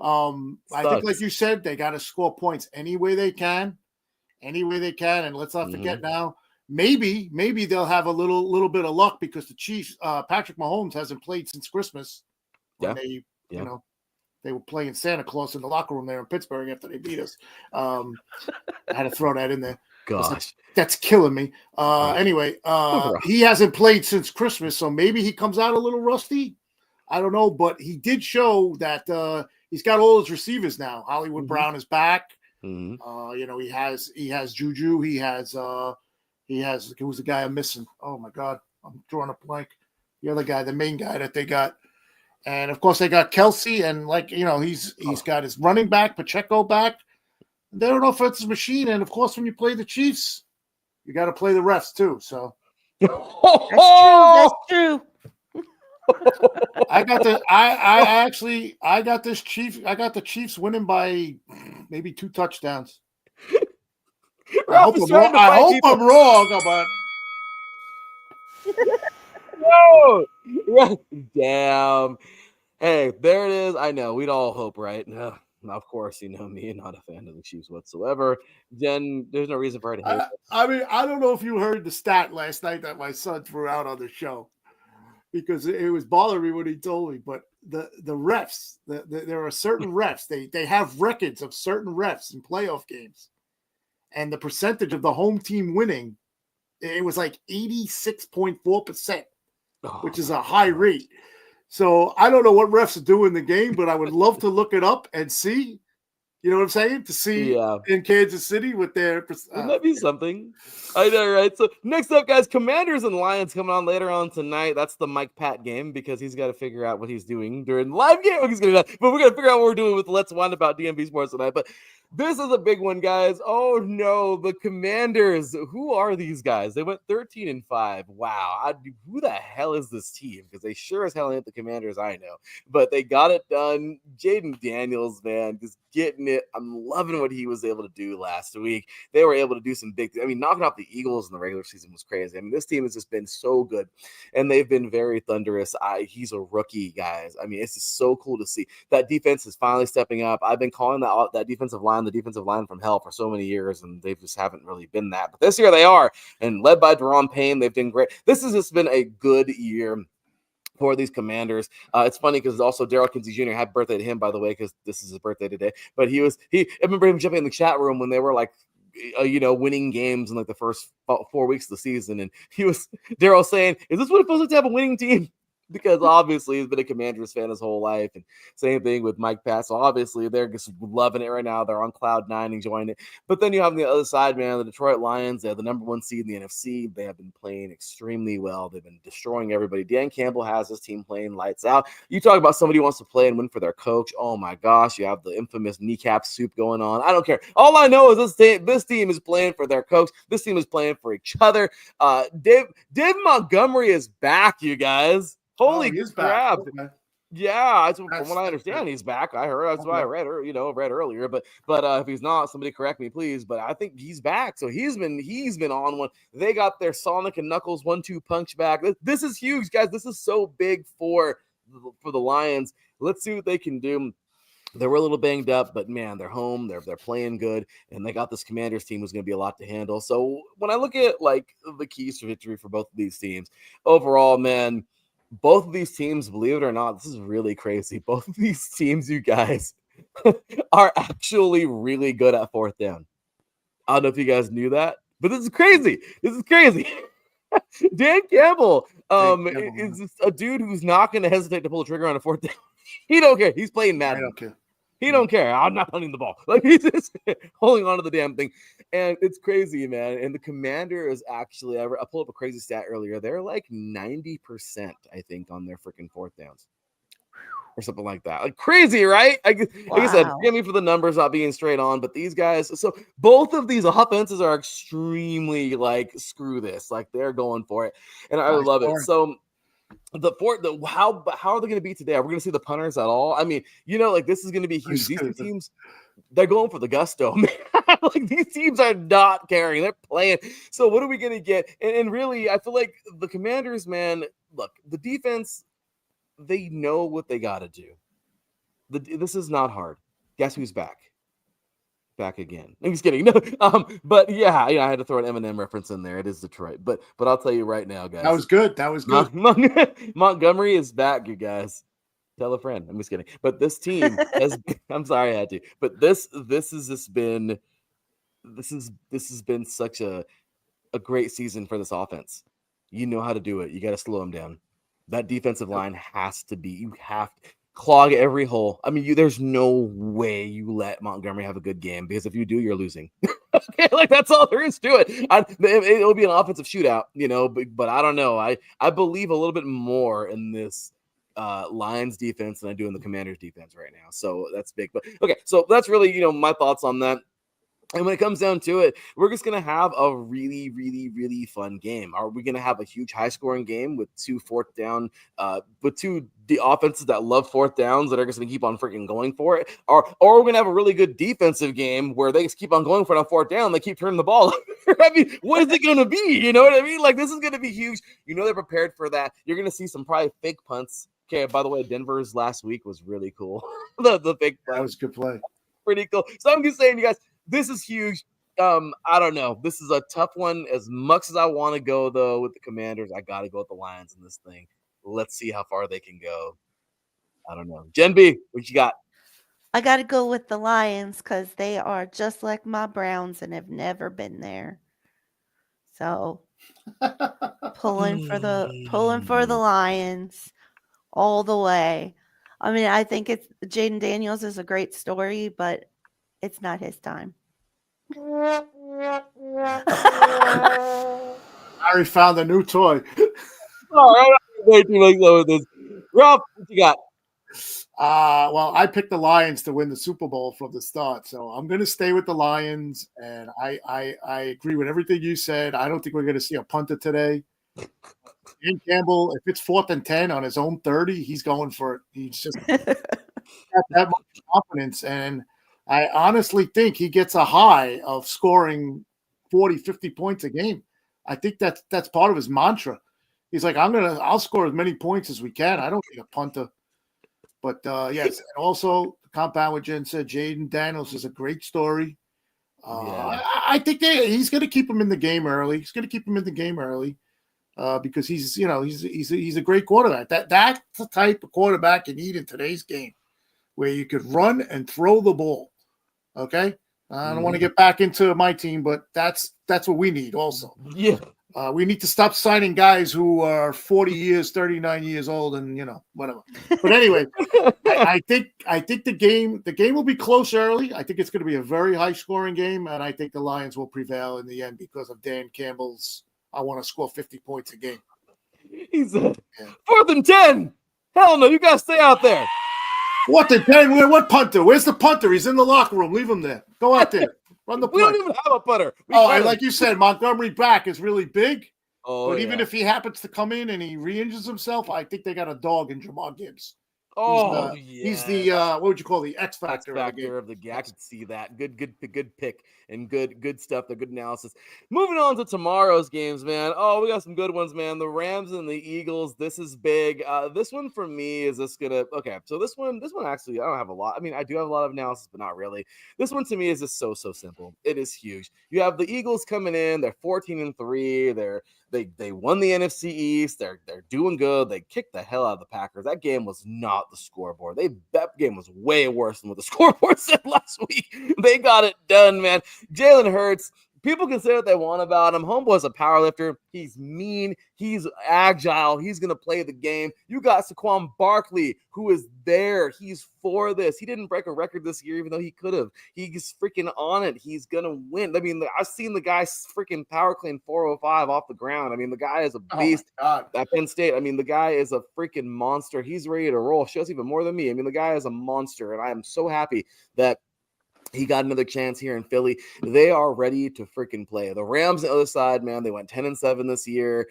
I think, like you said, they got to score points any way they can. And let's not forget now. Maybe they'll have a little bit of luck because the Chiefs, Patrick Mahomes hasn't played since Christmas. When they were playing Santa Claus in the locker room there in Pittsburgh after they beat us. I had to throw that in there. Gosh, that's killing me. Anyway, he hasn't played since Christmas, so maybe he comes out a little rusty. I don't know, but he did show that he's got all his receivers now. Hollywood Brown is back. He has Juju. He has who's the guy I'm missing? Oh my God, I'm drawing a blank. The other guy, the main guy that they got. And of course they got Kelsey, and he's got his running back, Pacheco back. They're an offensive machine, and of course when you play the Chiefs, you got to play the refs too. So that's true. I got the Chiefs winning by maybe 2 touchdowns. I hope I'm wrong, No, damn. Hey, there it is. I know we'd all hope, right? No, of course, me, not a fan of the Chiefs whatsoever. Jen, there's no reason for her to hate. I mean, I don't know if you heard the stat last night that my son threw out on the show, because it was bothering me when he told me. But the refs, there are certain refs. They have records of certain refs in playoff games, and the percentage of the home team winning, it was like 86.4%. Which is a high rate. So I don't know what refs are doing in the game, but I would love to look it up and see. You know what I'm saying? To see in Kansas City with their. Wouldn't that be something? I know, right? So next up, guys, Commanders and Lions coming on later on tonight. That's the Mike Pat game because he's got to figure out what he's doing during the live game. What he's gonna do. But we're gonna figure out what we're doing with Let's Wind About DMV Sports tonight. But this is a big one, guys. Oh no, the Commanders. Who are these guys? They went 13-5. Wow, who the hell is this team? Because they sure as hell ain't the Commanders I know. But they got it done. Jaden Daniels, man, just getting it. I'm loving what he was able to do last week. They were able to do some big. I mean, knocking off the Eagles in the regular season was crazy. I mean, this team has just been so good, and they've been very thunderous. He's a rookie, guys. I mean, it's just so cool to see that defense is finally stepping up. I've been calling that defensive line the defensive line from hell for so many years, and they just haven't really been that. But this year they are, and led by Deron Payne, they've been great. This has just been a good year for these Commanders. It's funny because also Daryl Kinsey Jr. had birthday to him, by the way, because this is his birthday today. But I remember him jumping in the chat room when they were like, winning games in like the first 4 weeks of the season, and Daryl saying, "Is this what it feels like to have a winning team?" Because obviously he's been a Commanders fan his whole life, and same thing with Mike Pat. So obviously they're just loving it right now. They're on cloud 9, enjoying it. But then you have on the other side, man, the Detroit Lions. They have the number 1 seed in the NFC. They have been playing extremely well. They've been destroying everybody. Dan Campbell has his team playing lights out. You talk about somebody who wants to play and win for their coach. Oh my gosh, you have the infamous kneecap soup going on. I don't care. All I know is this team is playing for their coach. This team is playing for each other. Dave Montgomery is back, you guys. Holy crap! Okay. Yeah, from what I understand, he's back. I heard that's why I read earlier. But if he's not, somebody correct me, please. But I think he's back. So he's been on one. They got their Sonic and Knuckles 1-2 punch back. This is huge, guys. This is so big for the Lions. Let's see what they can do. They were a little banged up, but man, they're home. They're playing good, and they got this Commanders team who's going to be a lot to handle. So when I look at like the keys to victory for both of these teams, overall, man, both of these teams, believe it or not, this is really crazy. Both of these teams, you guys, are actually really good at fourth down. I don't know if you guys knew that, but this is crazy. This is crazy. Dan Campbell, is just a dude who's not going to hesitate to pull the trigger on a fourth down. He don't care. He's playing Madden. I don't care. He don't care. I'm not punting the ball. Like he's just holding on to the damn thing. And it's crazy, man. And the Commander is actually, I pulled up a crazy stat earlier. They're like 90%, I think, on their freaking fourth downs. Or something like that. Like crazy, right? Like I said, forgive me for the numbers not being straight on, but these guys, so both of these offenses are extremely like, screw this. Like they're going for it. And I love it. So how are they going to be today? Are we going to see the punters at all? I mean, like this is going to be huge. These two teams, they're going for the gusto, man. Like these teams are not caring. They're playing. So what are we going to get? And really, I feel like the Commanders, man, look, the defense, they know what they got to do. This is not hard. Guess who's back? Back again. I'm just kidding. No, but yeah, I had to throw an Eminem reference in there. It is Detroit, but I'll tell you right now, guys. That was good. That was good. Montgomery is back, you guys. Tell a friend. I'm just kidding. But this team has. I'm sorry I had to. But this has been such a great season for this offense. You know how to do it. You got to slow them down. That defensive line has to be. You have to clog every hole. I mean, there's no way you let Montgomery have a good game because if you do, you're losing. Okay, like that's all there is to it. It'll be an offensive shootout, But I don't know. I believe a little bit more in this Lions defense than I do in the Commanders defense right now. So that's big. But okay, so that's really my thoughts on that. And when it comes down to it, we're just going to have a really, really, really fun game. Are we going to have a huge high-scoring game with two offenses that love fourth downs that are just going to keep on freaking going for it? Or we're going to have a really good defensive game where they just keep on going for it on fourth down. They keep turning the ball. I mean, what is it going to be? You know what I mean? Like, this is going to be huge. They're prepared for that. You're going to see some probably fake punts. Okay, by the way, Denver's last week was really cool. the fake punt. That was a good play. Pretty cool. So I'm just saying, you guys, this is huge. I don't know. This is a tough one. As much as I want to go, though, with the Commanders, I got to go with the Lions in this thing. Let's see how far they can go. I don't know. Jen B, what you got? I got to go with the Lions because they are just like my Browns and have never been there. So pulling for the Lions all the way. I mean, I think Jaden Daniels is a great story, but it's not his time. Harry found a new toy. All right, way too late with this. Rob, what you got? Well, I picked the Lions to win the Super Bowl from the start, so I'm going to stay with the Lions. And I agree with everything you said. I don't think we're going to see a punter today. Dan Campbell, if it's 4th and 10 on his own 30, he's going for it. He's just got that much confidence, and I honestly think he gets a high of scoring 40, 50 points a game. I think that's part of his mantra. He's like, I'll score as many points as we can. I don't need a punter. But yes, and also compound what Jen said, Jaden Daniels is a great story. I think he's going to keep him in the game early. Because he's a great quarterback. That's the type of quarterback you need in today's game, where you could run and throw the ball. Okay, I don't want to get back into my team, but that's what we need also. Yeah, we need to stop signing guys who are 40 years, 39 years old, and whatever. But anyway, I think the game will be close early. I think it's going to be a very high scoring game, and I think the Lions will prevail in the end because of Dan Campbell's. I want to score 50 points a game. He said, 4th and 10. Hell no, you got to stay out there. 4th and 10? What punter? Where's the punter? He's in the locker room. Leave him there. Go out there. Run the play. We don't even have a punter. And like you said, Montgomery back is really big. Oh, but even if he happens to come in and he re-injures himself, I think they got a dog in Jamal Gibbs. Oh He's yeah. the what would you call the X X factor of the game? factor of the game. I could see that. Good pick and good stuff. The good analysis. Moving on to tomorrow's games, man. Oh, we got some good ones, man. The Rams and the Eagles. This is big. This one for me is this gonna okay. So this one actually I don't have a lot. I mean, I do have a lot of analysis, but not really. This one to me is just so simple. It is huge. You have the Eagles coming in. They're 14-3. They won the NFC East. They're doing good. They kicked the hell out of the Packers. That game was not the scoreboard. That game was way worse than what the scoreboard said last week. They got it done, man. Jalen Hurts. People can say what they want about him. Homeboy's a powerlifter. He's mean. He's agile. He's going to play the game. You got Saquon Barkley, who is there. He's for this. He didn't break a record this year, even though he could have. He's freaking on it. He's going to win. I mean, I've seen the guy freaking power clean 405 off the ground. I mean, the guy is a beast at Penn State. I mean, the guy is a freaking monster. He's ready to roll. Shows even more than me. I mean, the guy is a monster, and I am so happy that he got another chance here in Philly. They are ready to freaking play. The Rams on the other side, man, they went 10-7 this year.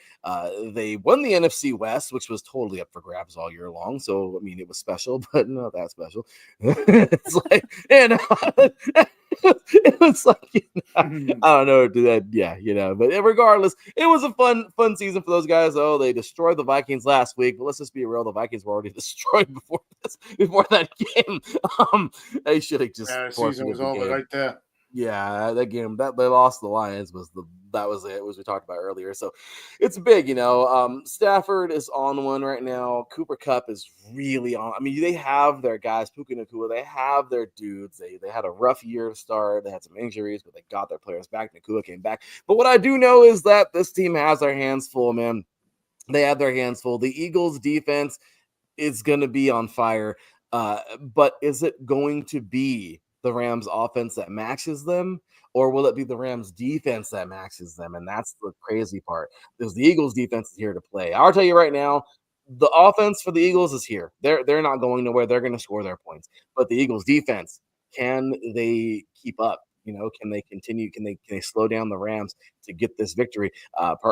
They won the NFC West, which was totally up for grabs all year long. So, I mean, it was special, but not that special. It's like, and it was like, I don't know, but regardless, it was a fun season for those guys. Oh, they destroyed the Vikings last week, but let's just be real, the Vikings were already destroyed before that game. They should have just the season was over right there. Yeah, that game that they lost the Lions that was it, as we talked about earlier. So it's big, Stafford is on one right now. Cooper Kupp is really on. I mean, they have their guys, Puka Nacua, they have their dudes. They had a rough year to start. They had some injuries, but they got their players back. Nacua came back. But what I do know is that this team has their hands full, man. They have their hands full. The Eagles defense is going to be on fire. But is it going to be the Rams offense that matches them, or will it be the Rams defense that matches them? And that's the crazy part, because the Eagles defense is here to play. I'll tell you right now, the offense for the Eagles is here. They're not going nowhere. They're going to score their points. But the Eagles defense, can they keep up? Can they continue? Can they slow down the Rams to get this victory?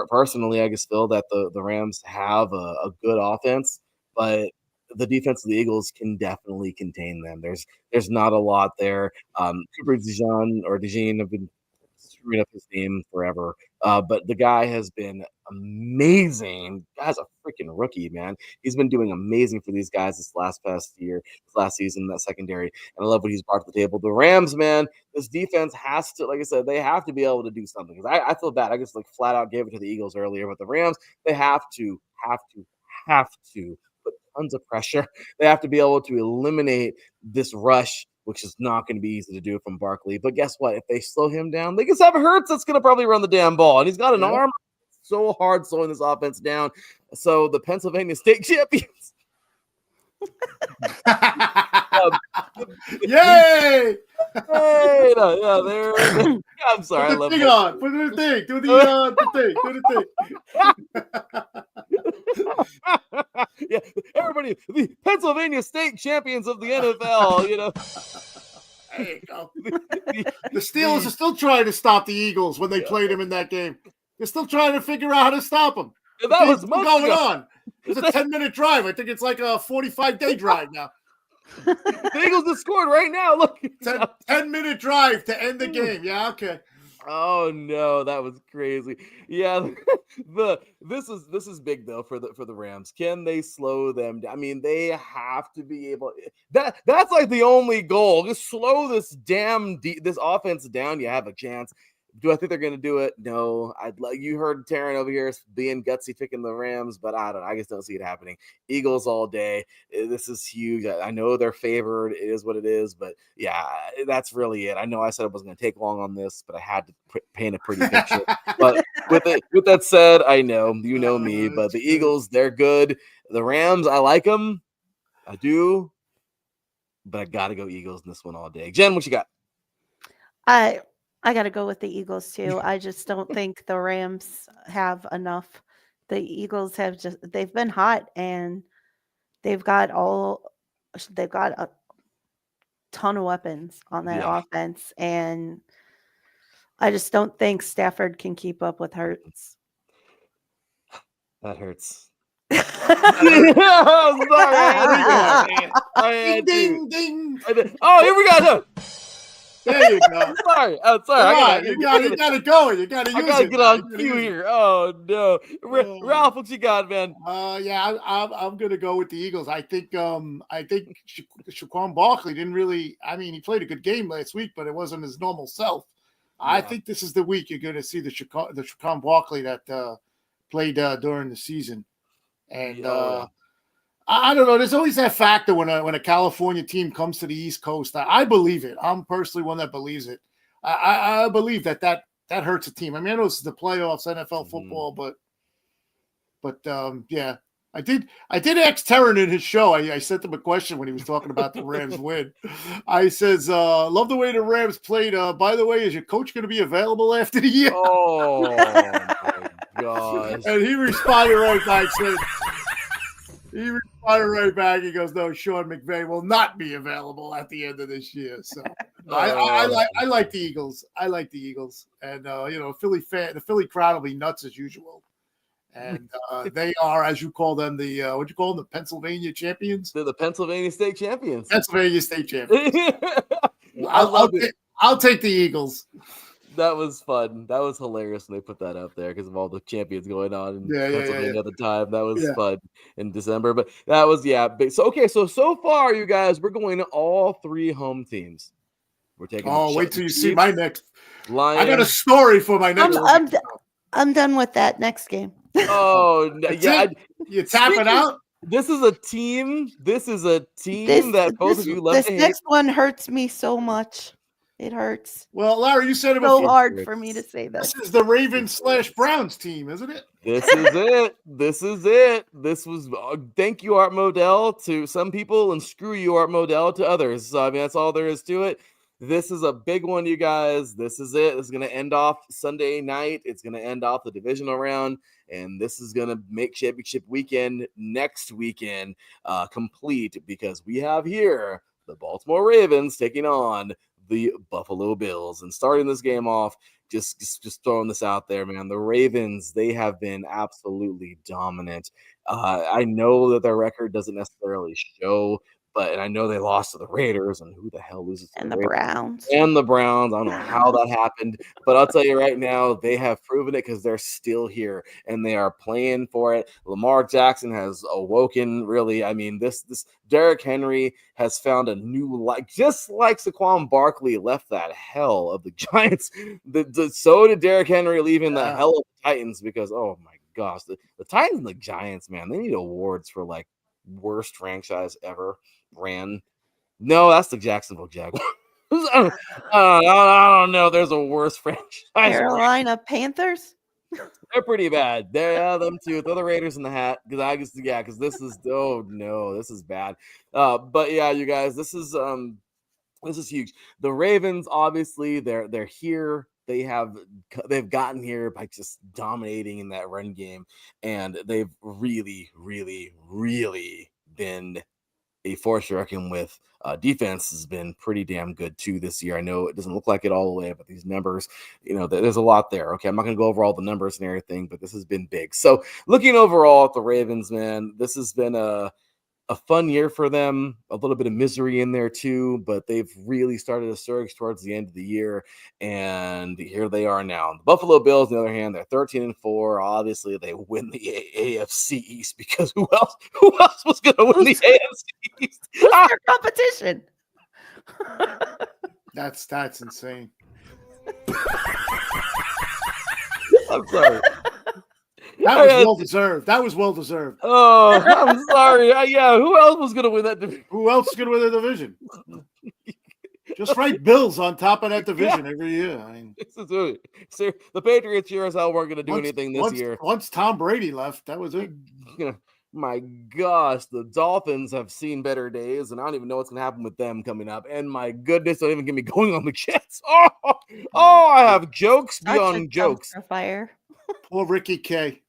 Personally, I just feel that the Rams have a good offense, but the defense of the Eagles can definitely contain them. There's not a lot there. Cooper DeJean, I've been screwing up his name forever, but the guy has been amazing. Guy's a freaking rookie, man. He's been doing amazing for these guys this last season, that secondary, and I love what he's brought to the table. The Rams, man, this defense has to, like I said, they have to be able to do something. Because I feel bad. I just flat out gave it to the Eagles earlier, but the Rams, they have to put tons of pressure. They have to be able to eliminate this rush, which is not going to be easy to do from Barkley. But guess what? If they slow him down, they just have Hurts that's going to probably run the damn ball. And he's got an arm. It's so hard slowing this offense down. So the Pennsylvania State champions. Yay! Hey, yeah, I'm sorry. Put the thing on. Put the thing. Do the thing. Yeah, everybody, the Pennsylvania State champions of the NFL. There you go. The Steelers are still trying to stop the Eagles when they played them in that game. They're still trying to figure out how to stop them. Yeah, that was going on. It's a 10-minute drive. I think it's like a 45-day drive now. The Eagles just scored right now. Look, 10-minute drive to end the game. Yeah, okay. Oh no, that was crazy. Yeah, this is big though for the Rams. Can they slow them down? I mean, they have to be able. That's like the only goal. Just slow this this offense down. You have a chance. Do I think they're going to do it? No. You heard Teran over here being gutsy picking the Rams, but I don't know. I just don't see it happening. Eagles all day. This is huge. I know they're favored. It is what it is, but yeah, that's really it. I know I said I wasn't going to take long on this, but I had to paint a pretty picture. But with that said, I know you know me, but the Eagles, they're good. The Rams, I like them. I do, but I got to go Eagles in this one all day. Jen, what you got? I got to go with the Eagles too. I just don't think the Rams have enough. The Eagles they've been hot, and they've got a ton of weapons on that offense. And I just don't think Stafford can keep up with Hurts. That hurts. I'm sorry. I had Ding, to. ding. Oh, here we go. There you go. I'm sorry. Come on, you got it going. You got to use it. I gotta get now. on cue here. Oh no, Ralph, what you got, man? Yeah, I'm gonna go with the Eagles. I think Saquon Barkley didn't really. I mean, he played a good game last week, but it wasn't his normal self. I think this is the week you're gonna see the Saquon Barkley that played during the season, and I don't know. There's always that factor when a California team comes to the East Coast. I believe it. I'm personally one that believes it. I believe that hurts a team. I mean, I know this is the playoffs, NFL football, but yeah, I did ask Teran in his show. I sent him a question when he was talking about the Rams win. I says, love the way the Rams played. By the way, is your coach going to be available after the year? Oh my gosh! And he responded right back. He responded right back. He goes, "No, Sean McVay will not be available at the end of this year." So I like the Eagles. I like the Eagles, and the Philly crowd will be nuts as usual. And they are, as you call them, the what you call them, the Pennsylvania champions. They're the Pennsylvania State champions. Pennsylvania State champions. I'll take the Eagles. That was fun. That was hilarious when they put that up there because of all the champions going on in Pennsylvania at the time. That was fun in December. But that was big. So far, you guys, we're going to all three home teams. We're taking. Oh, wait till you see my next. Lions. I got a story for my next. I'm done with that next game. Oh yeah, you tap it out. This is a team. That both of you love to hate. This next one hurts me so much. It hurts. Well, Larry, you said it so before. hard for me to say this. This is the Ravens/Browns team, isn't it? This is it. This was thank you, Art Modell, to some people, and screw you, Art Modell, to others. So I mean, that's all there is to it. This is a big one, you guys. This is it. This is going to end off Sunday night. It's going to end off the divisional round, and this is going to make championship weekend next weekend complete because we have here the Baltimore Ravens taking on the Buffalo Bills. And starting this game off, just throwing this out there, man, the Ravens, they have been absolutely dominant. I know that their record doesn't necessarily show, and I know they lost to the Raiders, and who the hell loses to the Browns? And the Browns. I don't know how that happened, but I'll tell you right now, they have proven it because they're still here, and they are playing for it. Lamar Jackson has awoken, really. I mean, this Derrick Henry has found a new life, just like Saquon Barkley left that hell of the Giants. So did Derrick Henry leaving the hell of the Titans because, oh, my gosh, the Titans and the Giants, man, they need awards for, like, worst franchise ever ran. No, that's the Jacksonville Jaguars. I don't know. There's a worse franchise. Carolina Panthers. They're pretty bad. They're them too. Throw the Raiders in the hat because this is this is bad. But yeah, you guys, this is huge. The Ravens, obviously, they're here. They've gotten here by just dominating in that run game, and they've really, really, really been a force to reckon with. Defense has been pretty damn good too this year. I know it doesn't look like it all the way, but these numbers, there's a lot there. Okay, I'm not going to go over all the numbers and everything, but this has been big. So looking overall at the Ravens, man, this has been a fun year for them, a little bit of misery in there too, but they've really started to surge towards the end of the year, and here they are now. The Buffalo Bills, on the other hand, they're 13-4. Obviously, they win the AFC East because who else was going to win the AFC East? Who's their competition? That's insane. I'm sorry. That was well deserved. That was well deserved. Oh, I'm sorry. Yeah, who else was going to win that division? Who else is going to win the division? Just write Bills on top of that division every year. I mean, the Patriots sure as hell weren't going to do anything this year. Once Tom Brady left, that was it. My gosh, the Dolphins have seen better days, and I don't even know what's going to happen with them coming up. And my goodness, don't even get me going on the Jets. I have jokes beyond jokes. Fire. Poor Ricky K.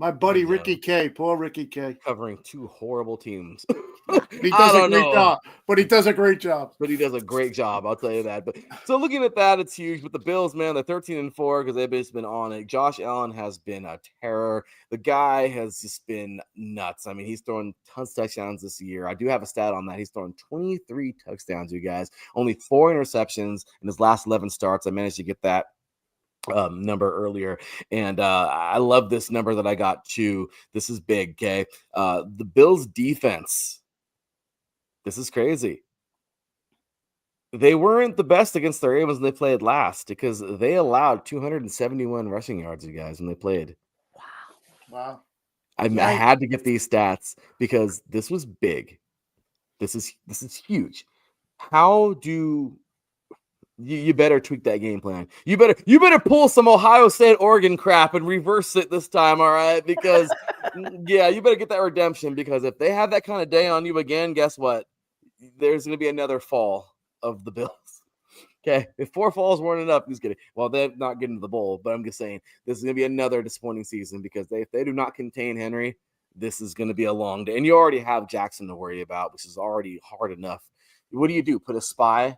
My buddy Ricky K. Poor Ricky K. Covering two horrible teams. He does a great job, but he does a great job. But he does a great job, I'll tell you that. But so looking at that, it's huge. But the Bills, man, they're 13-4 because they've just been on it. Josh Allen has been a terror. The guy has just been nuts. I mean, he's thrown tons of touchdowns this year. I do have a stat on that. He's thrown 23 touchdowns, you guys. Only 4 interceptions in his last 11 starts. I managed to get that number earlier, and I love this number that I got too. This is big. Okay, the Bills defense, this is crazy. They weren't the best against the Ravens when they played last because they allowed 271 rushing yards, you guys, when they played. Wow. I had to get these stats because this was big. This is huge. How do you better tweak that game plan? You better pull some Ohio State, Oregon crap and reverse it this time, all right? Because yeah, you better get that redemption, because if they have that kind of day on you again, guess what? There's going to be another fall of the Bills. Okay, if 4 falls weren't enough, who's kidding? Well, they're not getting to the bowl, but I'm just saying this is going to be another disappointing season because if they do not contain Henry, this is going to be a long day. And you already have Jackson to worry about, which is already hard enough. What do? Put a spy?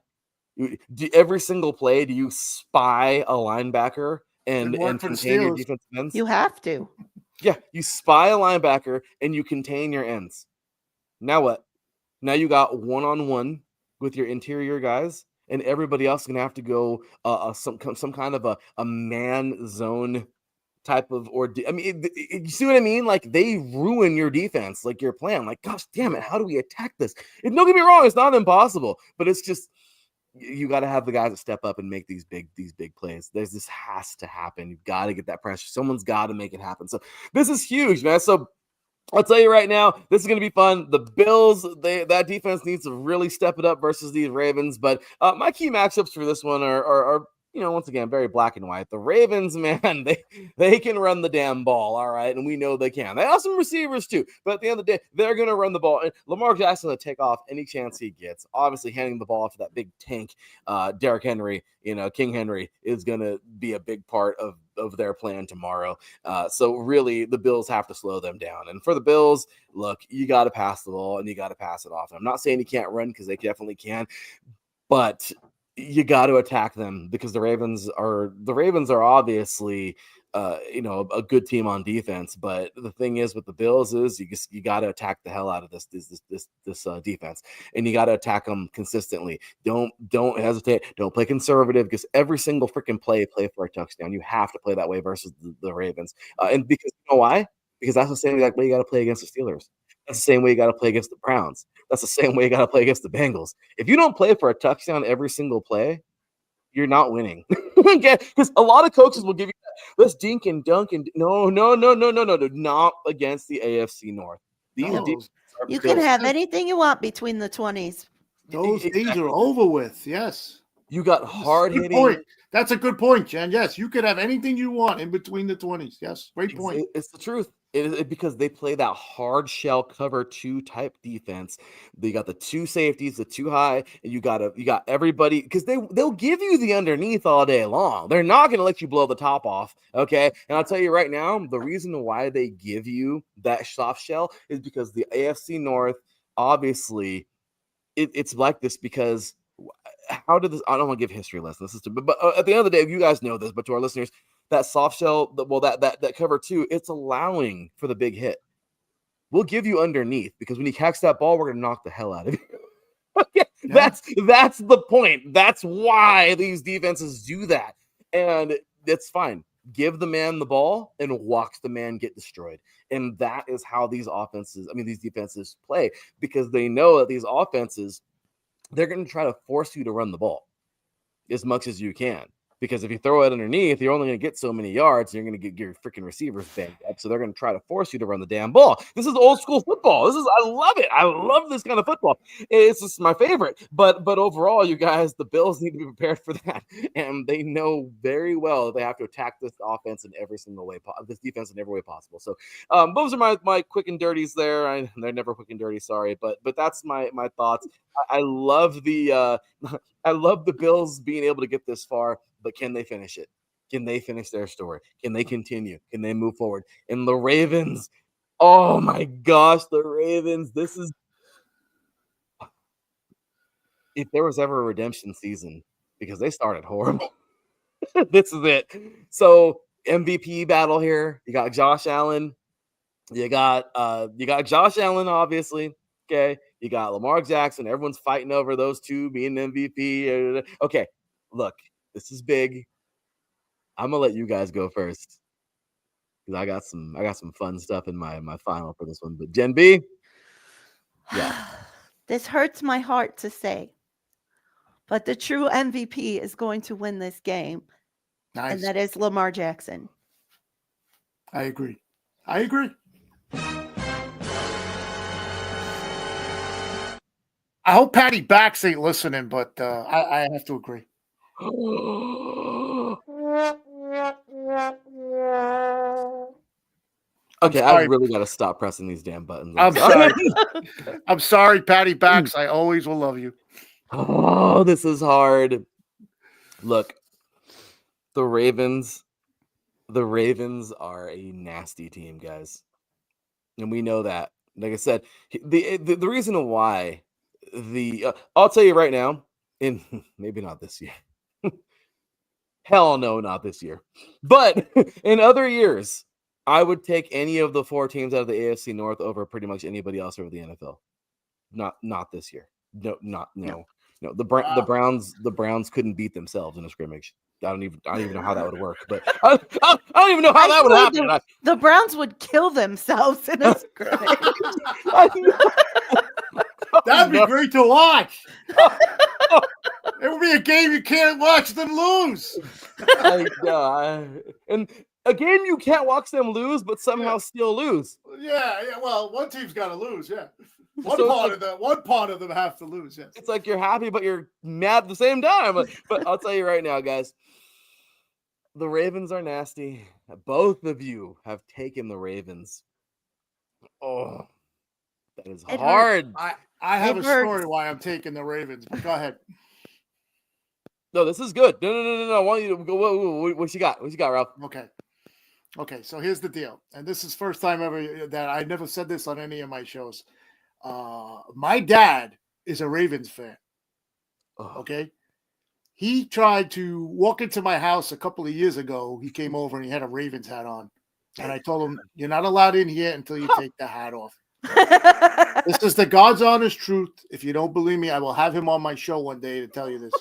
Every single play, do you spy a linebacker and contain your defensive ends? You have to. Yeah, you spy a linebacker and you contain your ends. Now what? Now you got one-on-one with your interior guys, and everybody else is going to have to go some kind of a man zone type of, I mean, you see what I mean? Like, they ruin your defense, like your plan. Like, gosh damn it, how do we attack this? And don't get me wrong, it's not impossible, but it's just you got to have the guys that step up and make these big plays. This has to happen. You've got to get that pressure. Someone's got to make it happen. So this is huge, man. So I'll tell you right now, this is going to be fun. The Bills, that defense needs to really step it up versus these Ravens. But my key matchups for this one are once again, very black and white. The Ravens, man, they can run the damn ball, all right, and we know they can. They have some receivers too, but at the end of the day, they're going to run the ball. And Lamar Jackson will take off any chance he gets. Obviously, handing the ball off to that big tank, Derrick Henry, King Henry, is going to be a big part of their plan tomorrow. So really, the Bills have to slow them down. And for the Bills, look, you got to pass the ball and you got to pass it off. And I'm not saying you can't run, because they definitely can, but you got to attack them, because the Ravens are obviously a good team on defense. But the thing is with the Bills is you got to attack the hell out of this defense, and you got to attack them consistently. Don't hesitate. Don't play conservative, because every single freaking play for a touchdown. You have to play that way versus the Ravens, and because you know why? Because that's the same exact way you got to play against the Steelers. That's the same way you got to play against the Browns. That's the same way you got to play against the Bengals. If you don't play for a touchdown every single play, you're not winning. Because a lot of coaches will give you that. Let's dink and dunk and no, not against the AFC North. You can have anything you want between the 20s. Those things are over with. Yes. You got hard hitting. That's a good point, Jen. Yes, you could have anything you want in between the 20s. Yes, great point. It's the truth. It is because they play that hard shell cover 2 type defense. They got the 2 safeties, the 2 high, and you got everybody, because they'll give you the underneath all day long. They're not going to let you blow the top off. Okay, and I'll tell you right now, the reason why they give you that soft shell is because the AFC North, obviously, it's like this because. How did this? I don't want to give history lessons, but at the end of the day, you guys know this. But to our listeners, that soft shell, that cover 2, it's allowing for the big hit. We'll give you underneath, because when you catch that ball, we're gonna knock the hell out of you. Yeah. That's the point. That's why these defenses do that, and it's fine. Give the man the ball and watch the man get destroyed. And that is how these defenses play, because they know that these offenses, they're going to try to force you to run the ball as much as you can. Because if you throw it underneath, you're only going to get so many yards, and you're going to get your freaking receivers banged up. So they're going to try to force you to run the damn ball. This is old school football. I love it. I love this kind of football. It's just my favorite. But overall, you guys, the Bills need to be prepared for that. And they know very well that they have to attack this offense in every single way, this defense in every way possible. So those are my quick and dirties there. They're never quick and dirty, sorry. But that's my thoughts. I love the Bills being able to get this far. But can they finish it? Can they finish their story? Can they continue? Can they move forward? And the Ravens, oh my gosh, the Ravens, this is if there was ever a redemption season, because they started horrible. This is it. So MVP battle here. You got Josh Allen. You got Josh Allen, obviously. Okay. You got Lamar Jackson. Everyone's fighting over those two being MVP. Okay. Look, this is big. I'm gonna let you guys go first. Because I got some fun stuff in my final for this one. But Gen B, yeah. This hurts my heart to say, but the true MVP is going to win this game, Nice. and that is Lamar Jackson. I agree. I hope Patty Backs ain't listening, but I have to agree. Okay, I really got to stop pressing these damn buttons. I'm sorry. I'm sorry, Patty Backs. I always will love you. Oh, this is hard. Look, the Ravens are a nasty team, guys. And we know that. Like I said, the reason why I'll tell you right now, and maybe not this year. Hell no, not this year. But in other years, I would take any of the 4 teams out of the AFC North over pretty much anybody else over the NFL. Not this year. No. The Browns couldn't beat themselves in a scrimmage. I don't even know how that would work. But I don't even know how that would happen. The Browns would kill themselves in a scrimmage. That'd be great to watch. It would be a game you can't watch them lose. And a game you can't watch them lose, but somehow still lose. Yeah. Well, one team's got to lose. Yeah. One part of them have to lose. Yes. It's like you're happy, but you're mad at the same time. But I'll tell you right now, guys, the Ravens are nasty. Both of you have taken the Ravens. Oh, that is hard. I have a story why I'm taking the Ravens, but go ahead. No, this is good. No. I want you to go. What you got? What you got, Ralph? Okay. So here's the deal, and this is first time ever that I never said this on any of my shows. My dad is a Ravens fan. Okay. He tried to walk into my house a couple of years ago. He came over and he had a Ravens hat on. And I told him, you're not allowed in here until you take the hat off. This is the God's honest truth. If you don't believe me, I will have him on my show one day to tell you this.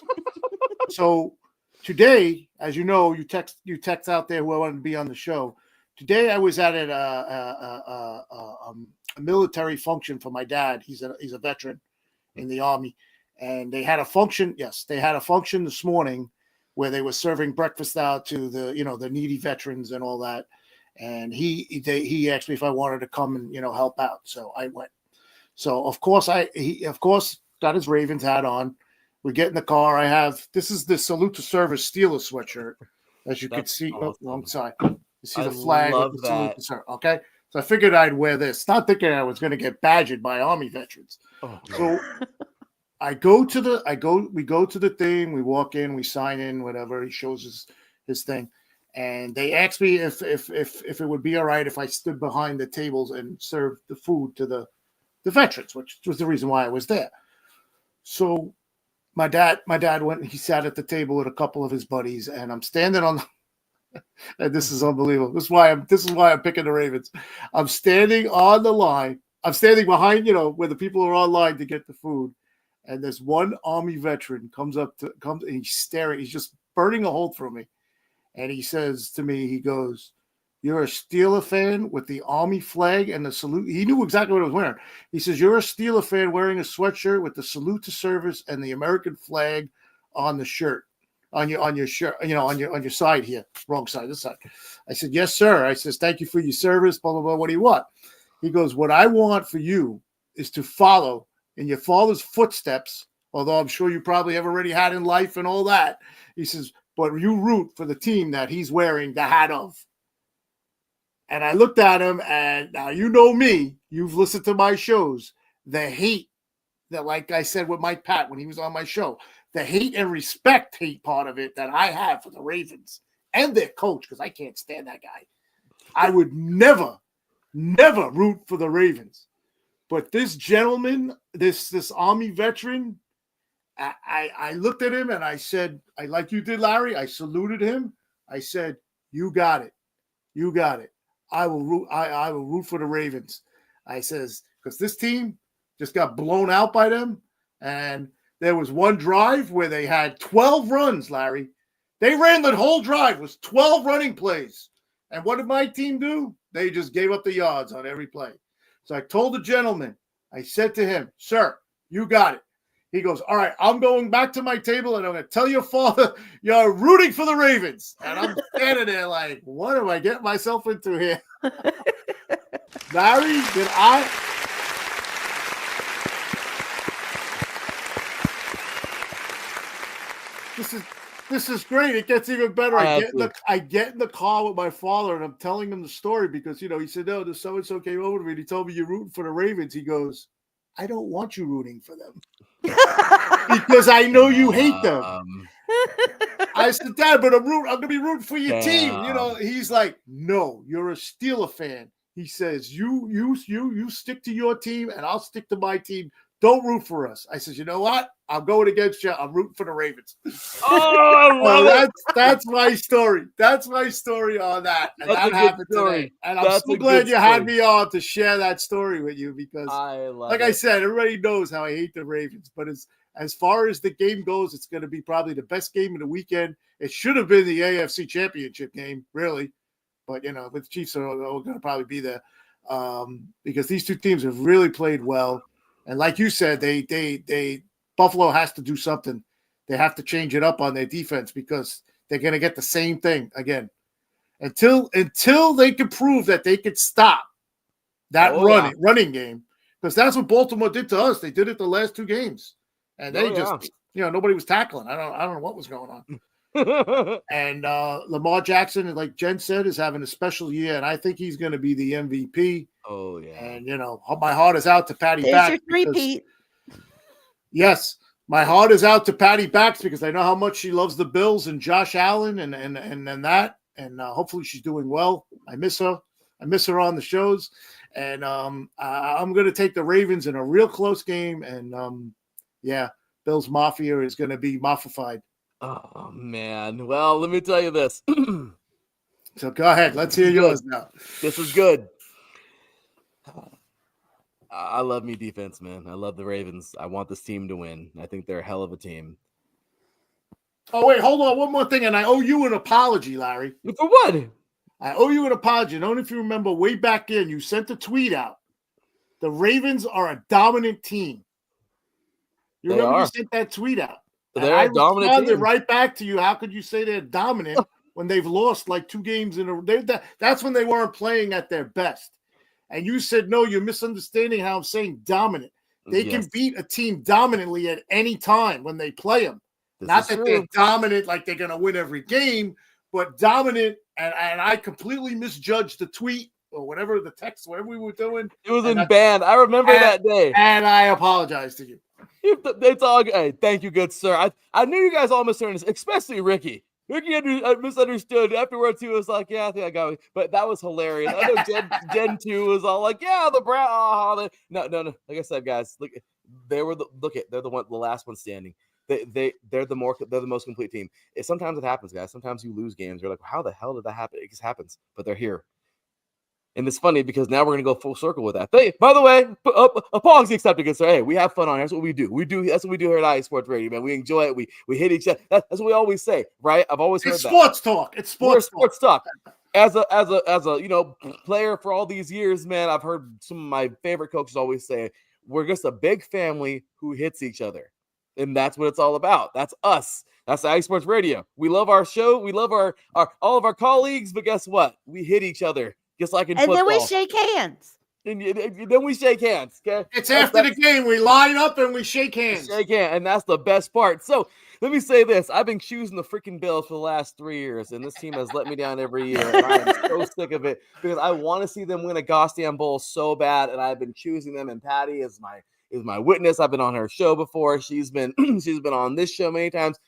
So today, as you know, you text out there who I wanted to be on the show. Today I was at a military function for my dad. He's a veteran in the Army. And they had a function. Yes, they had a function this morning where they were serving breakfast out to the needy veterans and all that. And he asked me if I wanted to come and help out. So I went. So of course he got his Ravens hat on. We get in the car. This is the Salute to Service Steelers sweatshirt, as you can see. Awesome. Wrong side. You see the flag love with the Salute that. to Service. Okay. So I figured I'd wear this, not thinking I was going to get badgered by Army veterans. Oh, so we go to the thing, we walk in, we sign in, whatever. He shows his thing. And they asked me if it would be all right if I stood behind the tables and served the food to the veterans, which was the reason why I was there. So my dad went and he sat at the table with a couple of his buddies, and I'm standing on and this is unbelievable. This is why I'm picking the Ravens. I'm standing on the line. I'm standing behind, where the people are online to get the food. And there's one Army veteran comes and he's staring. He's just burning a hole through me. And he says to me, he goes, "You're a Steeler fan with the Army flag and the salute." He knew exactly what I was wearing. He says, "You're a Steeler fan wearing a sweatshirt with the salute to service and the American flag on the shirt, on your shirt, on your side here, wrong side, this side." I said, "Yes, sir." I says, "Thank you for your service, blah, blah, blah. What do you want?" He goes, "What I want for you is to follow in your father's footsteps, although I'm sure you probably have already had in life and all that." He says, "But you root for the team that he's wearing the hat of." And I looked at him, and now you know me. You've listened to my shows. The hate that, like I said with Mike Pat when he was on my show, the hate and respect part of it that I have for the Ravens and their coach, because I can't stand that guy. I would never root for the Ravens. But this gentleman, this Army veteran, I looked at him and I said, like you did, Larry, I saluted him. I said, you got it. You got it. I will root for the Ravens. I says, because this team just got blown out by them. And there was one drive where they had 12 runs, Larry. They ran the whole drive. It was 12 running plays. And what did my team do? They just gave up the yards on every play. So I told the gentleman, I said to him, sir, you got it. He goes, all right, I'm going back to my table and I'm going to tell your father you're rooting for the Ravens. And I'm standing there like, what am I getting myself into here? Larry, did I? This is great. It gets even better. I get in the car with my father and I'm telling him the story because, he said, no, this so-and-so came over to me and he told me you're rooting for the Ravens. He goes, I don't want you rooting for them because I know you hate them. I said, Dad, but I'm going to be rooting for your team. He's like, no, you're a Steeler fan. He says, you stick to your team and I'll stick to my team. Don't root for us. I said, you know what? I'm going against you. I'm rooting for the Ravens. Oh, I love it. That's my story. That's my story on that. And That's that happened today. And I'm so glad you had me on to share that story with you because, I said, everybody knows how I hate the Ravens. But as far as the game goes, it's going to be probably the best game of the weekend. It should have been the AFC Championship game, really. But, with the Chiefs are going to probably be there because these two teams have really played well. And like you said, they Buffalo has to do something. They have to change it up on their defense because they're going to get the same thing again. Until they can prove that they could stop that running game, because that's what Baltimore did to us. They did it the last two games, and they nobody was tackling. I don't know what was going on. And Lamar Jackson, like Jen said, is having a special year, and I think he's going to be the MVP. Oh, yeah. And, my heart is out to Patty Bax. Yes, my heart is out to Patty Bax because I know how much she loves the Bills and Josh Allen and that. And hopefully she's doing well. I miss her. I miss her on the shows. And I'm going to take the Ravens in a real close game. And, Bills Mafia is going to be maffified. Oh, man. Well, let me tell you this. So go ahead. Let's hear yours now. This is good. I love me defense, man. I love the Ravens. I want this team to win. I think they're a hell of a team. Oh, wait, hold on. One more thing, and I owe you an apology, Larry. For what? I owe you an apology. I don't know if you remember way back in, you sent a tweet out. The Ravens are a dominant team. You remember you sent that tweet out? They're a dominant team. I responded right back to you. How could you say they're dominant when they've lost like two games in a row? That's when they weren't playing at their best. And you said, no, you're misunderstanding how I'm saying dominant. They can beat a team dominantly at any time when they play them. Not that they're dominant like they're going to win every game, but dominant. And I completely misjudged the tweet or whatever, the text, whatever we were doing. It was in band. I remember that day. And I apologize to you. It's all good. Hey, thank you, good sir. I knew you guys all misunderstood, especially Ricky. Ricky misunderstood. Afterwards, he was like, yeah, I think I got it. But that was hilarious. I know Gen 2 was all like, yeah, the Brown. No. Like I said, guys, look, they're the last one standing. They're the most complete team. Sometimes it happens, guys. Sometimes you lose games. You're like, how the hell did that happen? It just happens. But they're here. And it's funny because now we're going to go full circle with that. By the way, apology accepted, good sir. Hey, we have fun on here. That's what we do. That's what we do here at iSports Radio, man. We enjoy it. We hit each other. That's what we always say, right? I've always heard that. Sports talk. It's sports talk. As a player for all these years, man, I've heard some of my favorite coaches always say, we're just a big family who hits each other. And that's what it's all about. That's us. That's iSports Radio. We love our show. We love our all of our colleagues, but guess what? We hit each other. Just like in football. And then we shake hands. And then we shake hands. Okay, it's after the game. We line up and we shake hands. And that's the best part. So let me say this: I've been choosing the freaking Bills for the last 3 years, and this team has let me down every year. And I am so sick of it because I want to see them win a goddamn bowl so bad, and I've been choosing them. And Patty is my witness. I've been on her show before. She's been on this show many times.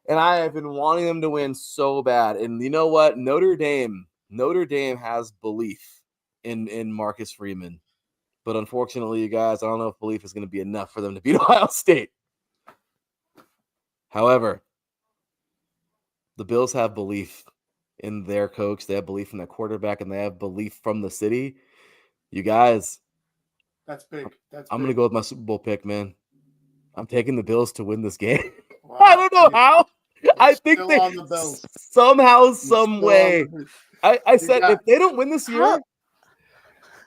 And I have been wanting them to win so bad. And you know what? Notre Dame has belief in Marcus Freeman. But unfortunately, you guys, I don't know if belief is going to be enough for them to beat Ohio State. However, the Bills have belief in their coach. They have belief in their quarterback, and they have belief from the city. You guys, That's big. I'm going to go with my Super Bowl pick, man. I'm taking the Bills to win this game. Wow. I don't know how. I think Still they on the Bills. somehow, You're some still way. on the- I said if they don't win this year,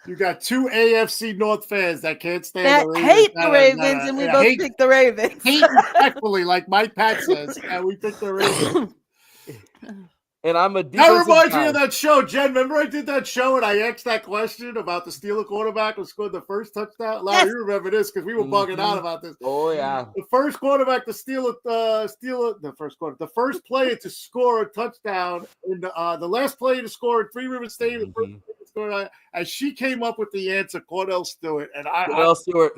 You got two AFC North fans that can't stand That the Ravens. hate the Ravens, and we both pick the Ravens. Hate respectfully, like Mike Pat says, and we pick the Ravens. and I'm a That defensive reminds guy. me of that show, Jen. Remember I did that show and I asked that question about the Steeler quarterback who scored the first touchdown? Larry, Yes. you remember this because we were bugging out about this. Oh yeah. The first quarterback to the first player to score a touchdown in the last player to score in Three River Stadium, the first player to score, and she came up with the answer, Cordell Stewart, and Cordell Stewart.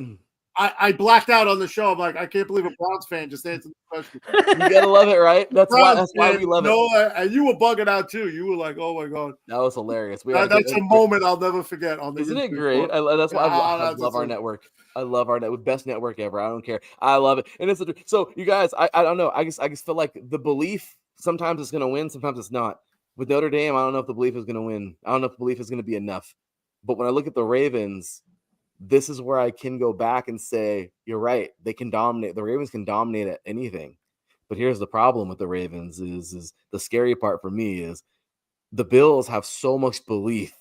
I blacked out on the show. I'm like, I can't believe a Browns fan just answered the question. You gotta love it, right? That's why we love it. No, and you were bugging out too. You were like, "Oh my god, That was hilarious. that's a moment I'll never forget." Isn't it great? That's why I love our network. I love our network, best network ever. I don't care. I love it, and it's so you guys. I don't know. I just feel like the belief sometimes it's gonna win, sometimes it's not. With Notre Dame, I don't know if the belief is gonna win. I don't know if the belief is gonna be enough. But when I look at the Ravens, this is where I can go back and say, you're right. They can dominate. The Ravens can dominate at anything. But here's the problem with the Ravens is the scary part for me is the Bills have so much belief.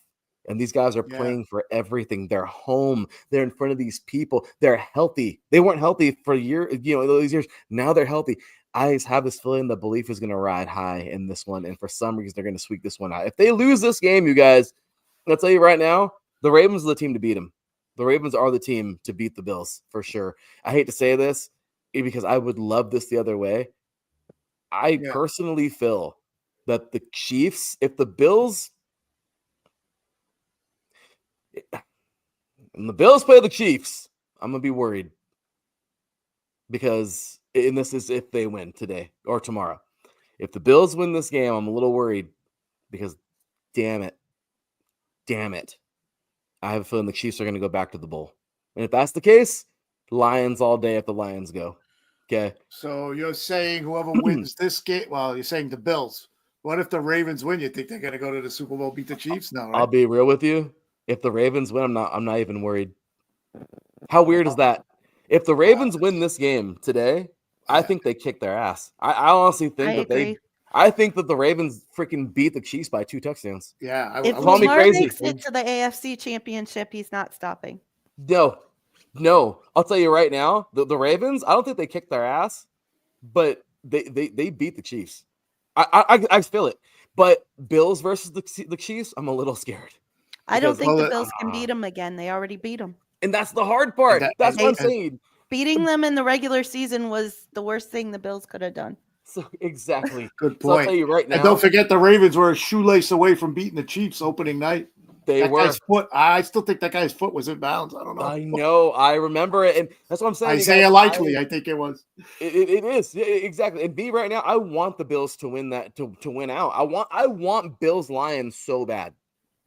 And these guys are playing for everything. They're home. They're in front of these people. They're healthy. They weren't healthy for those years. Now they're healthy. I just have this feeling the belief is going to ride high in this one. And for some reason, they're going to squeak this one out. If they lose this game, you guys, I'll tell you right now, the Ravens are the team to beat them. The Ravens are the team to beat the Bills for sure. I hate to say this because I would love this the other way. I personally feel that the Chiefs, if the Bills and the Bills play the Chiefs, I'm going to be worried because, and this is if they win today or tomorrow. If the Bills win this game, I'm a little worried because damn it. I have a feeling the Chiefs are going to go back to the bowl. And if that's the case, Lions all day if the Lions go. Okay. So you're saying whoever wins this game, well, you're saying the Bills. What if the Ravens win? You think they're going to go to the Super Bowl, beat the Chiefs? No, right? I'll be real with you. If the Ravens win, I'm not even worried. How weird is that? If the Ravens win this game today, I think they kick their ass. I honestly think I think that the Ravens freaking beat the Chiefs by 2 touchdowns. Yeah. If Lamar makes it to the AFC Championship, he's not stopping. No. I'll tell you right now, the Ravens, I don't think they kicked their ass, but they beat the Chiefs. I feel it. But Bills versus the Chiefs, I'm a little scared. I don't think the Bills can beat them again. They already beat them. And that's the hard part. That's what I'm saying. Beating them in the regular season was the worst thing the Bills could have done. So exactly. Good point. So I'll tell you right now. And don't forget the Ravens were a shoelace away from beating the Chiefs opening night. Guy's foot, I still think that guy's foot was in bounds. I don't know. I know. I remember it. And that's what I'm saying. Isaiah Likely, I think it was. It is. Yeah, exactly. And me right now, I want the Bills to win that, to win out. I want Bills Lions so bad.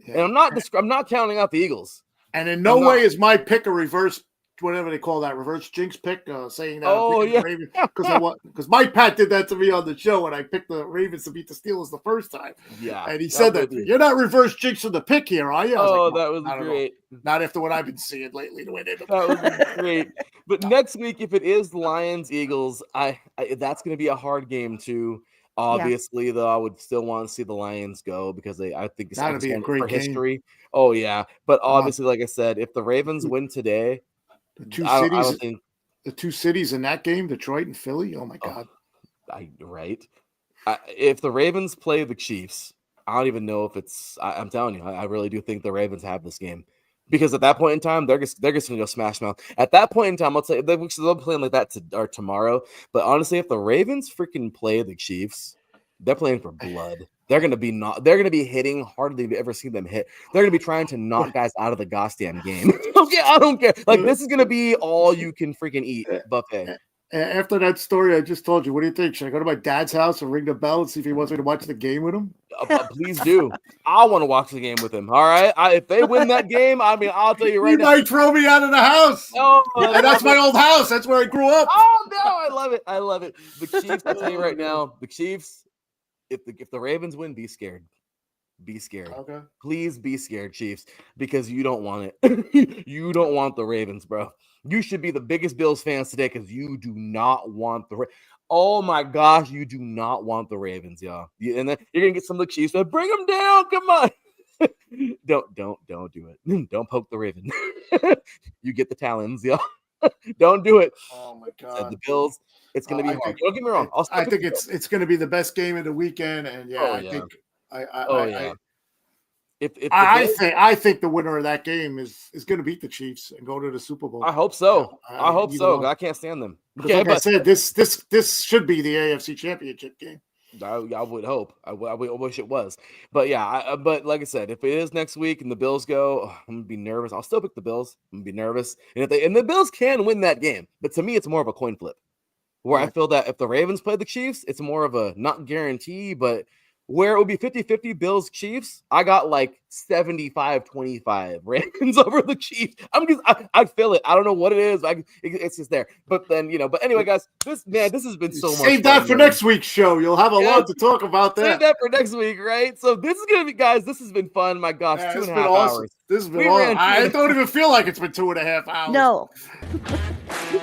Yeah. And I'm not counting out the Eagles. And in no way is my pick a reverse, whatever they call that, reverse jinx pick, saying that. Oh, yeah. Because Mike Pat did that to me on the show when I picked the Ravens to beat the Steelers the first time. Yeah. And he said that, you're not reverse jinxing the pick here, are you? I was that was great. Not after what I've been seeing lately. The way they that was great. But next week, if it is Lions, Eagles, that's going to be a hard game too. Obviously, though, I would still want to see the Lions go because I think it's that'd be a great for game. History. Oh, yeah. But obviously, like I said, if the Ravens win today, the two cities in that game, Detroit and Philly. Oh my God! Right. If the Ravens play the Chiefs, I don't even know if it's. I'm telling you, I really do think the Ravens have this game because at that point in time, they're just going to go smash mouth. At that point in time, I'll tell you they'll be playing like that tomorrow. But honestly, if the Ravens freaking play the Chiefs, they're playing for blood. They're going to be hitting harder than you've ever seen them hit. They're going to be trying to knock guys out of the goddamn game. Okay, I don't care. Like, this is going to be all you can freaking eat buffet. After that story I just told you, what do you think? Should I go to my dad's house and ring the bell and see if he wants me to watch the game with him? Please do. I want to watch the game with him. All right. If they win that game, I mean, I'll tell you right He now. might throw me out of the house. Oh, And that's my old house. That's where I grew up. Oh no, I love it. I love it. The Chiefs, I'll tell you right now, the Chiefs, if the Ravens win, be scared. Be scared. Okay. Please be scared, Chiefs, because you don't want it. You don't want the Ravens, bro. You should be the biggest Bills fans today because you do not want the Oh my gosh, you do not want the Ravens, y'all. And then you're gonna get some of the Chiefs, but bring them down. Come on. Don't do it. Don't poke the Raven. You get the talons, y'all. Don't do it. Oh my God. The Bills, it's gonna be hard. Don't get me wrong. I think it's gonna be the best game of the weekend, and I think the winner of that game is going to beat the Chiefs and go to the Super Bowl. I hope so. I hope so. I can't stand them. Okay, like I said, this should be the AFC Championship game. I would hope. I wish it was. But yeah, but like I said, if it is next week and the Bills go, I'm gonna be nervous. I'll still pick the Bills. I'm gonna be nervous. And the Bills can win that game, but to me, it's more of a coin flip. Where I feel that if the Ravens play the Chiefs, it's more of a not guarantee, but where it would be 50-50 Bills-Chiefs, I got like 75-25 Ravens over the Chiefs. I feel it. I don't know what it is. It's just there. But then, but anyway, guys, this has been so much fun. Save that for next week's show. You'll have a lot to talk about that. Save that for next week, right? So this is going to be, guys, this has been fun. My gosh, 2.5 hours. This has been awesome. I don't even feel like it's been 2.5 hours. No.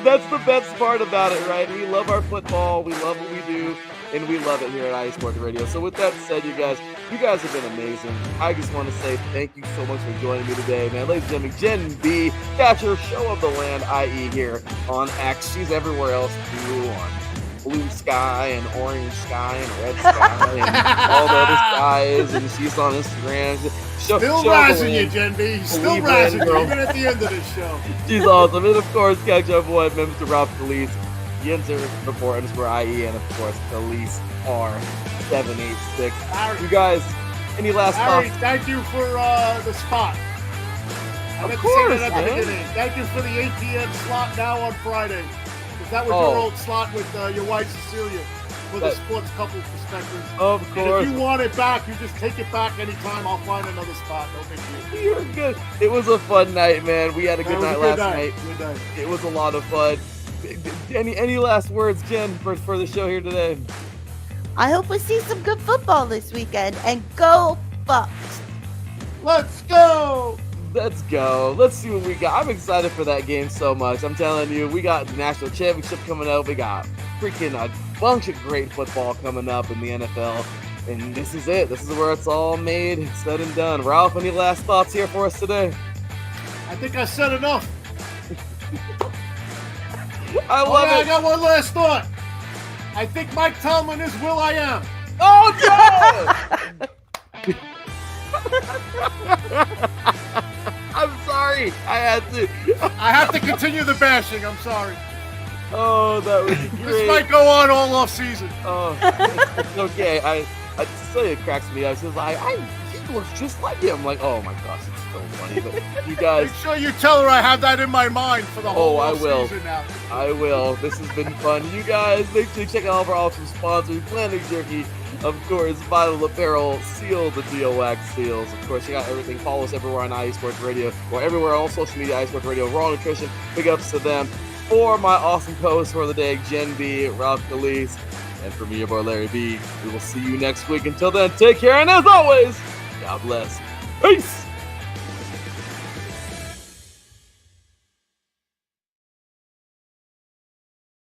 That's the best part about it, right? We love our football. We love what we do. And we love it here at IE Sports Radio. So with that said, you guys have been amazing. I just want to say thank you so much for joining me today, man. Ladies and gentlemen, Jen B, got your show of the land, IE here on X. She's everywhere else too, on blue sky and orange sky and red sky and all the other skies. And she's on Instagram. Still razzing you, Jen B. Still razzing you, even at the end of this show. She's awesome. And of course, catch our boy, Mr. Rob Felice. Yinzer _IE and of course Elise R786. You guys, any last thoughts? Thank you for the spot. Of course, at the beginning. Thank you for the 8 p.m. slot now on Friday. Because that was your old slot with your wife Cecilia for the sports couple perspective. Of course. And if you want it back, you just take it back anytime. I'll find another spot. No big deal. You're good. It was a fun night, man. We had a good night last night. Good night. It was a lot of fun. Any last words, Jen, for the show here today? I hope we see some good football this weekend, and go Bucks. Let's go. Let's go. Let's see what we got. I'm excited for that game so much. I'm telling you, we got the national championship coming up. We got freaking a bunch of great football coming up in the NFL. And this is it. This is where it's all made, said and done. Ralph, any last thoughts here for us today? I think I said enough. I love it. I got one last thought. I think Mike Tomlin is will.i.am. Oh, no! I'm sorry. I had to continue the bashing. I'm sorry. Oh, that was great. This might go on all off season. Oh, it's okay. I tell you, it cracks me up. She's like, he looks just like him. I'm like, oh my gosh, it's so funny. But you guys, make sure you tell her I have that in my mind for the whole season now. I will. This has been fun. You guys, make sure you check out all of our awesome sponsors: Planet Jerky, of course, Vital Apparel, Seal the Deal Wax Seals. Of course, you got everything. Follow us everywhere on IE Sports Radio, or everywhere on social media, IE Sports Radio, Raw Nutrition. Big ups to them. For my awesome co-hosts for the day, Jen B, Ralph Calise, and for me, your boy Larry B. We will see you next week. Until then, take care, and as always, God bless. Peace!